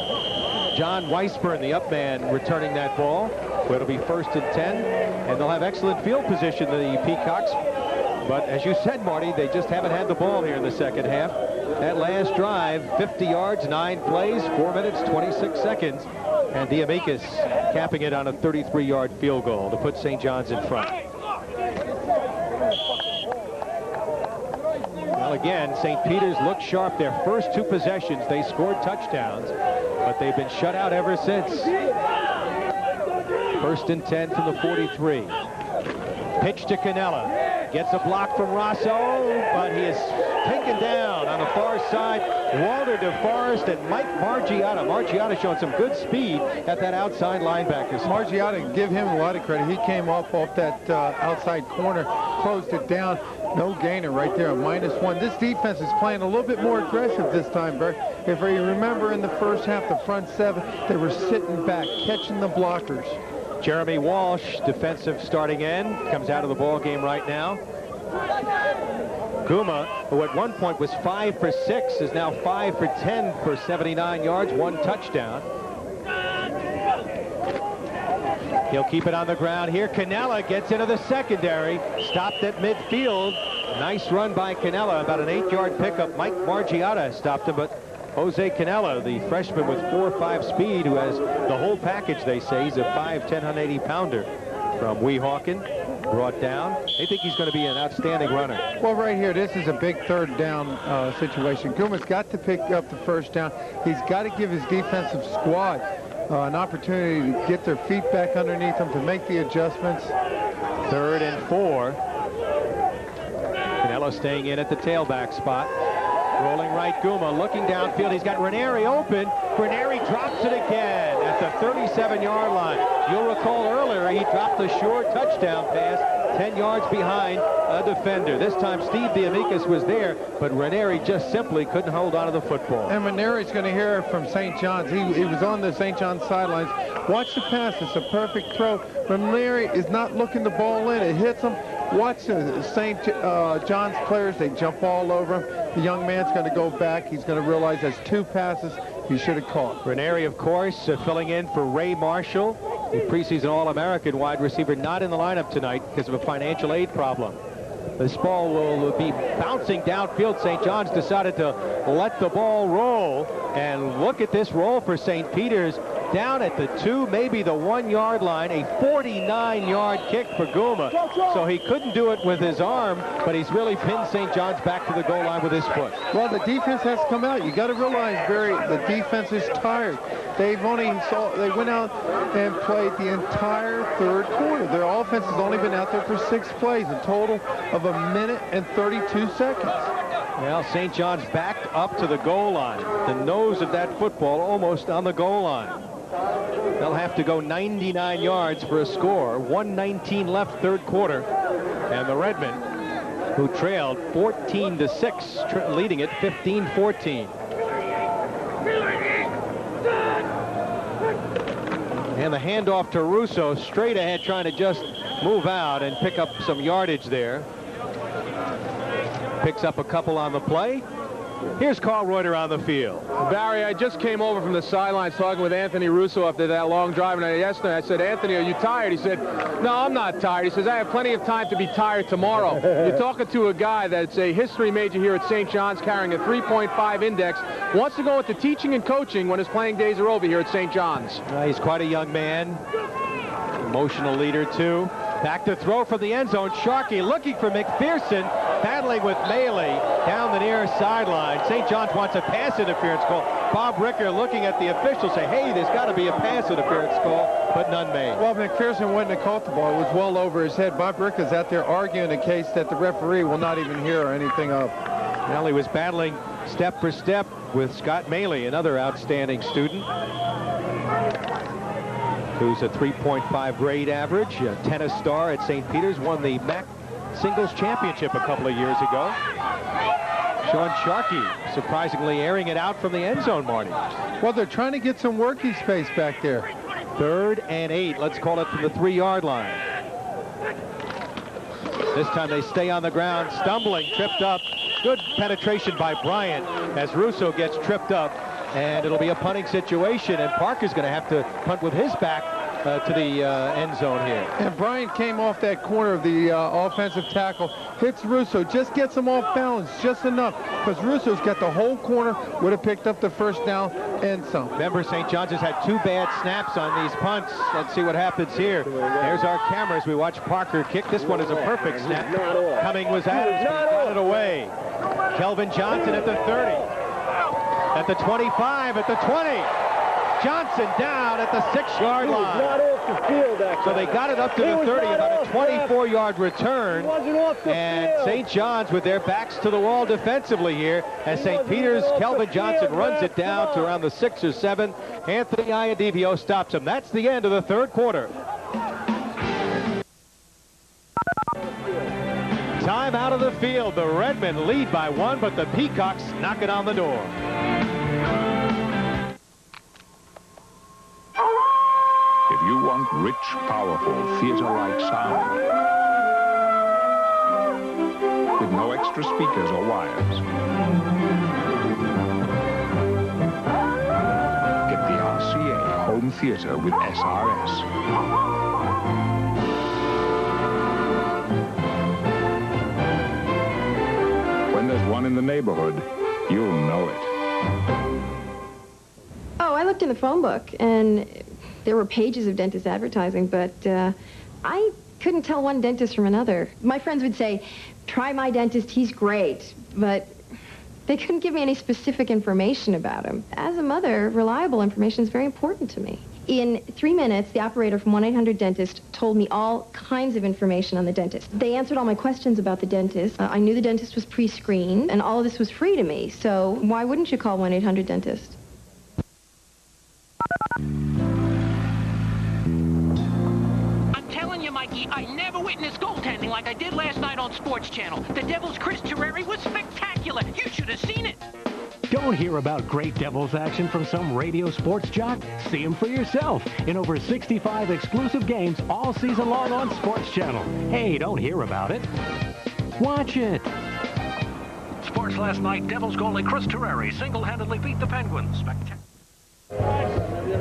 A: John Weisburn, the up man, returning that ball. It'll be 1st and 10, and they'll have excellent field position, the Peacocks. But as you said, Marty, they just haven't had the ball here in the second half. That last drive, 50 yards, 9 plays, 4 minutes, 26 seconds. And the Amicus capping it on a 33-yard field goal to put St. John's in front. Well, again, St. Peter's looked sharp. Their first 2 possessions, they scored touchdowns, but they've been shut out ever since. 1st and 10 from the 43. Pitch to Cannella. Gets a block from Rosso, but he is taken down on the far side. Walter DeForest and Mike Margiotta. Margiotta showing some good speed at that outside linebacker.
B: Margiotta, give him a lot of credit. He came up off that outside corner, closed it down. No gainer right there, a -1. This defense is playing a little bit more aggressive this time, Bert. If you remember in the first half, the front 7, they were sitting back, catching the blockers.
A: Jeremy Walsh, defensive starting end, comes out of the ball game right now. Guma, who at one point was 5 for 6, is now 5 for 10 for 79 yards, 1 touchdown. He'll keep it on the ground here. Cannella gets into the secondary, stopped at midfield. Nice run by Cannella, about an 8-yard pickup. Mike Margiotta stopped him, but Jose Cannella, the freshman with 4.5 speed, who has the whole package, they say. He's a 5'10", 180-pounder from Weehawken, brought down. They think he's going to be an outstanding runner.
B: Well, right here, this is a big 3rd down situation. Guma's got to pick up the 1st down. He's got to give his defensive squad an opportunity to get their feet back underneath them, to make the adjustments.
A: 3rd and 4. Cannella staying in at the tailback spot. Rolling right, Guma looking downfield. He's got Ranieri open. Ranieri drops it again at the 37-yard line. You'll recall earlier he dropped the short touchdown pass 10 yards behind a defender. This time Steve the Amicus was there, but Ranieri just simply couldn't hold on to the football.
B: And Ranieri's going to hear it from St. John's. He was on the St. John's sidelines. Watch the pass. It's a perfect throw. Ranieri is not looking the ball in. It hits him. Watch the St. John's players. They jump all over him. The young man's going to go back. He's going to realize that's 2 passes he should have caught.
A: Ranieri, of course, filling in for Ray Marshall, the preseason All-American wide receiver, not in the lineup tonight because of a financial aid problem. This ball will be bouncing downfield. St. John's decided to let the ball roll. And look at this roll for St. Peter's. Down at the 2, maybe the 1-yard line, a 49-yard kick for Guma. So he couldn't do it with his arm, but he's really pinned St. John's back to the goal line with his foot.
B: Well, the defense has come out. You got to realize, Barry, the defense is tired. They went out and played the entire 3rd quarter. Their offense has only been out there for 6 plays, a total of 1 minute and 32 seconds.
A: Well, St. John's backed up to the goal line. The nose of that football almost on the goal line. They'll have to go 99 yards for a score. 1:19 left, 3rd quarter. And the Redmen, who trailed 14-6, leading it 15-14. And the handoff to Russo, straight ahead, trying to just move out and pick up some yardage there. Picks up a couple on the play. Here's Carl Reuter on the field.
D: Barry, I just came over from the sidelines talking with Anthony Russo after that long drive, and I said, Anthony, are you tired? He said, no, I'm not tired. He says, I have plenty of time to be tired tomorrow. You're talking to a guy that's a history major here at St. John's, carrying a 3.5 index, wants to go into teaching and coaching when his playing days are over here at St. John's.
A: He's quite a young man, emotional leader too. Back to throw from the end zone. Sharkey looking for McPherson, battling with Maley down the near sideline. St. John's wants a pass interference call. Bob Ricker looking at the officials, say, hey, there's got to be a pass interference call, but none made.
B: Well, McPherson wouldn't have caught the ball. It was well over his head. Bob Ricker's out there arguing a case that the referee will not even hear or anything of.
A: Well, he was battling step for step with Scott Maley, another outstanding student, who's a 3.5 grade average, a tennis star at St. Peter's, won the MAC singles championship a couple of years ago. Sean Sharkey surprisingly airing it out from the end zone, Marty.
B: Well, they're trying to get some working space back there.
A: 3rd and 8, let's call it from the 3-yard line. This time they stay on the ground, stumbling, tripped up. Good penetration by Bryant as Russo gets tripped up. And it'll be a punting situation, and Parker's going to have to punt with his back to the end zone here.
B: And Bryant came off that corner of the offensive tackle, hits Russo, just gets him off balance just enough, because Russo's got the whole corner, would have picked up the first down and some.
A: Remember, St. John's has had 2 bad snaps on these punts. Let's see what happens here. There's our cameras. We watch Parker kick. This one is a perfect snap. Coming was Adams, but he got it away. Kelvin Johnson at the 30, at the 25, at the 20. Johnson down at the 6-yard line.
K: Not off the field, actually.
A: So they got it up to the 30, about a 24-yard return. And St. John's with their backs to the wall defensively here as St. Peter's Kelvin Johnson runs it down to around the 6 or 7. Anthony Iadivio stops him. That's the end of the third quarter. Time out of the field. The Redmen lead by 1, but the Peacocks knock it on the door.
T: If you want rich, powerful, theater-like sound, with no extra speakers or wires, get the RCA home theater with SRS. When there's one in the neighborhood, you'll know it.
U: Oh, I looked in the phone book, and there were pages of dentist advertising, but I couldn't tell one dentist from another. My friends would say, try my dentist, he's great, but they couldn't give me any specific information about him. As a mother, reliable information is very important to me. In 3 minutes, the operator from 1-800-DENTIST told me all kinds of information on the dentist. They answered all my questions about the dentist. I knew the dentist was pre-screened, and all of this was free to me, so why wouldn't you call 1-800-DENTIST?
V: Mikey, I never witnessed goaltending like I did last night on Sports Channel. The Devils' Chris Terreri was spectacular. You should have seen it.
C: Don't hear about great Devils action from some radio sports jock? See him for yourself in over 65 exclusive games all season long on Sports Channel. Hey, don't hear about it. Watch it.
W: Sports last night, Devils goalie Chris Terreri single-handedly beat the Penguins. Spectacular.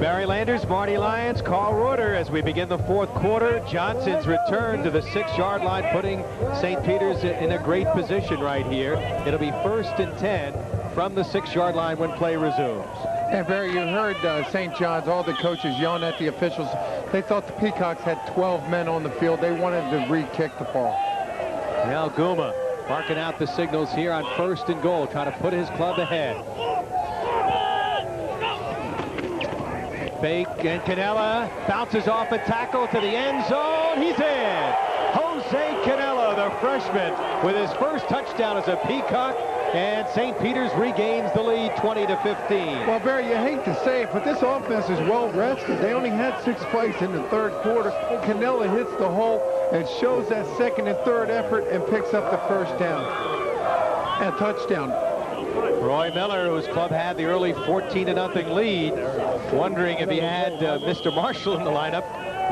A: Barry Landers, Marty Lyons, Carl Reuter as we begin the fourth quarter. Johnson's return to the 6-yard line, putting St. Peter's in a great position right here. It'll be 1st and 10 from the 6-yard line when play resumes.
B: And Barry, you heard St. John's, all the coaches yelling at the officials. They thought the Peacocks had 12 men on the field. They wanted to re-kick the ball.
A: Now Guma barking out the signals here on 1st and goal, trying to put his club ahead. Fake, and Canella bounces off a tackle to the end zone. He's in. Jose Canella, the freshman, with his first touchdown as a Peacock, and St. Peter's regains the lead 20-15.
B: Well, Barry, you hate to say it, but this offense is well rested. They only had 6 plays in the third quarter. Canella hits the hole and shows that second and third effort and picks up the first down and touchdown.
A: Roy Miller, whose club had the early 14-0 lead, wondering if he had Mr. Marshall in the lineup,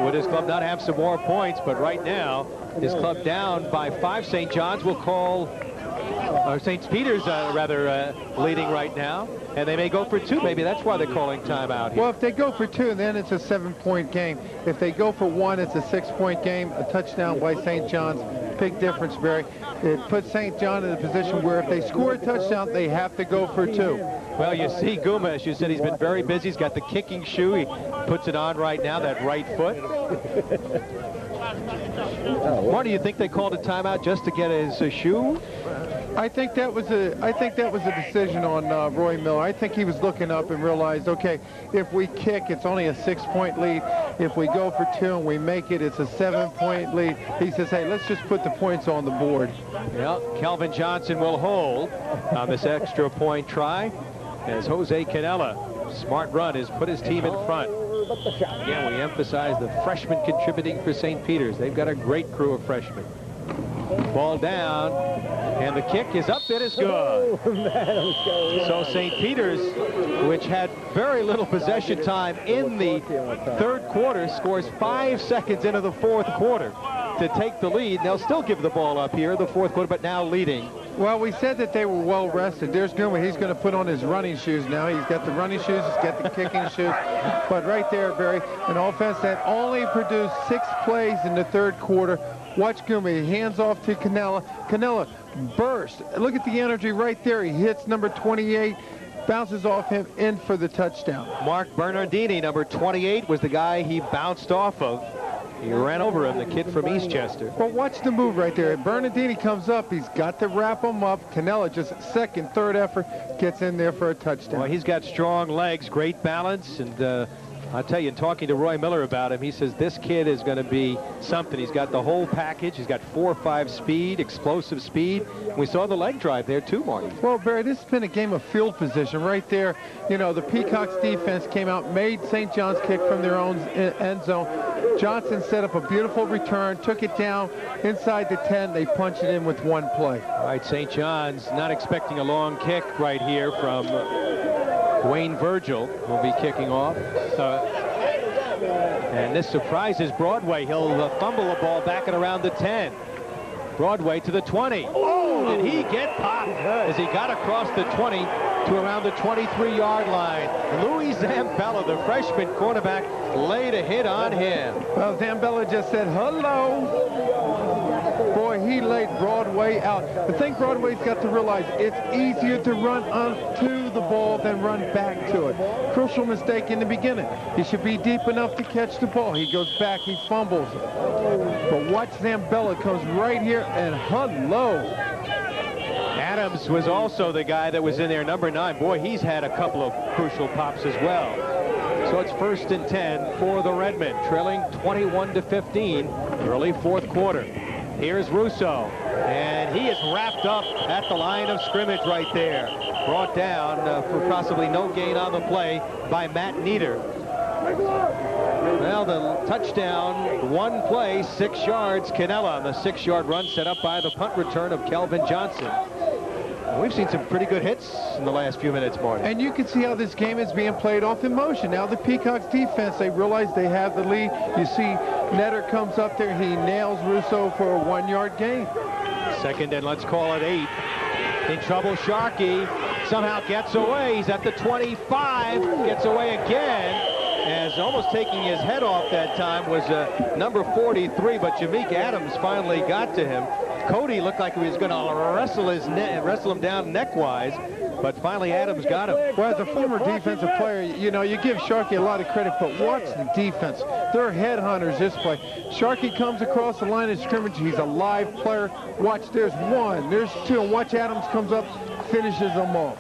A: would his club not have some more points? But right now, his club down by 5. St. John's will call, or St. Peter's leading right now, and they may go for 2. Maybe that's why they're calling timeout here.
B: Well, if they go for 2, then it's a 7-point game. If they go for 1, it's a 6-point game. A touchdown by St. John's. Big difference, Barry. It puts St. John in a position where if they score a touchdown, they have to go for 2.
A: Well, you see Guma, as you said, he's been very busy. He's got the kicking shoe. He puts it on right now, that right foot. Marty, you think they called a timeout just to get his shoe?
B: I think that was a decision on Roy Miller. I think he was looking up and realized, okay, if we kick, it's only a 6-point lead. If we go for 2 and we make it, it's a 7-point lead. He says, hey, let's just put the points on the board.
A: Well, Kelvin Johnson will hold on this extra point try as Jose Canella, smart run, has put his team in front. Again, we emphasize the freshmen contributing for St. Peter's. They've got a great crew of freshmen. Ball down, and the kick is up. It is good. So St. Peter's, which had very little possession time in the third quarter, scores 5 seconds into the fourth quarter to take the lead. They'll still give the ball up here in the fourth quarter, but now leading
B: Well, we said that they were well rested. There's Guma. He's going to put on his running shoes now. He's got the running shoes. He's got the kicking shoes. But right there, Barry, an offense that only produced 6 plays in the third quarter. Watch Guma. He hands off to Canella. Canella burst. Look at the energy right there. He hits number 28. Bounces off him in for the touchdown.
A: Mark Bernardini, number 28, was the guy he bounced off of. He ran over him, the kid from Eastchester.
B: But watch the move right there. Bernardini comes up. He's got to wrap him up. Canella, just second, third effort, gets in there for a touchdown.
A: Well, he's got strong legs, great balance, and I'll tell you, in talking to Roy Miller about him, he says this kid is going to be something. He's got the whole package. He's got 4.5 speed, explosive speed. We saw the leg drive there too, Marty.
B: Well, Barry, this has been a game of field position right there. You know, the Peacocks defense came out, made St. John's kick from their own end zone. Johnson set up a beautiful return, took it down inside the 10. They punched it in with one play.
A: All right, St. John's not expecting a long kick right here from Wayne Virgil will be kicking off. And this surprises Broadway. He'll fumble the ball back at around the 10. Broadway to the 20. Oh, did he get popped as he got across the 20 to around the 23-yard line? Louis Zambella, the freshman cornerback, laid a hit on him.
B: Well, Zambella just said, hello. Boy, he laid Broadway out. The thing Broadway's got to realize, it's easier to run onto the ball than run back to it. Crucial mistake in the beginning. He should be deep enough to catch the ball. He goes back, he fumbles it. But watch Zambella comes right here and hello.
A: Adams was also the guy that was in there, number 9. Boy, he's had a couple of crucial pops as well. So it's 1st and 10 for the Redmen, trailing 21-15, early fourth quarter. Here's Russo, and he is wrapped up at the line of scrimmage right there. Brought down for possibly no gain on the play by Matt Nieder. Well, the touchdown, one play, 6 yards. Canella on the 6-yard run set up by the punt return of Kelvin Johnson. We've seen some pretty good hits in the last few minutes, Marty.
B: And you can see how this game is being played off in motion. Now the Peacocks defense, they realize they have the lead. You see Netter comes up there. He nails Russo for a 1-yard gain.
A: Second and let's call it 8. In trouble, Sharkey somehow gets away. He's at the 25, gets away again. As almost taking his head off that time was number 43, but Jameek Adams finally got to him. Cody looked like he was going to wrestle him down neck-wise, but finally Adams got him.
B: Well, as a former defensive player, you know, you give Sharkey a lot of credit, but watch the defense. They're headhunters this play. Sharkey comes across the line of scrimmage. He's a live player. Watch, there's 1, there's 2, and watch Adams comes up, finishes them off.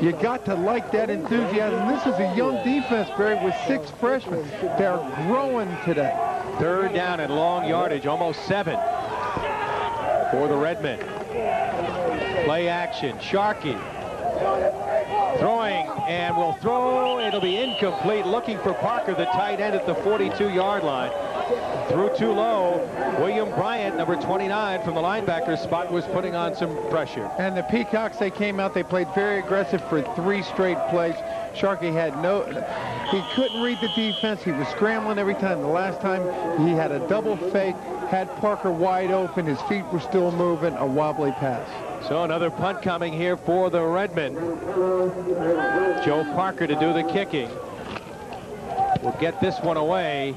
B: You got to like that enthusiasm. This is a young defense, Barry, with 6 freshmen. They're growing today.
A: Third down and long yardage, almost 7 for the Redmen. Play action, Sharkey throwing, and will throw. It'll be incomplete. Looking for Parker, the tight end at the 42-yard line. Threw too low. William Bryant, number 29 from the linebacker spot, was putting on some pressure.
B: And the Peacocks, they came out, they played very aggressive for 3 straight plays. Sharkey had he couldn't read the defense. He was scrambling every time. The last time he had a double fake, had Parker wide open. His feet were still moving, a wobbly pass.
A: So another punt coming here for the Redmen. Joe Parker to do the kicking. Will get this one away.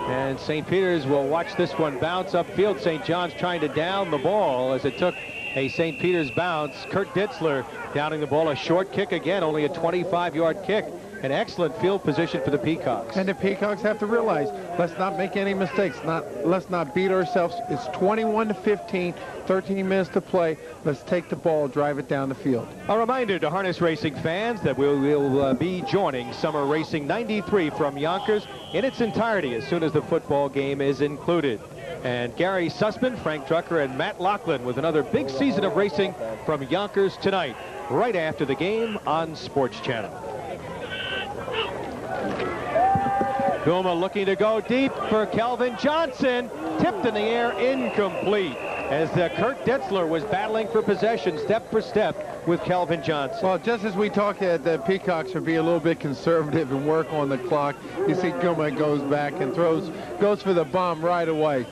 A: And St. Peter's will watch this one bounce upfield. St. John's trying to down the ball as it took a St. Peter's bounce. Kurt Ditzler downing the ball. A short kick again, only a 25-yard kick. An excellent field position for the Peacocks.
B: And the Peacocks have to realize, let's not make any mistakes. Let's not beat ourselves. It's 21-15, 13 minutes to play. Let's take the ball, drive it down the field.
A: A reminder to harness racing fans that we will be joining Summer Racing 93 from Yonkers in its entirety as soon as the football game is included. And Gary Sussman, Frank Drucker, and Matt Lachlan with another big season of racing from Yonkers tonight, right after the game on Sports Channel. Guma looking to go deep for Kelvin Johnson. Tipped in the air, incomplete. As Kurt Ditzler was battling for possession step for step with Kelvin Johnson.
B: Well, just as we talk, the Peacocks should be a little bit conservative and work on the clock. You see Guma goes back and goes for the bomb right away.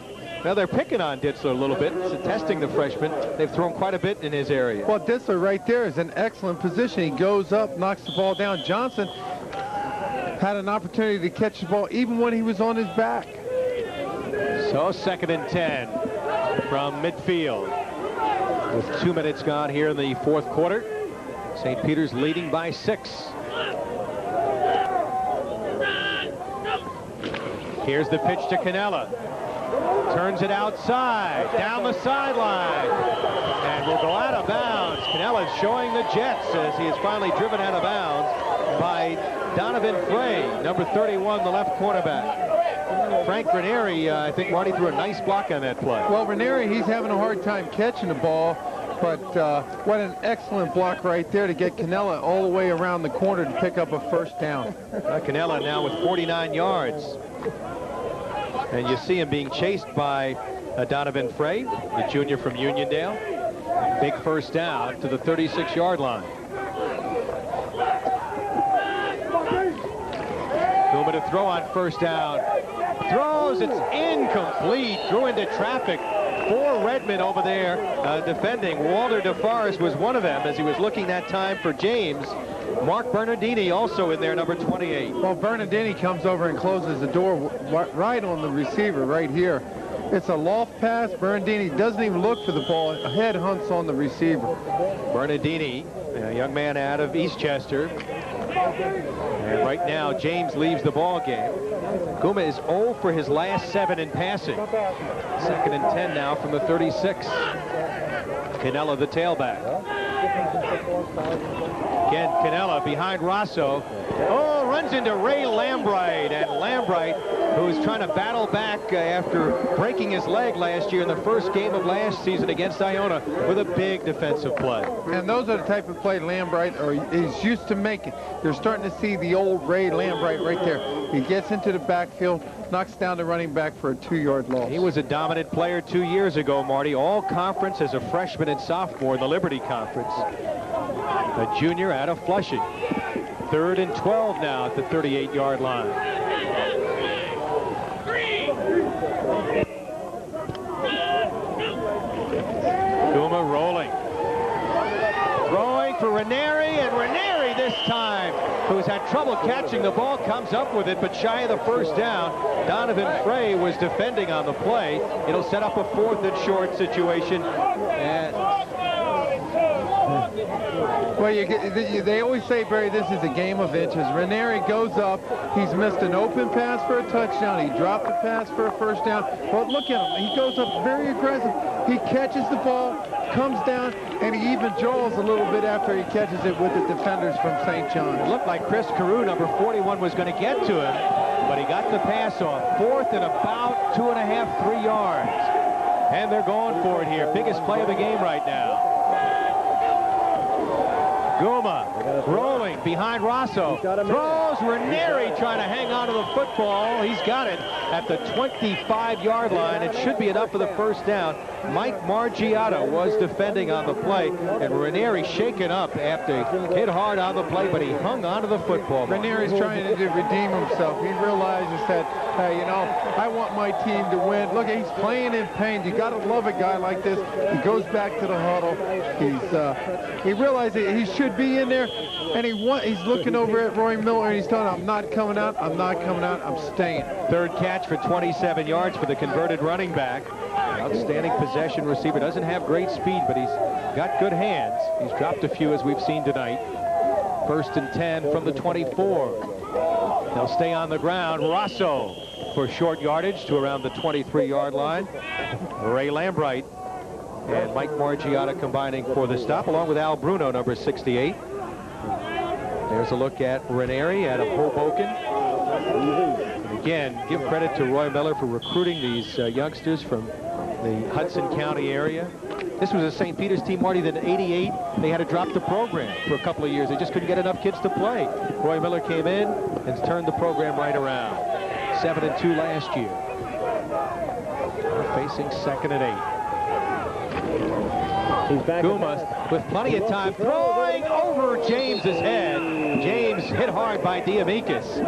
A: Now they're picking on Ditzler a little bit, so testing the freshman. They've thrown quite a bit in his area.
B: Well, Ditzler right there is in excellent position. He goes up, knocks the ball down. Johnson had an opportunity to catch the ball even when he was on his back.
A: So 2nd and 10 from midfield. With 2 minutes gone here in the 4th quarter. St. Peter's leading by 6. Here's the pitch to Canella. Turns it outside, down the sideline, and will go out of bounds. Canella's showing the Jets as he is finally driven out of bounds by Donovan Frey, number 31, the left cornerback. Frank Ranieri, I think Marty threw a nice block on that play.
B: Well, Ranieri, he's having a hard time catching the ball, but what an excellent block right there to get Canella all the way around the corner to pick up a first down.
A: Canella now with 49 yards. And you see him being chased by Donovan Frey, the junior from Uniondale. Big first down to the 36-yard line. Guma to throw on first down. Throws, it's incomplete. Threw into traffic. 4 Redmen over there defending. Walter DeForest was one of them as he was looking that time for James. Mark Bernardini also in there, number 28.
B: Well, Bernardini comes over and closes the door right on the receiver right here. It's a loft pass. Bernardini doesn't even look for the ball. Head hunts on the receiver.
A: Bernardini, a young man out of Eastchester. And right now, James leaves the ball game. Guma is 0 for his last 7 in passing. 2nd and 10 now from the 36. Canella, the tailback. Again, Canella behind Rosso. Oh, runs into Ray Lambright. And Lambright, who is trying to battle back after breaking his leg last year in the first game of last season against Iona with a big defensive play.
B: And those are the type of play Lambright is used to making. You're starting to see the old Ray Lambright right there. He gets into the backfield, knocks down the running back for a 2-yard loss.
A: He was a dominant player 2 years ago, Marty. All conference as a freshman and sophomore in the Liberty Conference. A junior out of Flushing. 3rd and 12 now at the 38-yard line. Guma rolling. Throwing for Ranieri, and Ranieri this time, who's had trouble catching the ball, comes up with it, but shy of the first down. Donovan Frey was defending on the play. It'll set up a 4th and short situation. And
B: well, they always say, Barry, this is a game of inches. Ranieri goes up. He's missed an open pass for a touchdown. He dropped a pass for a first down. Well, look at him. He goes up very aggressive. He catches the ball, comes down, and he even jaws a little bit after he catches it with the defenders from St. John's.
A: It looked like Chris Carew, number 41, was going to get to him, but he got the pass off. 4th and about 2.5, 3 yards. And they're going for it here. Biggest play of the game right now. Guma rolling behind Rosso. Throws. Ranieri trying to hang on to the football. He's got it at the 25-yard line. It should be enough for the first down. Mike Margiotto was defending on the play, and Ranieri shaken up after he hit hard on the play, but he hung on to the football.
B: Ranieri's trying to redeem himself. He realizes that, hey, you know, I want my team to win. Look, he's playing in pain. You got to love a guy like this. He goes back to the huddle. He realizes he should be in there, and he's looking over at Roy Miller, and he's telling him, I'm not coming out, I'm not coming out, I'm staying.
A: 3rd catch for 27 yards for the converted running back. Outstanding possession receiver. Doesn't have great speed, but he's got good hands. He's dropped a few, as we've seen tonight. 1st and 10 from the 24. They'll stay on the ground. Rosso for short yardage to around the 23-yard line. Ray Lambright and Mike Margiotto combining for the stop, along with Al Bruno, number 68. There's a look at Ranieri out of Hoboken. And again, give credit to Roy Miller for recruiting these youngsters from the Hudson County area. This was a St. Peter's team, Marty, that in '88, they had to drop the program for a couple of years. They just couldn't get enough kids to play. Roy Miller came in and turned the program right around. 7-2 last year. We're facing 2nd and 8. Guma with plenty of time, throwing over James's head. James hit hard by Diamikis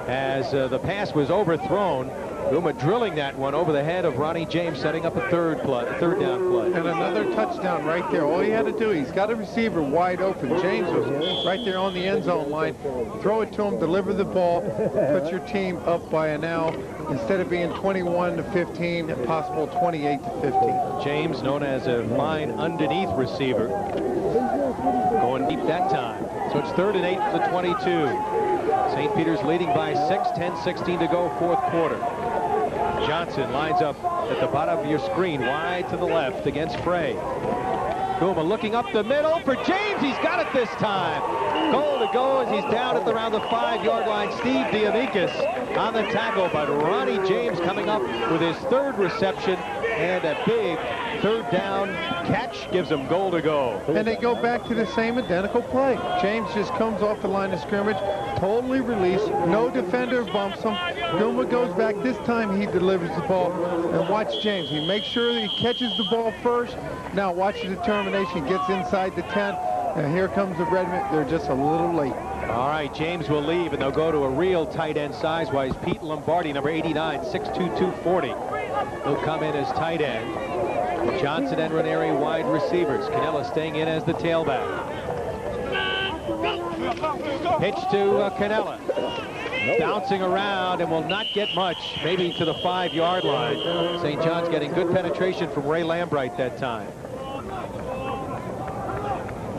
A: as the pass was overthrown. Gouma drilling that one over the head of Ronnie James, setting up a third down play.
B: And another touchdown right there. All he had to do, he's got a receiver wide open. James was right there on the end zone line. Throw it to him, deliver the ball, put your team up by a now. Instead of being 21 to 15, a possible 28 to 15.
A: James, known as a fine underneath receiver, going deep that time. So it's 3rd and 8 for the 22. St. Peter's leading by 6, 10-16 to go, fourth quarter. Johnson lines up at the bottom of your screen, wide to the left against Frey. Gouma looking up the middle for James. He's got it this time. Goal to go as he's down at around the 5-yard line. Steve Diamikis on the tackle, but Ronnie James coming up with his 3rd reception and a big 3rd down catch gives him goal to go.
B: And they go back to the same identical play. James just comes off the line of scrimmage, totally released, no defender bumps him. Gouma goes back. This time he delivers the ball. And watch James. He makes sure that he catches the ball first. Now watch the determination. Gets inside the 10. And here comes the Redmen. They're just a little late.
A: All right, James will leave, and they'll go to a real tight end size-wise. Pete Lombardi, number 89, 6'2", 240. He'll come in as tight end. Johnson and Ranieri wide receivers. Canella staying in as the tailback. Pitch to Canella. Bouncing around and will not get much, maybe to the 5-yard line. St. John's getting good penetration from Ray Lambright that time.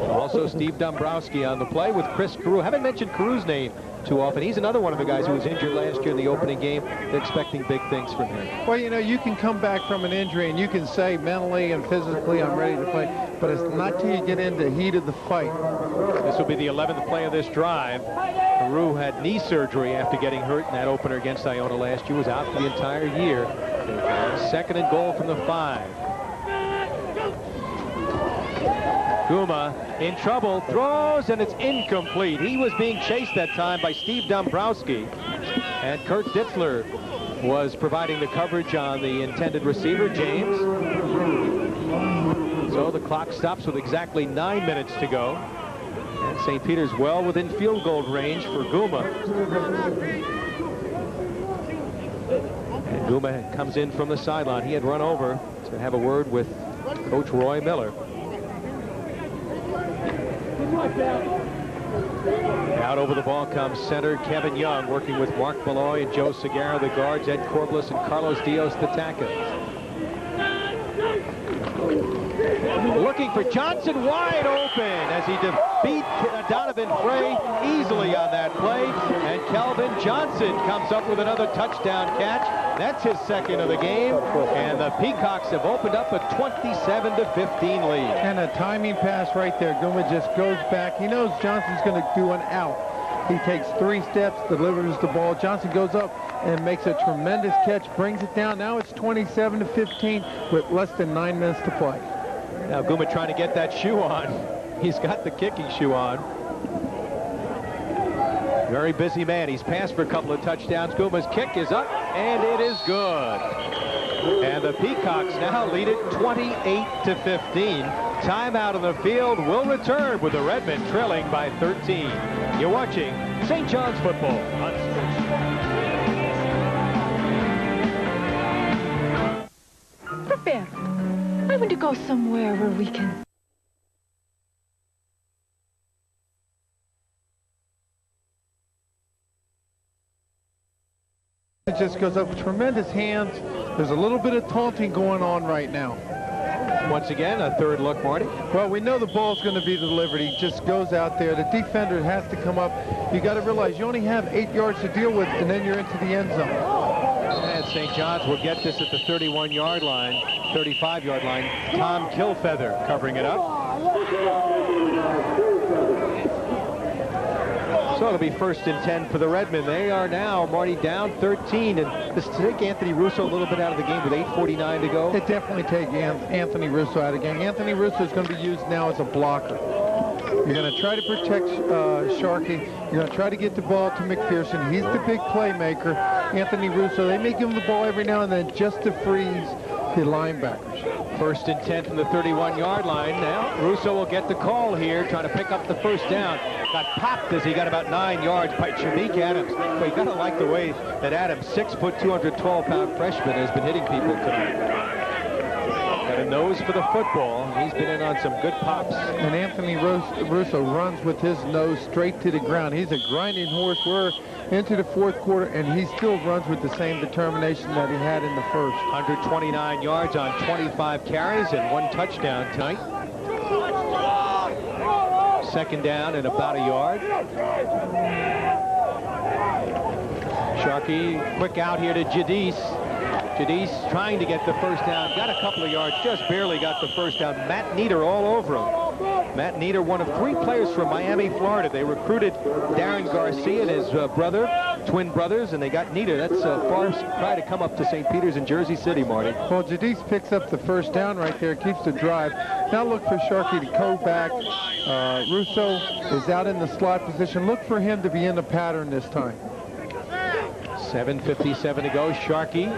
A: Also Steve Dombrowski on the play with Chris Carew. Haven't mentioned Carew's name too often. He's another one of the guys who was injured last year in the opening game. They're expecting big things from him.
B: Well, you know, you can come back from an injury and you can say mentally and physically I'm ready to play, but it's not till you get into the heat of the fight.
A: This will be the 11th play of this drive. Carew had knee surgery after getting hurt in that opener against Iona last year. Was out for the entire year. 2nd and goal from the 5. Gouma in trouble, throws, and it's incomplete. He was being chased that time by Steve Dombrowski, and Kurt Ditzler was providing the coverage on the intended receiver, James. So the clock stops with exactly 9 minutes to go, and St. Peter's well within field goal range for Gouma. And Gouma comes in from the sideline. He had run over to have a word with Coach Roy Miller. Out over the ball comes center Kevin Young, working with Mark Malloy and Joe Segarra, the guards, Ed Corbliss and Carlos Dios, the tackles. Looking for Johnson, wide open as he beat Donovan Frey easily on that play. And Kelvin Johnson comes up with another touchdown catch. That's his 2nd of the game. And the Peacocks have opened up a 27-15 lead.
B: And a timing pass right there. Gouma just goes back. He knows Johnson's going to do an out. He takes 3 steps, delivers the ball. Johnson goes up and makes a tremendous catch, brings it down. Now it's 27-15 with less than 9 minutes to play.
A: Now Gouma trying to get that shoe on. He's got the kicking shoe on. Very busy man. He's passed for a couple of touchdowns. Gooma's kick is up, and it is good. And the Peacocks now lead it 28-15. Timeout on the field will return with the Redmen trailing by 13. You're watching St. John's football on Sports.
F: Prepare. I want to go somewhere where we can...
B: It just goes up with tremendous hands. There's a little bit of taunting going on right now.
A: Once again, a 3rd look, Marty.
B: Well, we know the ball's going to be delivered. He just goes out there. The defender has to come up. You got to realize you only have 8 yards to deal with, and then you're into the end zone.
A: And St. John's will get this at the 31-yard line, 35-yard line. Tom Kilfeather covering it up. So it'll be 1st and 10 for the Redmen. They are now, Marty, down 13. And this take Anthony Russo a little bit out of the game with 8:49 to go.
B: It definitely take Anthony Russo out of the game. Anthony Russo is going to be used now as a blocker. You're going to try to protect Sharkey. You're going to try to get the ball to McPherson. He's the big playmaker. Anthony Russo, they may give him the ball every now and then just to freeze the linebackers.
A: First and 10 from the 31-yard line. Now Russo will get the call here, trying to pick up the first down. Got popped as he got about 9 yards by Jameek Adams. Well, you got to like the way that Adams, 6 foot, 212-pound freshman, has been hitting people tonight. Got a nose for the football. He's been in on some good pops.
B: And Anthony Russo runs with his nose straight to the ground. He's a grinding horse. We're into the fourth quarter, and he still runs with the same determination that he had in the first.
A: 129 yards on 25 carries and 1 touchdown tonight. Second down and about a yard. Sharkey, quick out here to Jadis. Jadis trying to get the first down. Got a couple of yards, just barely got the first down. Matt Nieder all over him. Matt Nieder, one of 3 players from Miami, Florida. They recruited Darren Garcia and his brother, twin brothers, and they got Nieder. That's a far cry to come up to St. Peter's in Jersey City, Marty.
B: Well, Jadis picks up the first down right there, keeps the drive. Now look for Sharkey to go back. Russo is out in the slot position. Look for him to be in the pattern this time.
A: 7:57 to go. Sharkey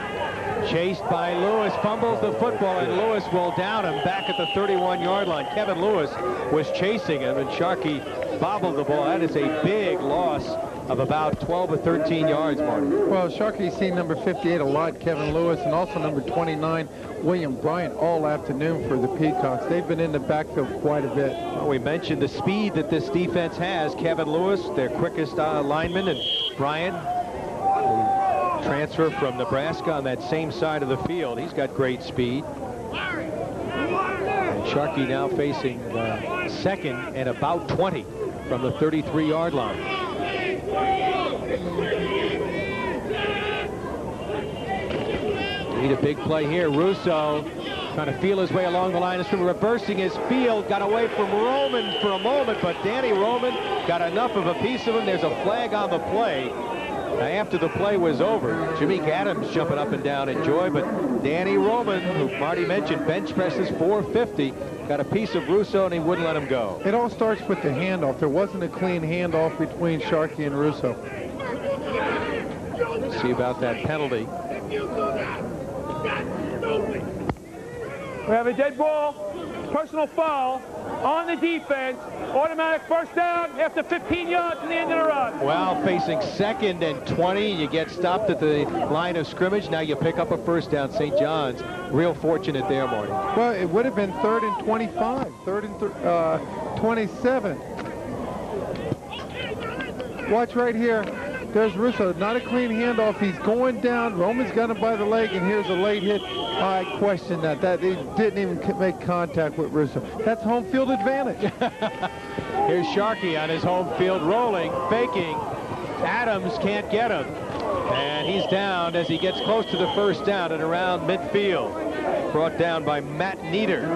A: chased by Lewis, fumbles the football, and Lewis will down him back at the 31-yard line. Kevin Lewis was chasing him, and Sharkey bobbled the ball. That is a big loss of about 12 or 13 yards, Marty.
B: Well, Sharkey's seen number 58 a lot, Kevin Lewis, and also number 29, William Bryant, all afternoon for the Peacocks. They've been in the backfield quite a bit.
A: Well, we mentioned the speed that this defense has. Kevin Lewis, their quickest lineman, and Bryant, transfer from Nebraska, on that same side of the field. He's got great speed. And Sharkey now facing second and about 20 from the 33-yard line. Need a big play here. Russo trying to feel his way along the line. It's from reversing his field. Got away from Roman for a moment, but Danny Roman got enough of a piece of him. There's a flag on the play. After the play was over, Jameek Adams jumping up and down in joy, but Danny Roman, who Marty mentioned, bench presses 450, got a piece of Russo, and he wouldn't let him go.
B: It all starts with the handoff. There wasn't a clean handoff between Sharkey and Russo.
A: See about that penalty.
P: We have a dead ball, personal foul on the defense, automatic first down after 15 yards from the end of the run.
A: Well, facing second and 20, you get stopped at the line of scrimmage. Now you pick up a first down. St. John's, real fortunate there, Marty.
B: Well, it would have been 3rd and 25, 3rd and 27. Watch right here. There's Russo, not a clean handoff. He's going down. Roman's got him by the leg, and here's a late hit. I question that. He didn't even make contact with Russo. That's home field advantage.
A: Here's Sharkey on his home field rolling, faking. Adams can't get him. And he's down as he gets close to the first down and around midfield. Brought down by Matt Nieder.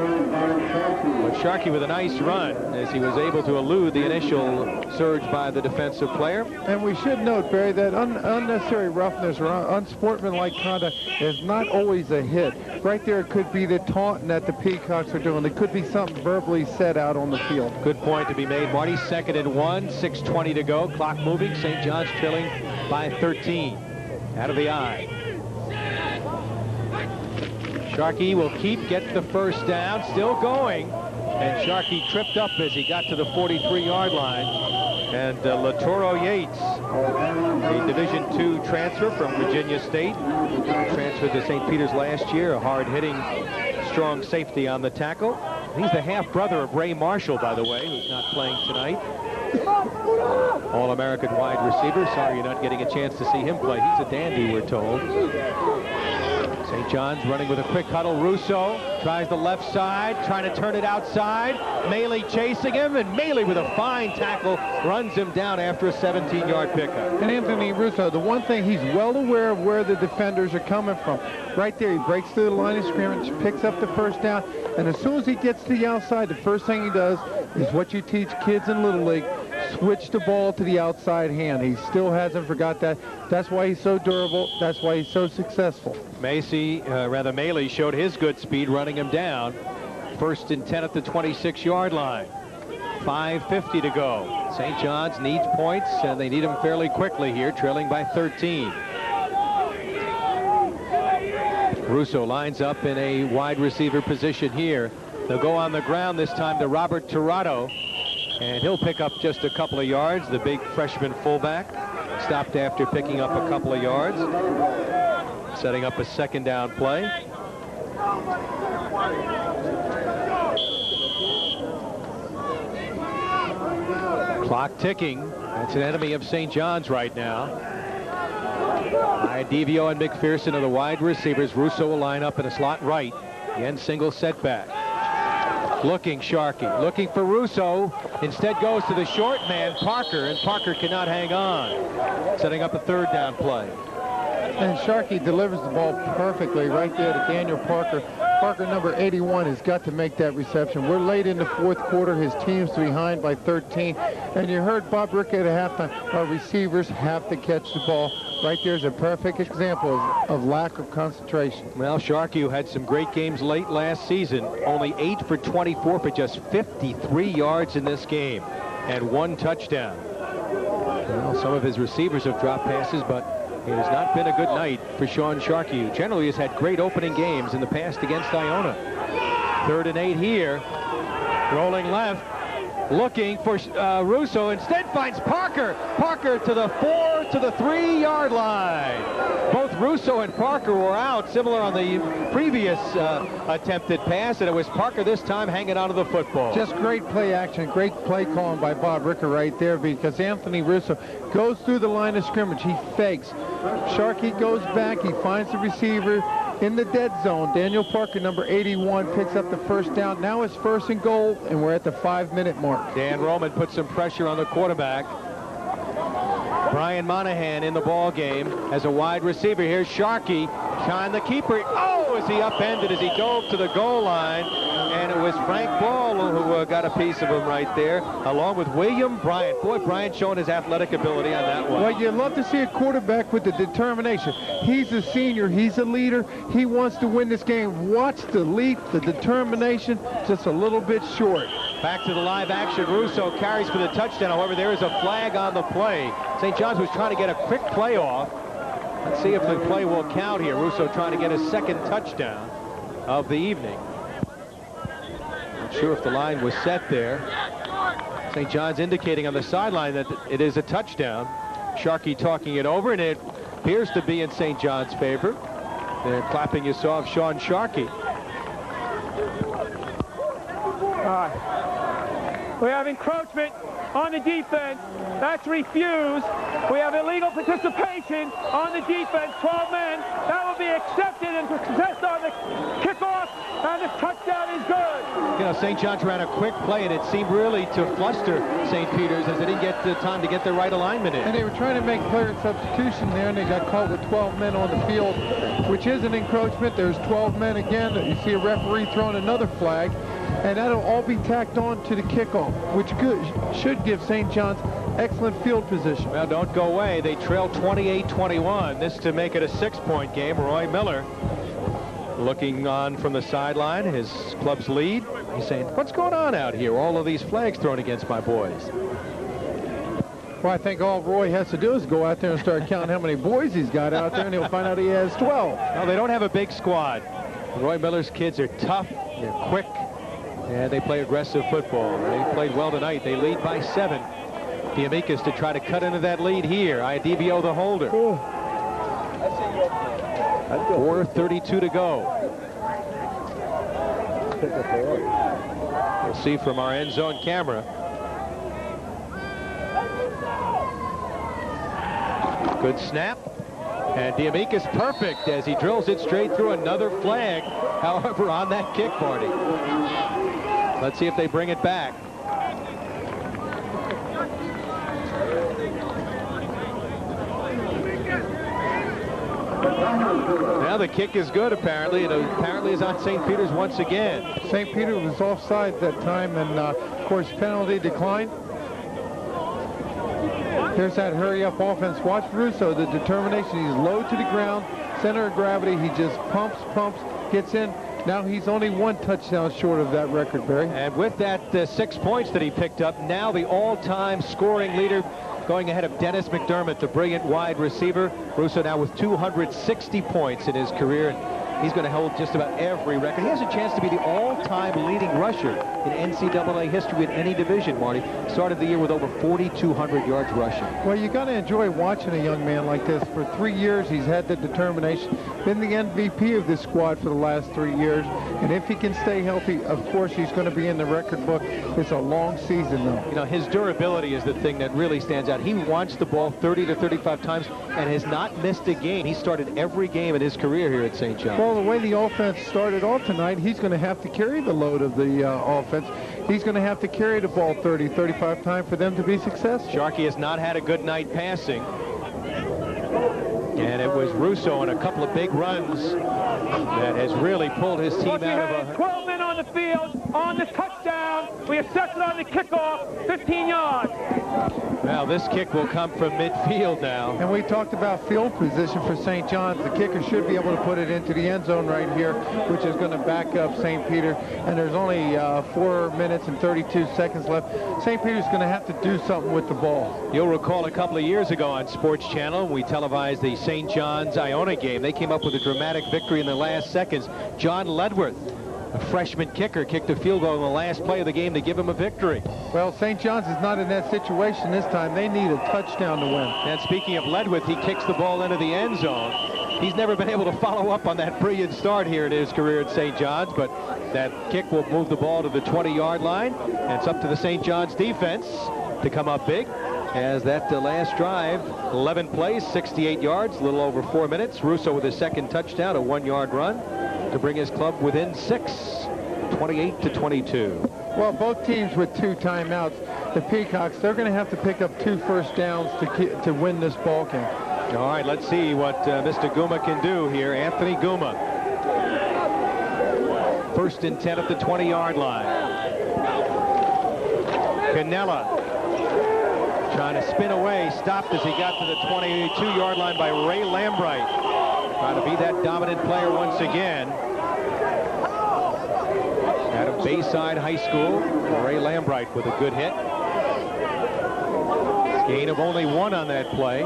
A: But Sharkey with a nice run as he was able to elude the initial surge by the defensive player.
B: And we should note, Barry, that unnecessary roughness or unsportsmanlike conduct is not always a hit. Right there, it could be the taunting that the Peacocks are doing. It could be something verbally said out on the field.
A: Good point to be made, Marty. 2nd and 1, 6:20 to go. Clock moving. St. John's trailing by 13. Out of the eye. Sharkey will get the first down, still going, and Sharkey tripped up as he got to the 43-yard line. And Latoro Yates, a Division II transfer from Virginia State, transferred to St. Peter's last year, a hard-hitting, strong safety on the tackle. He's the half-brother of Ray Marshall, by the way, who's not playing tonight. All-American wide receiver. Sorry you're not getting a chance to see him play. He's a dandy, we're told. St. John's running with a quick huddle. Russo tries the left side, trying to turn it outside. Maley chasing him, and Maley with a fine tackle runs him down after a 17-yard pickup.
B: And Anthony Russo, the one thing, he's well aware of where the defenders are coming from. Right there, he breaks through the line of scrimmage, picks up the first down, and as soon as he gets to the outside, the first thing he does is what you teach kids in Little League: switch the ball to the outside hand. He still hasn't forgot that. That's why he's so durable. That's why he's so successful.
A: Maley showed his good speed running him down. 1st and 10 at the 26-yard line. 5:50 to go. St. John's needs points, and they need them fairly quickly here, trailing by 13. Russo lines up in a wide receiver position here. They'll go on the ground this time to Robert Tirado, and he'll pick up just a couple of yards. The big freshman fullback stopped after picking up a couple of yards, setting up a second down play. Clock ticking. That's an enemy of St. John's right now. Idevio and McPherson are the wide receivers. Russo will line up in a slot right. Again, single setback. Looking Sharkey, looking for Russo. Instead goes to the short man, Parker, and Parker cannot hang on. Setting up a third down play.
B: And Sharkey delivers the ball perfectly right there to Daniel Parker. Parker, number 81, has got to make that reception. We're late in the fourth quarter. His team's behind by 13. And you heard Bob Rickett at halftime. Our receivers have to catch the ball. Right there's a perfect example of lack of concentration.
A: Well, Sharkey, who had some great games late last season, only 8 for 24 for just 53 yards in this game and 1 touchdown. Well, some of his receivers have dropped passes, but it has not been a good night for Sean Sharkey, who generally has had great opening games in the past against Iona. 3rd and 8 here. Rolling left. Looking for Russo. Instead finds Parker. Parker to the 4 to the 3-yard line. Both Russo and Parker were out, similar on the previous attempted pass, and it was Parker this time hanging onto the football.
B: Just great play action, great play calling by Bob Ricker right there, because Anthony Russo goes through the line of scrimmage. He fakes. Sharkey goes back. He finds the receiver in the dead zone. Daniel Parker, number 81, picks up the first down. Now it's 1st and goal, and we're at the 5-minute mark.
A: Dan Roman put some pressure on the quarterback. Brian Monahan in the ball game as a wide receiver. Here's Sharkey, trying the keeper. Oh, is he upended as he dove to the goal line? And it was Frank Ball who got a piece of him right there, along with William Bryant. Boy, Bryant showing his athletic ability on that one.
B: Well, you love to see a quarterback with the determination. He's a senior. He's a leader. He wants to win this game. Watch the leap, the determination, just a little bit short.
A: Back to the live action. Russo carries for the touchdown. However, there is a flag on the play. St. John's was trying to get a quick play off. Let's see if the play will count here. Russo trying to get his 2nd touchdown of the evening. Not sure if the line was set there. St. John's indicating on the sideline that it is a touchdown. Sharkey talking it over, and it appears to be in St. John's favor. They're clapping you saw of Sean Sharkey.
P: We have encroachment on the defense. That's refused. We have illegal participation on the defense. 12 men. That will be accepted and possessed on the kickoff, and the touchdown is good.
A: You know, St. John's ran a quick play, and it seemed really to fluster St. Peter's as they didn't get the time to get their right alignment in.
B: And they were trying to make player substitution there, and they got caught with 12 men on the field, which is an encroachment. There's 12 men again. You see a referee throwing another flag. And that'll all be tacked on to the kickoff, which should give St. John's excellent field position.
A: Well, don't go away. They trail 28-21. This to make it a 6-point game. Roy Miller looking on from the sideline, his club's lead. He's saying, what's going on out here? All of these flags thrown against my boys.
B: Well, I think all Roy has to do is go out there and start counting how many boys he's got out there, and he'll find out he has 12.
A: No, they don't have a big squad. Roy Miller's kids are tough, they're quick, and they play aggressive football. They played well tonight. They lead by 7. Diamikis to try to cut into that lead here. Idevio the holder. 4:32 to go. We'll see from our end zone camera. Good snap. And Diamikis perfect as he drills it straight through. Another flag, however, on that kick, Marty. Let's see if they bring it back. Now the kick is good, apparently. It apparently is on St. Peter's once again.
B: St. Peter was offside that time, and of course, penalty declined. Here's that hurry-up offense. Watch Russo, the determination. He's low to the ground, center of gravity. He just pumps, gets in. Now he's only 1 touchdown short of that record, Barry.
A: And with that 6 points that he picked up, now the all-time scoring leader, going ahead of Dennis McDermott, the brilliant wide receiver. Russo now with 260 points in his career. he's going to hold just about every record. He has a chance to be the all-time leading rusher in NCAA history in any division, Marty. Started the year with over 4,200 yards rushing.
B: Well, you got to enjoy watching a young man like this. For 3 years, he's had the determination, been the MVP of this squad for the last 3 years. And if he can stay healthy, of course, he's going to be in the record book. It's a long season, though.
A: You know, his durability is the thing that really stands out. He watched the ball 30 to 35 times and has not missed a game. He started every game in his career here at St. John's.
B: Well, the way the offense started off tonight, he's going to have to carry the load of the offense. He's going to have to carry the ball 30, 35 times for them to be successful.
A: Sharkey has not had a good night passing. And it was Russo on a couple of big runs that has really pulled his team out of a...
P: 12 men on the field, on the touchdown. We have set it on the kickoff, 15 yards.
A: Well, this kick will come from midfield now.
B: And we talked about field position for St. John's. The kicker should be able to put it into the end zone right here, which is going to back up St. Peter. And there's only 4 minutes and 32 seconds left. St. Peter's going to have to do something with the ball.
A: You'll recall a couple of years ago on Sports Channel, we televised the St. John's Iona game. They came up with a dramatic victory in the last seconds. John Ledworth, a freshman kicker, kicked a field goal in the last play of the game to give him a victory.
B: Well, St. John's is not in that situation this time. They need a touchdown to win.
A: And speaking of Ledworth, he kicks the ball into the end zone. He's never been able to follow up on that brilliant start here in his career at St. John's, but that kick will move the ball to the 20-yard line. And it's up to the St. John's defense to come up big. As that last drive, 11 plays, 68 yards, a little over 4 minutes. Russo with his second touchdown, a 1-yard run to bring his club within 6, 28 to 22.
B: Well, both teams with 2 timeouts. The Peacocks, they're going to have to pick up 2 first downs to win this ball game.
A: All right, let's see what Mr. Guma can do here. Anthony Guma. 1st and 10 at the 20-yard line. Canella trying to spin away, stopped as he got to the 22-yard line by Ray Lambright. Trying to be that dominant player once again. Out of Bayside High School, Ray Lambright with a good hit. Gain of only 1 on that play.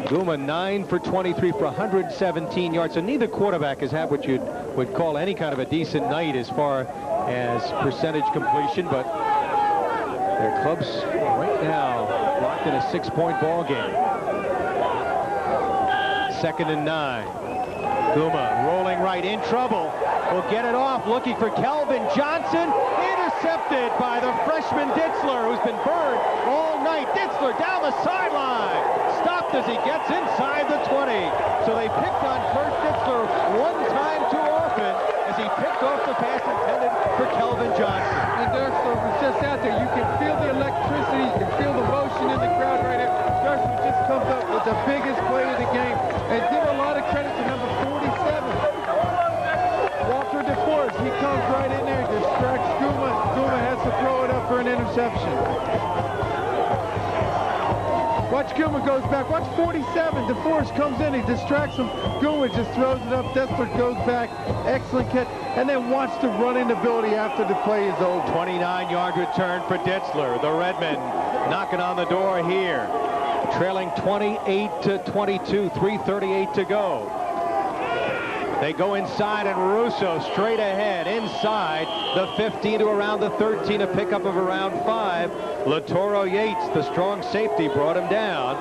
A: Guma 9 for 23 for 117 yards. So neither quarterback has had what you would call any kind of a decent night as far as percentage completion, but their clubs right now locked in a 6-point ball game. 2nd and 9. Guma rolling right, in trouble. Will get it off, looking for Kelvin Johnson. Intercepted by the freshman Ditzler, who's been burned all night. Ditzler down the sideline. Stopped as he gets inside the 20. So they picked on Kurt Ditzler one time too often as he picked off the pass intended for Kelvin Johnson.
B: And Ditzler was just out there. You can feel the electricity. You can feel the motion in the crowd right here. Ditzler just comes up with the biggest play of the game. And give a lot of credit to number 47. Walter DeForest, he comes right in there, distracts Guma. Guma has to throw it up for an interception. Watch Guma goes back. Watch 47. DeForest comes in. He distracts him. Guma just throws it up. Ditzler goes back. Excellent catch. And then watch the running ability after the play is over.
A: 29-yard return for Ditzler. The Redmen knocking on the door here. Trailing 28 to 22. 3:38 to go. They go inside, and Russo straight ahead inside the 15 to around the 13, a pickup of around 5. Latoro Yates, the strong safety, brought him down.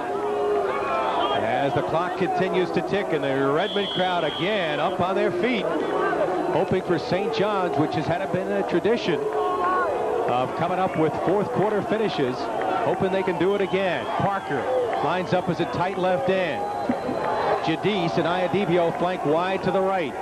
A: As the clock continues to tick, and the Redmen crowd again up on their feet, hoping for St. John's, which has been a tradition of coming up with 4th quarter finishes, hoping they can do it again. Parker lines up as a tight left end. Jadis and Iadibio flank wide to the right.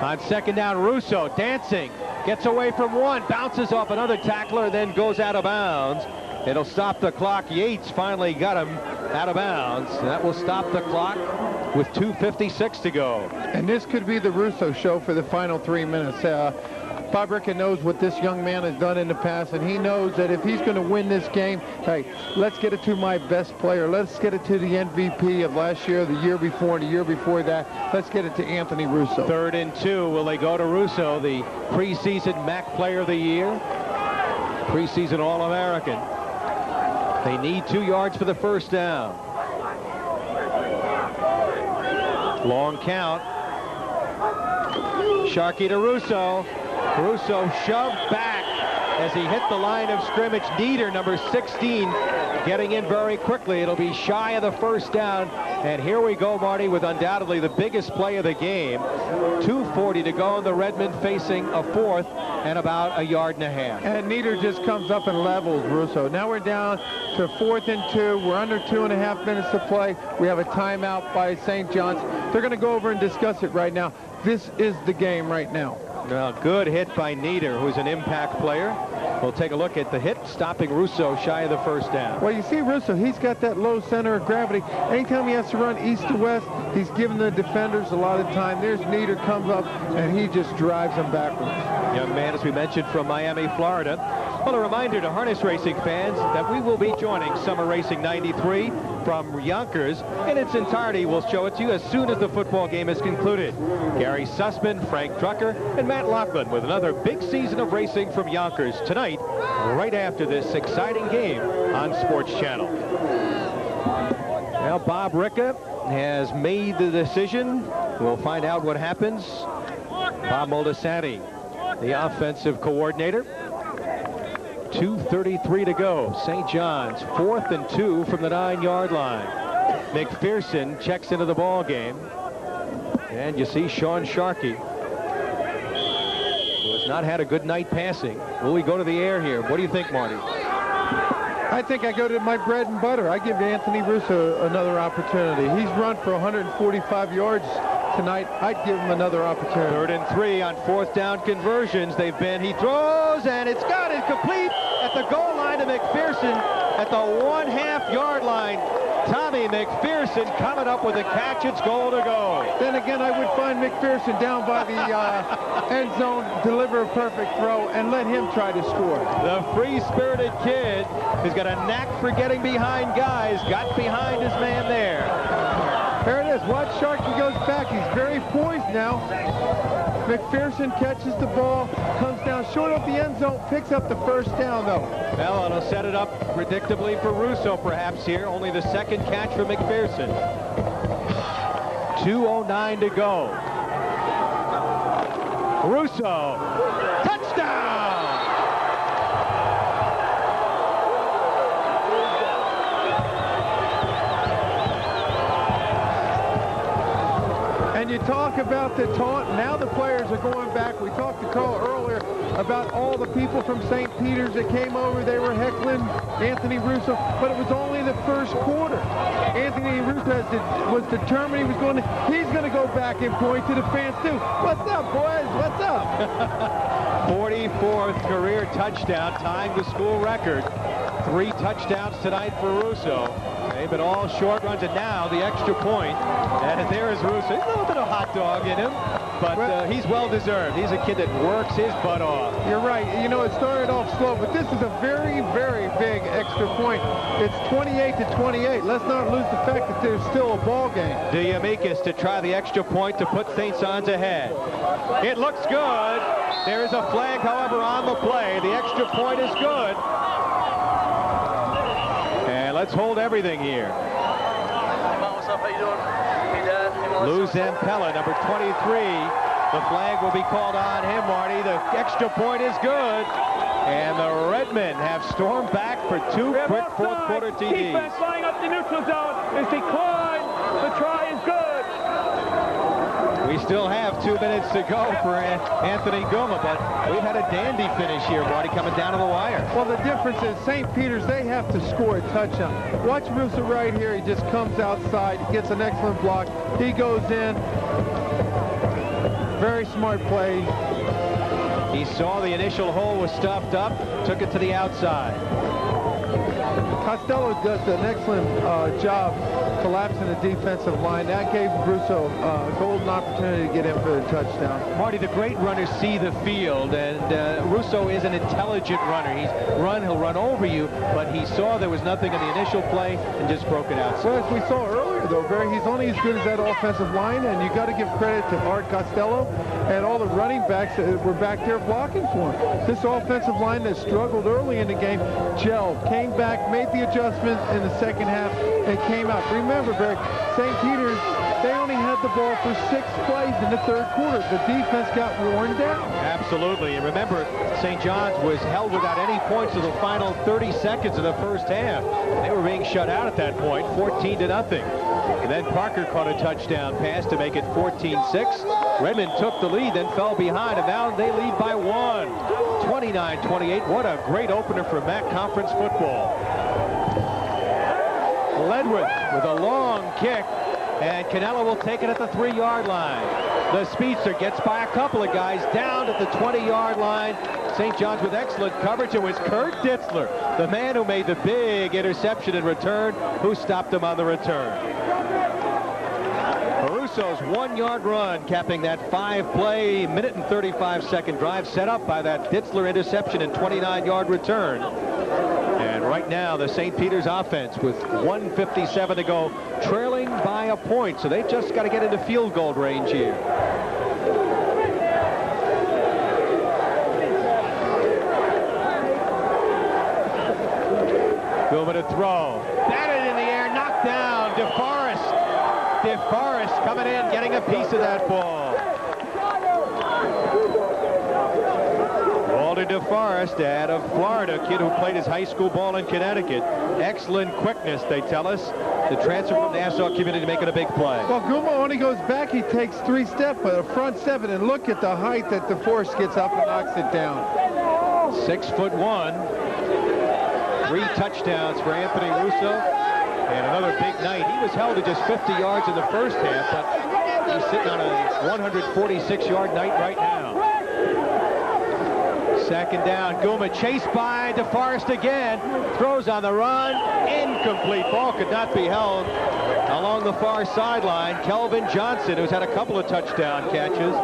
A: On 2nd down, Russo dancing, gets away from one, bounces off another tackler, then goes out of bounds. It'll stop the clock. Yates finally got him out of bounds. That will stop the clock with 2:56 to go.
B: And this could be the Russo show for the final 3 minutes. Bob Rickett knows what this young man has done in the past, and he knows that if he's going to win this game, hey, let's get it to my best player. Let's get it to the MVP of last year, the year before, and the year before that. Let's get it to Anthony Russo.
A: 3rd and 2. Will they go to Russo, the preseason MAC Player of the Year, preseason All-American? They need 2 yards for the first down. Long count. Sharkey to Russo. Russo shoved back as he hit the line of scrimmage. Nieder, number 16, getting in very quickly. It'll be shy of the first down. And here we go, Marty, with undoubtedly the biggest play of the game. 2:40 to go, and the Redmen facing a fourth and about 1.5 yards.
B: And Nieder just comes up and levels Russo. Now we're down to 4th and 2. We're under 2.5 minutes to play. We have a timeout by St. John's. They're going to go over and discuss it right now. This is the game right now.
A: Well, good hit by Nieder, who's an impact player. We'll take a look at the hit, stopping Russo shy of the first down.
B: Well, you see Russo, he's got that low center of gravity. Anytime he has to run east to west, he's giving the defenders a lot of time. There's Nieder, comes up, and he just drives them backwards.
A: Young man, as we mentioned, from Miami, Florida. Well, a reminder to harness racing fans that we will be joining Summer Racing 93 from Yonkers in its entirety. We'll show it to you as soon as the football game is concluded. Gary Sussman, Frank Drucker, and Matt Lachlan with another big season of racing from Yonkers tonight, right after this exciting game on Sports Channel. Now, Bob Ricca has made the decision. We'll find out what happens. Bob Moltisanti, the offensive coordinator. 2:33 to go. St. John's 4th and 2 from the 9-yard line. McPherson checks into the ball game. And you see Sean Sharkey, who has not had a good night passing. Will we go to the air here? What do you think, Marty?
B: I think I go to my bread and butter. I give Anthony Russo another opportunity. He's run for 145 yards tonight. I'd give him another opportunity.
A: 3rd and 3 on 4th down conversions. They've been, he throws, and it's got it complete at the goal line to McPherson at the 1/2 yard line. Tommy McPherson coming up with a catch. It's goal to go.
B: Then again, I would find McPherson down by the end zone, deliver a perfect throw, and let him try to score.
A: The free-spirited kid who's got a knack for getting behind guys, got behind his man there.
B: There it is. Watch Sharkey goes back. He's very poised now. McPherson catches the ball, comes down short of the end zone, picks up the first down, though.
A: Well, it'll set it up predictably for Russo, perhaps, here. Only the second catch for McPherson. 2:09 to go. Russo. Touchdown!
B: And you talk about the taunt. Now the players are going back. We talked to Carl earlier about all the people from St. Peter's that came over. They were heckling Anthony Russo, but it was only the first quarter. Anthony Russo was determined he's going to go back and point to the fans too. What's up, boys? What's up?
A: 44th career touchdown, tying the school record. 3 touchdowns tonight for Russo. They've been all short runs, and now the extra point. And there is Russo. He's a little bit of hot dog in him, but he's well-deserved. He's a kid that works his butt off.
B: You're right. You know, it started off slow, but this is a very, very big extra point. It's 28-28. Let's not lose the fact that there's still a ball game.
A: Diamikis to try the extra point to put St. John's ahead. It looks good. There is a flag, however, on the play. The extra point is good. And let's hold everything here.
H: What's up? How you doing? Hey, Dad.
A: Lou Zampella, number 23. The flag will be called on him, Marty. The extra point is good. And the Redmen have stormed back for 2 quick fourth-quarter TDs.
P: Defense flying up the neutral zone is declined. The try is good.
A: We still have 2 minutes to go for Anthony Guma, but we've had a dandy finish here, Marty, coming down to the wire.
B: Well, the difference is St. Peter's, they have to score a touchdown. Watch Russo right here. He just comes outside, gets an excellent block. He goes in. Very smart play.
A: He saw the initial hole was stuffed up, took it to the outside.
B: Costello does an excellent job collapsing the defensive line. That gave Russo a golden opportunity to get in for the touchdown.
A: Marty, the great runners see the field, and Russo is an intelligent runner. He'll run over you, but he saw there was nothing in the initial play and just broke it out.
B: Well, as we saw earlier though, Barry. He's only as good as that offensive line, and you got to give credit to Art Costello and all the running backs that were back there blocking for him. This offensive line that struggled early in the game gelled, came back, made the adjustment in the second half, and came out. Remember, Barry, St. Peter's, they only had the ball for 6 plays in the third quarter. The defense got worn down.
A: Absolutely. And remember, St. John's was held without any points for the final 30 seconds of the first half. They were being shut out at that point, 14-0. And then Parker caught a touchdown pass to make it 14-6. Redmond took the lead, then fell behind, and now they lead by 1. 29-28. What a great opener for MAC Conference football. Ledwith with a long kick, and Canella will take it at the 3-yard line. The speedster gets by a couple of guys down at the 20-yard line. St. John's with excellent coverage. It was Kurt Ditzler, the man who made the big interception in return, who stopped him on the return. Russo's 1-yard run capping that 5-play, minute and 35-second drive set up by that Ditzler interception and 29-yard return. And right now, the St. Peter's offense with 1:57 to go, trailing by a point. So they've just got to get into field goal range here. Guma to throw. Batted in the air, knocked down. DeForest coming in, getting a piece of that ball. Walter DeForest out of Florida, a kid who played his high school ball in Connecticut. Excellent quickness, they tell us. The transfer from Nassau Community making a big play.
B: Well, Guma, when he goes back, he takes 3 steps, but a front 7, and look at the height that DeForest gets up and knocks it down.
A: 6'1". 3 touchdowns for Anthony Russo. And another big night. He was held to just 50 yards in the first half, but he's sitting on a 146-yard night right now. Second down, Guma chased by DeForest again. Throws on the run. Incomplete. Ball could not be held along the far sideline. Kelvin Johnson, who's had a couple of touchdown catches,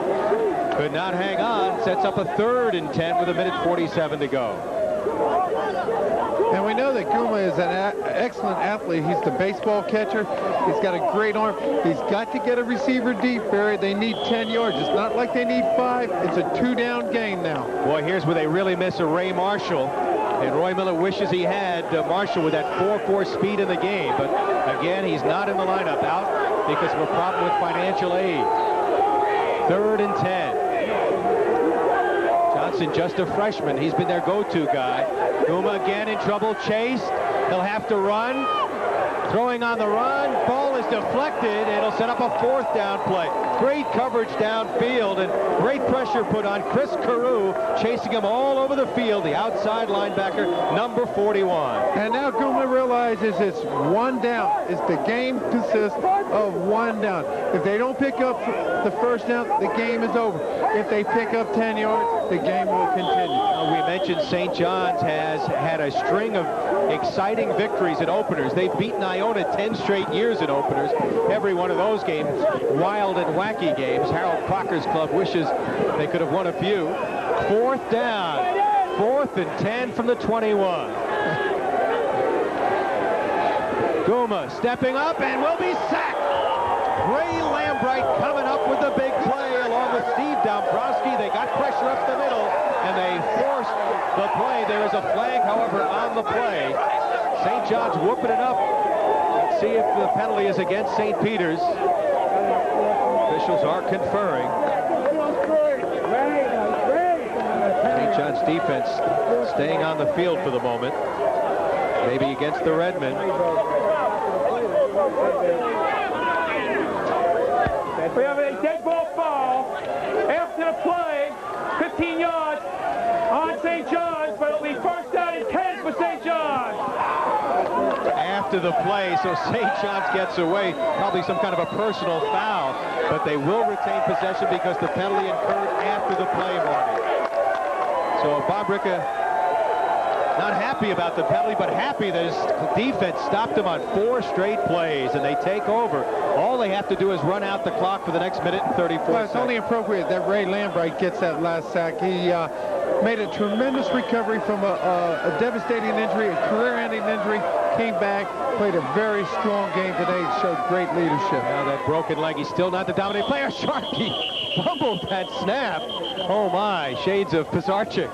A: could not hang on. Sets up a 3rd and 10 with a minute 47 to go.
B: And we know that Guma is an excellent athlete. He's the baseball catcher. He's got a great arm. He's got to get a receiver deep, Barry. They need 10 yards. It's not like they need 5. It's a 2-down game now.
A: Boy, here's where they really miss a Ray Marshall. And Roy Miller wishes he had Marshall with that 4.4 speed in the game. But again, he's not in the lineup, out because of a problem with financial aid. 3rd and 10. Johnson, just a freshman. He's been their go-to guy. Guma again in trouble, chased. He'll have to run. Throwing on the run. Ball is deflected. It'll set up a 4th down play. Great coverage downfield and great pressure put on Chris Carew, chasing him all over the field, the outside linebacker, number 41.
B: And now Guma realizes it's 1 down. The game consists of 1 down. If they don't pick up the first down, the game is over. If they pick up 10 yards, the game will continue.
A: We mentioned St. John's has had a string of exciting victories in openers. They've beaten Iona 10 straight years in openers. Every one of those games, wild and wacky games. Harold Crocker's club wishes they could have won a few. 4th down. 4th and 10 from the 21. Guma stepping up and will be sacked. Ray Lambright coming up with the big play along with Steve Dombrowski. They got pressure up the middle and they forced the play. There is a flag, however, on the play. St. John's whooping it up. Let's see if the penalty is against St. Peter's. Officials are conferring. St. John's defense staying on the field for the moment. Maybe against the Redmen.
P: We have a dead ball foul after the play, 15 yards on St. John's, but it'll be 1st down and 10 for St. John's.
A: After the play, so St. John's gets away, probably some kind of a personal foul, but they will retain possession because the penalty incurred after the play, Marty. So Bob Ricca not happy about the penalty, but happy that his defense stopped him on 4 straight plays, and they take over. All they have to do is run out the clock for the next minute and 34
B: seconds. It's only appropriate that Ray Lambright gets that last sack. He made a tremendous recovery from a devastating injury, a career-ending injury, came back, played a very strong game today, showed great leadership.
A: Now that broken leg, he's still not the dominant player. Sharkey fumbled that snap. Oh my, shades of Pisarcik.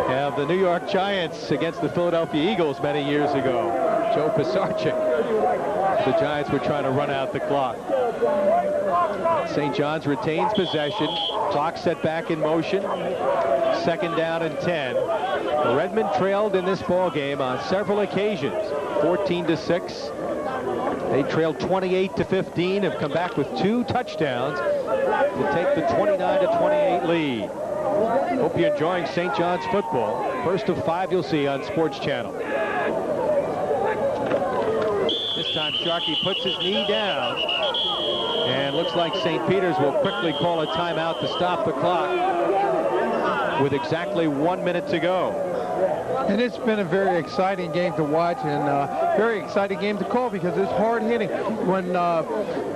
A: Of the New York Giants against the Philadelphia Eagles many years ago. Joe Pisarcik. The Giants were trying to run out the clock. St. John's retains possession. Clock set back in motion. 2nd down and 10. Redmen trailed in this ball game on several occasions. 14-6. They trailed 28-15. Have come back with 2 touchdowns to take the 29-28 lead. Hope you're enjoying St. John's football. First of 5 you'll see on Sports Channel. This time Sharkey puts his knee down. And looks like St. Peter's will quickly call a timeout to stop the clock with exactly 1 minute to go.
B: And it's been a very exciting game to watch and very exciting game to call because it's hard hitting. When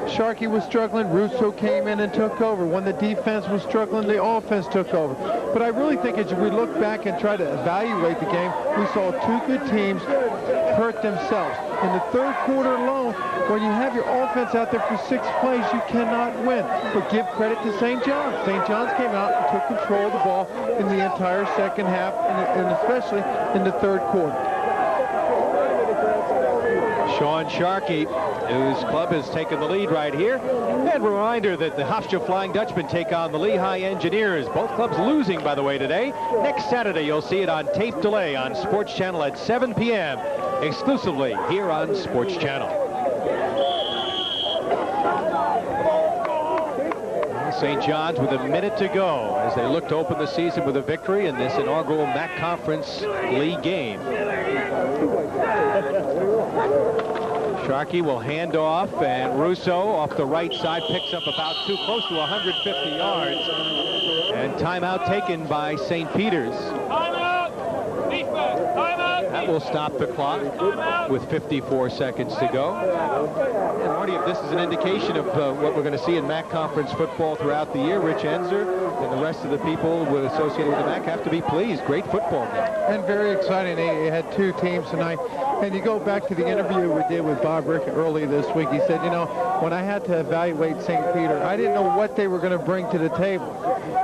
B: Sharkey was struggling, Russo came in and took over. When the defense was struggling, the offense took over. But I really think as we look back and try to evaluate the game, we saw 2 good teams hurt themselves. In the 3rd quarter alone, when you have your offense out there for 6 plays, you cannot win. But give credit to St. John's. St. John's came out and took control of the ball in the entire second half, and especially in the 3rd quarter.
A: Sean Sharkey, whose club has taken the lead right here. And a reminder that the Hofstra Flying Dutchmen take on the Lehigh Engineers. Both clubs losing, by the way, today. Next Saturday, you'll see it on tape delay on Sports Channel at 7 p.m. exclusively here on Sports Channel. St. John's with a minute to go as they look to open the season with a victory in this inaugural MAC Conference League game. Sharkey will hand off, and Russo off the right side picks up about close to 150 yards. And timeout taken by St. Peter's. That will stop the clock with 54 seconds to go. And Marty, if this is an indication of what we're going to see in MAC Conference football throughout the year, Rich Enzer and the rest of the people associated with the MAC have to be pleased. Great football game.
B: And very exciting. They had 2 teams tonight. And you go back to the interview we did with Bob Rick early this week. He said, you know, when I had to evaluate St. Peter, I didn't know what they were going to bring to the table.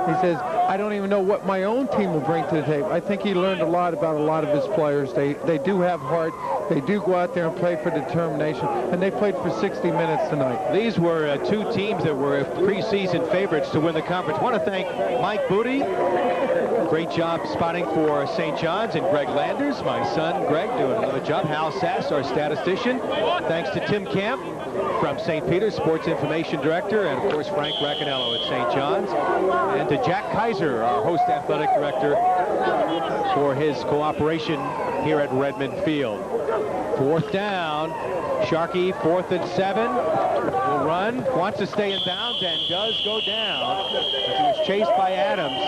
B: He says, I don't even know what my own team will bring to the table. I think he learned a lot about a lot of his players. They do have heart. They do go out there and play for determination. And they played for 60 minutes tonight.
A: These were 2 teams that were preseason favorites to win the conference. I want to thank Mike Booty. Great job spotting for St. John's, and Greg Landers, my son Greg, doing another job. Hal Sass, our statistician. Thanks to Tim Camp from St. Peter's, Sports Information Director, and of course Frank Raccanello at St. John's. And to Jack Kaiser, our host athletic director, for his cooperation here at Redmen Field. 4th down. Sharkey, 4th and 7. Will run, wants to stay in bounds, and does go down. He was chased by Adams.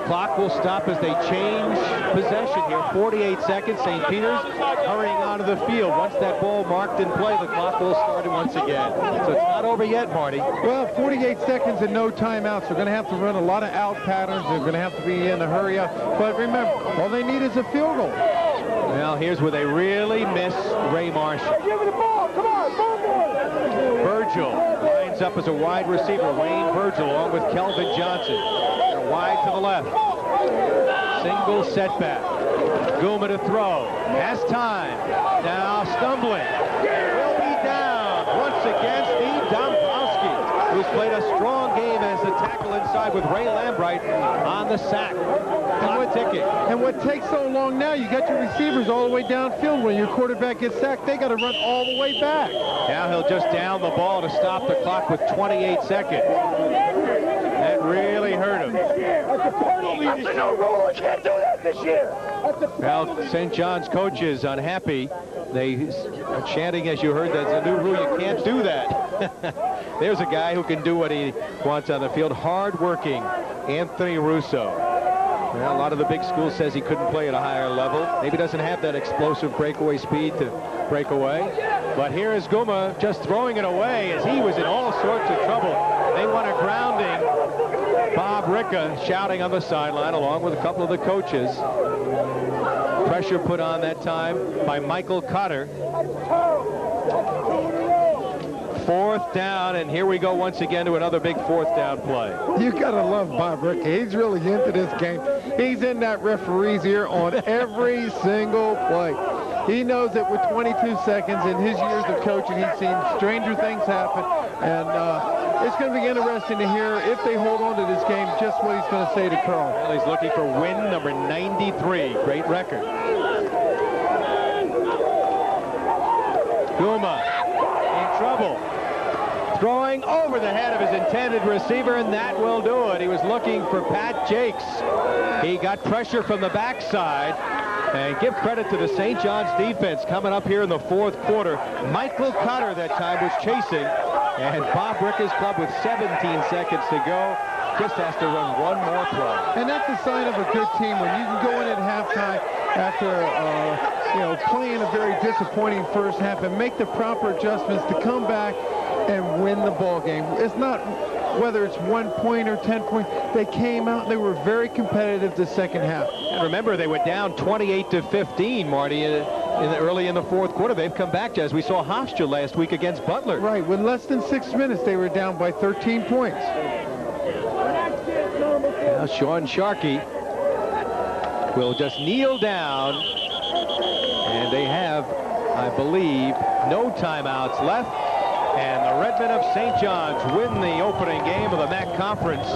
A: Clock will stop as they change possession here. 48 seconds. St. Peter's hurrying onto the field. Once that ball marked in play, the clock will start once again. So it's not over yet, Marty.
B: Well, 48 seconds and no timeouts. They're going to have to run a lot of out patterns. They're going to have to be in a hurry up. But remember, all they need is a field goal.
A: Well, here's where they really miss Ray Marshall.
P: Hey, give me the ball. Come on,
A: Virgil lines up as a wide receiver. Wayne Virgil along with Kelvin Johnson. They're wide to the left. Single setback. Guma to throw. Has time. Now stumbling. Will be down once again. Steve Dombrowski, who's played a strong game as the tackle inside with Ray Lambright on the sack. Clock ticking.
B: And what takes so long now, you got your receivers all the way downfield. When your quarterback gets sacked, they got to run all the way back.
A: Now he'll just down the ball to stop the clock with 28 seconds. That really hurt him.
P: That's a penalty. That's a no rule. I can't do that this year.
A: Well, St. John's coach is unhappy. They are chanting, as you heard, that's a new rule. You can't do that. There's a guy who can do what he wants on the field. Hard-working Anthony Russo. Well, a lot of the big schools says he couldn't play at a higher level. Maybe doesn't have that explosive breakaway speed to break away. But here is Guma just throwing it away as he was in all sorts of trouble. They want a grounding. Bob Ricca shouting on the sideline along with a couple of the coaches. pressure put on that time by Michael Cotter. 4th down, and here we go once again to another big 4th down play.
B: You gotta love Bob Ricker. He's really into this game. He's in that referee's ear on every single play. He knows that with 22 seconds in his years of coaching, he's seen stranger things happen, and it's going to be interesting to hear if they hold on to this game, just what he's going to say to Carl.
A: Well, he's looking for win number 93. Great record. Guma in trouble. Throwing over the head of his intended receiver, and that will do it. He was looking for Pat Jakes. He got pressure from the backside. And give credit to the St. John's defense coming up here in the 4th quarter. Michael Cotter that time was chasing, and Bob Ricker's club with 17 seconds to go just has to run one more play.
B: And that's a sign of a good team when you can go in at halftime after playing a very disappointing first half and make the proper adjustments to come back and win the ball game. It's not whether it's 1 point or 10 points. They came out, they were very competitive the second half.
A: And remember, they were down 28-15, Marty, early in the 4th quarter. They've come back, as we saw Hofstra last week against Butler.
B: Right, with less than 6 minutes, they were down by 13 points.
A: Now Sean Sharkey will just kneel down, and they have, I believe, no timeouts left. And the Redmen of St. John's win the opening game of the MAC Conference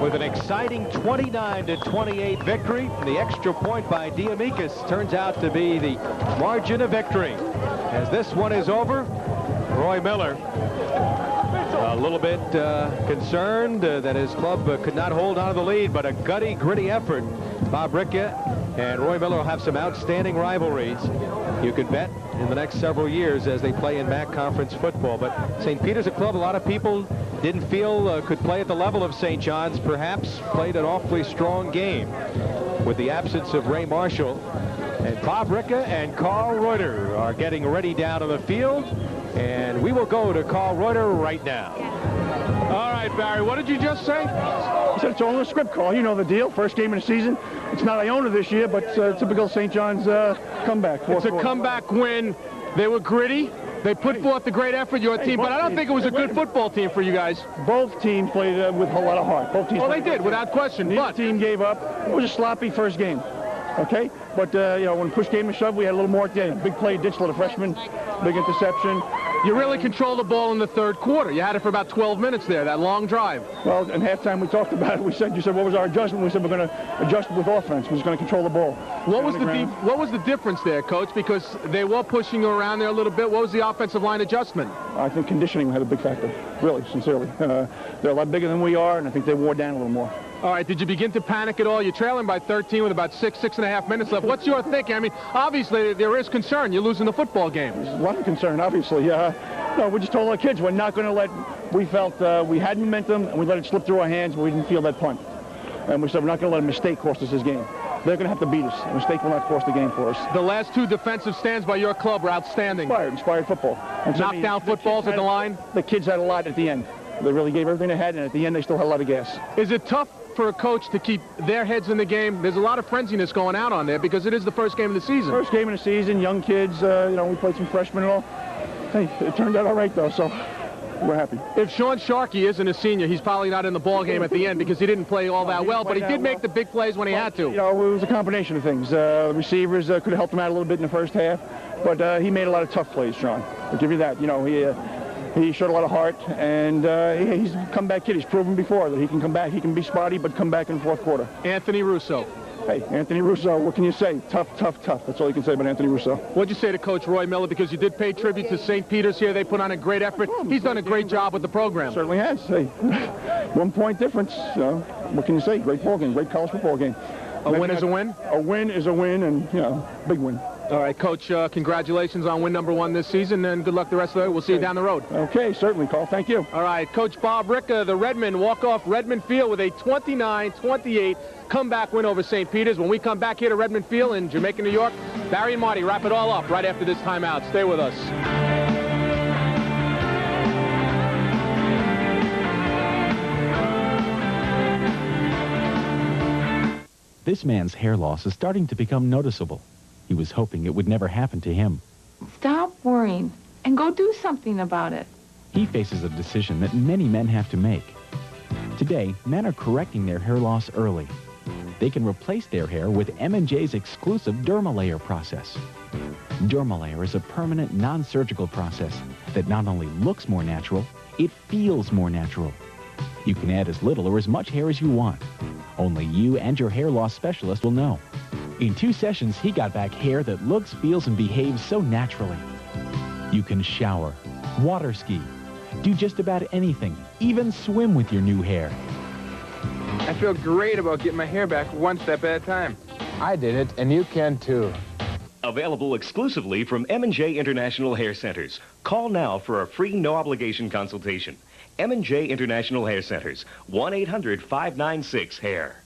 A: with an exciting 29-28 victory. The extra point by Diamikis turns out to be the margin of victory. As this one is over, Roy Miller a little bit concerned that his club could not hold on to the lead, but a gritty effort. Bob Ricka and Roy Miller will have some outstanding rivalries, you could bet, in the next several years as they play in MAC Conference football. But St. Peter's a club a lot of people didn't feel could play at the level of St. John's, perhaps played an awfully strong game with the absence of Ray Marshall. And Bob Ricka and Carl Reuter are getting ready down on the field, and we will go to Carl Reuter right now.
L: All right, Barry, what did you just say? I said it's all in the script, Carl. You know the deal. First game of the season. It's not Iona this year, but typical St. John's comeback.
D: It's a comeback win. They were gritty. They put forth the great effort, your team, but I don't think it was a good football team for you guys.
L: Both teams played with a lot of heart. Both teams.
D: Well, they did, without question.
L: Neither team gave up. It was a sloppy first game. Okay, but when push came to shove, we had a little more. Yeah, big play, Ditchler, the freshman, big interception.
D: You really controlled the ball in the 3rd quarter. You had it for about 12 minutes there, that long drive.
L: Well, in halftime we talked about it. You said, what was our adjustment? We said we're going to adjust with offense. We're just going to control the ball.
D: What was the difference there, Coach? Because they were pushing you around there a little bit. What was the offensive line adjustment?
L: I think conditioning had a big factor, really, sincerely. They're a lot bigger than we are, and I think they wore down a little more.
D: All right, did you begin to panic at all? You're trailing by 13 with about 6.5 minutes left. What's your thinking? I mean, obviously, there is concern. You're losing the football game.
L: There's a lot of concern, obviously. No, we just told our kids we're not going to let, we felt we had momentum, and we let it slip through our hands, but we didn't feel that punt. And we said we're not going to let a mistake cost us this game. They're going to have to beat us. A mistake will not cost the game for us.
D: The last 2 defensive stands by your club were outstanding.
L: Inspired football.
D: Knockdown footballs at the line?
L: The kids had a lot at the end. They really gave everything they had, and at the end they still had a lot of gas.
D: Is it tough for a coach to keep their heads in the game? There's a lot of frenziness going out on there because it is the first game of the season.
L: First game of the season, young kids, we played some freshmen and all. Hey, it turned out all right, though, so we're happy.
D: If Sean Sharkey isn't a senior, he's probably not in the ball game at the end because he didn't play all that well, but he did make the big plays when he had to.
L: It was a combination of things. Receivers could have helped him out a little bit in the first half, but he made a lot of tough plays, Sean. I'll give you that. He showed a lot of heart, and he's a comeback kid. He's proven before that he can come back. He can be spotty, but come back in the 4th quarter.
D: Anthony Russo.
L: Hey, Anthony Russo, what can you say? Tough. That's all you can say about Anthony Russo.
D: What'd you say to Coach Roy Miller? Because you did pay tribute to St. Peter's here. They put on a great effort. He's done a great job with the program.
L: Certainly has. Hey, 1 point difference. What can you say? Great ball game, great college football game.
D: A win is a win?
L: A win is a win, and, big win.
D: All right, Coach, congratulations on win number 1 this season, and good luck the rest of the way. We'll see you down the road.
L: Okay, certainly, Carl. Thank you.
D: All right, Coach Bob Ricka, the Redmen walk off Redmond Field with a 29-28 comeback win over St. Peter's. When we come back here to Redmond Field in Jamaica, New York, Barry and Marty wrap it all up right after this timeout. Stay with us.
N: This man's hair loss is starting to become noticeable. He was hoping it would never happen to him.
F: Stop worrying and go do something about it.
N: He faces a decision that many men have to make. Today, men are correcting their hair loss early. They can replace their hair with M&J's exclusive Dermalayer process. Dermalayer is a permanent, non-surgical process that not only looks more natural, it feels more natural. You can add as little or as much hair as you want. Only you and your hair loss specialist will know. In 2 sessions, he got back hair that looks, feels, and behaves so naturally. You can shower, water ski, do just about anything, even swim with your new hair.
G: I feel great about getting my hair back one step at a time. I did it, and you can too.
I: Available exclusively from M&J International Hair Centers. Call now for a free no-obligation consultation. M&J International Hair Centers, 1-800-596-HAIR.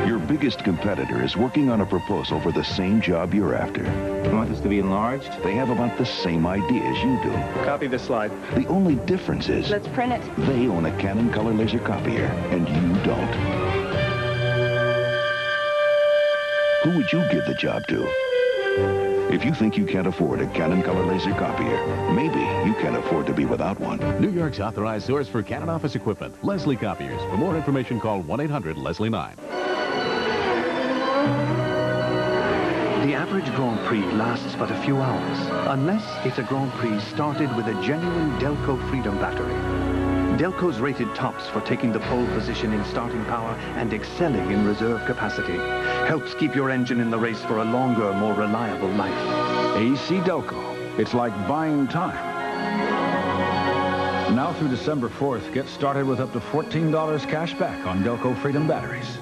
M: Your biggest competitor is working on a proposal for the same job you're after.
R: You want this to be enlarged?
M: They have about the same ideas you do.
R: Copy this slide.
M: The only difference is...
J: Let's print it.
M: They own a Canon color laser copier, and you don't. Who would you give the job to? If you think you can't afford a Canon color laser copier, maybe you can't afford to be without one.
S: New York's authorized source for Canon office equipment, Leslie Copiers. For more information, call 1-800-LESLIE-9.
X: The average Grand Prix lasts but a few hours, unless it's a Grand Prix started with a genuine Delco Freedom battery. Delco's rated tops for taking the pole position in starting power and excelling in reserve capacity. Helps keep your engine in the race for a longer, more reliable life.
T: AC Delco. It's like buying time. Now through December 4th, get started with up to $14 cash back on Delco Freedom batteries.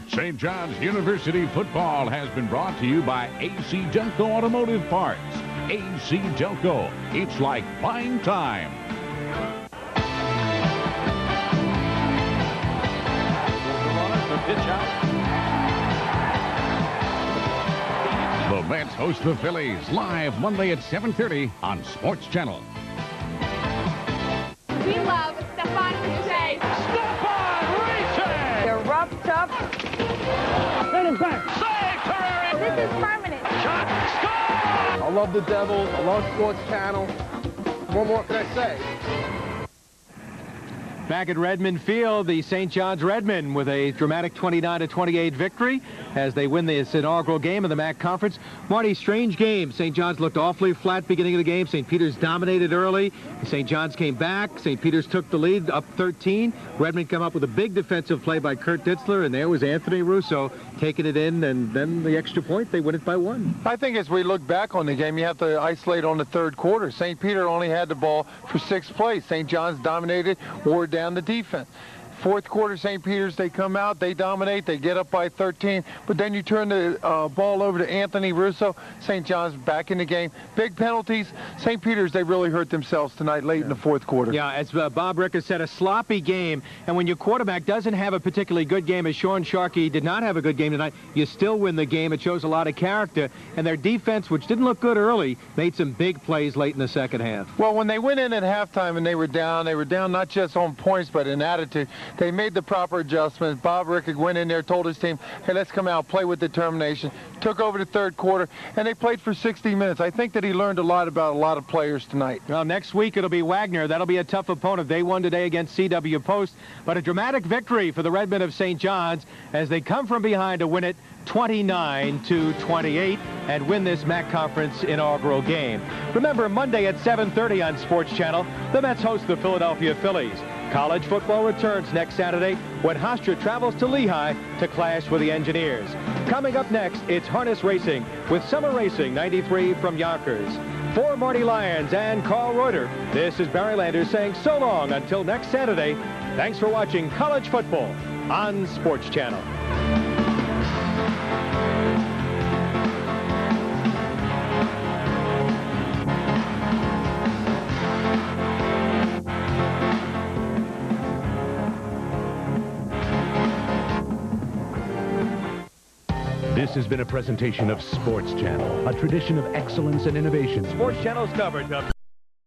Y: St. John's University football has been brought to you by AC Delco Automotive Parts. AC Delco. It's like buying time.
A: The pitch out.
Y: The Mets host the Phillies live Monday at 7:30 on Sports Channel.
J: We love Stephon Riche.
P: Stephon Riche!
J: They're rough, tough.
P: Send him back.
J: Save Terrari. This is permanent.
P: Shot. Score!
G: I love the Devils. I love Sports Channel. What more can I say?
A: Back at Redmen Field, the St. John's Redmen with a dramatic 29-28 victory as they win this inaugural game of the MAC Conference. Marty, strange game. St. John's looked awfully flat beginning of the game. St. Peter's dominated early. St. John's came back. St. Peter's took the lead up 13. Redmen come up with a big defensive play by Kurt Ditzler, and there was Anthony Russo taking it in, and then the extra point, they win it by 1.
B: I think as we look back on the game, you have to isolate on the third quarter. St. Peter only had the ball for 6 plays. St. John's dominated, wore down the defense. Fourth quarter, St. Peter's, they come out, they dominate, they get up by 13, but then you turn the ball over to Anthony Russo. St. John's back in the game. Big penalties. St. Peter's, they really hurt themselves tonight late in the fourth quarter.
A: Yeah, as Bob Ricker said, a sloppy game, and when your quarterback doesn't have a particularly good game, as Sean Sharkey did not have a good game tonight, you still win the game. It shows a lot of character, and their defense, which didn't look good early, made some big plays late in the second half.
B: Well, when they went in at halftime and they were down not just on points, but in attitude. They made the proper adjustments. Bob Rickard went in there, told his team, hey, let's come out, play with determination. Took over the third quarter, and they played for 60 minutes. I think that he learned a lot about a lot of players tonight.
A: Well, next week it'll be Wagner. That'll be a tough opponent. They won today against CW Post, but a dramatic victory for the Redmen of St. John's as they come from behind to win it 29-28 and win this MAC Conference inaugural game. Remember, Monday at 7:30 on Sports Channel, the Mets host the Philadelphia Phillies. College football returns next Saturday when Hofstra travels to Lehigh to clash with the Engineers. Coming up next, it's harness racing with Summer Racing 93 from Yonkers. For Marty Lyons and Carl Reuter, this is Barry Landers saying so long until next Saturday. Thanks for watching college football on Sports Channel.
S: This has been a presentation of Sports Channel, a tradition of excellence and innovation.
A: Sports Channel's coverage of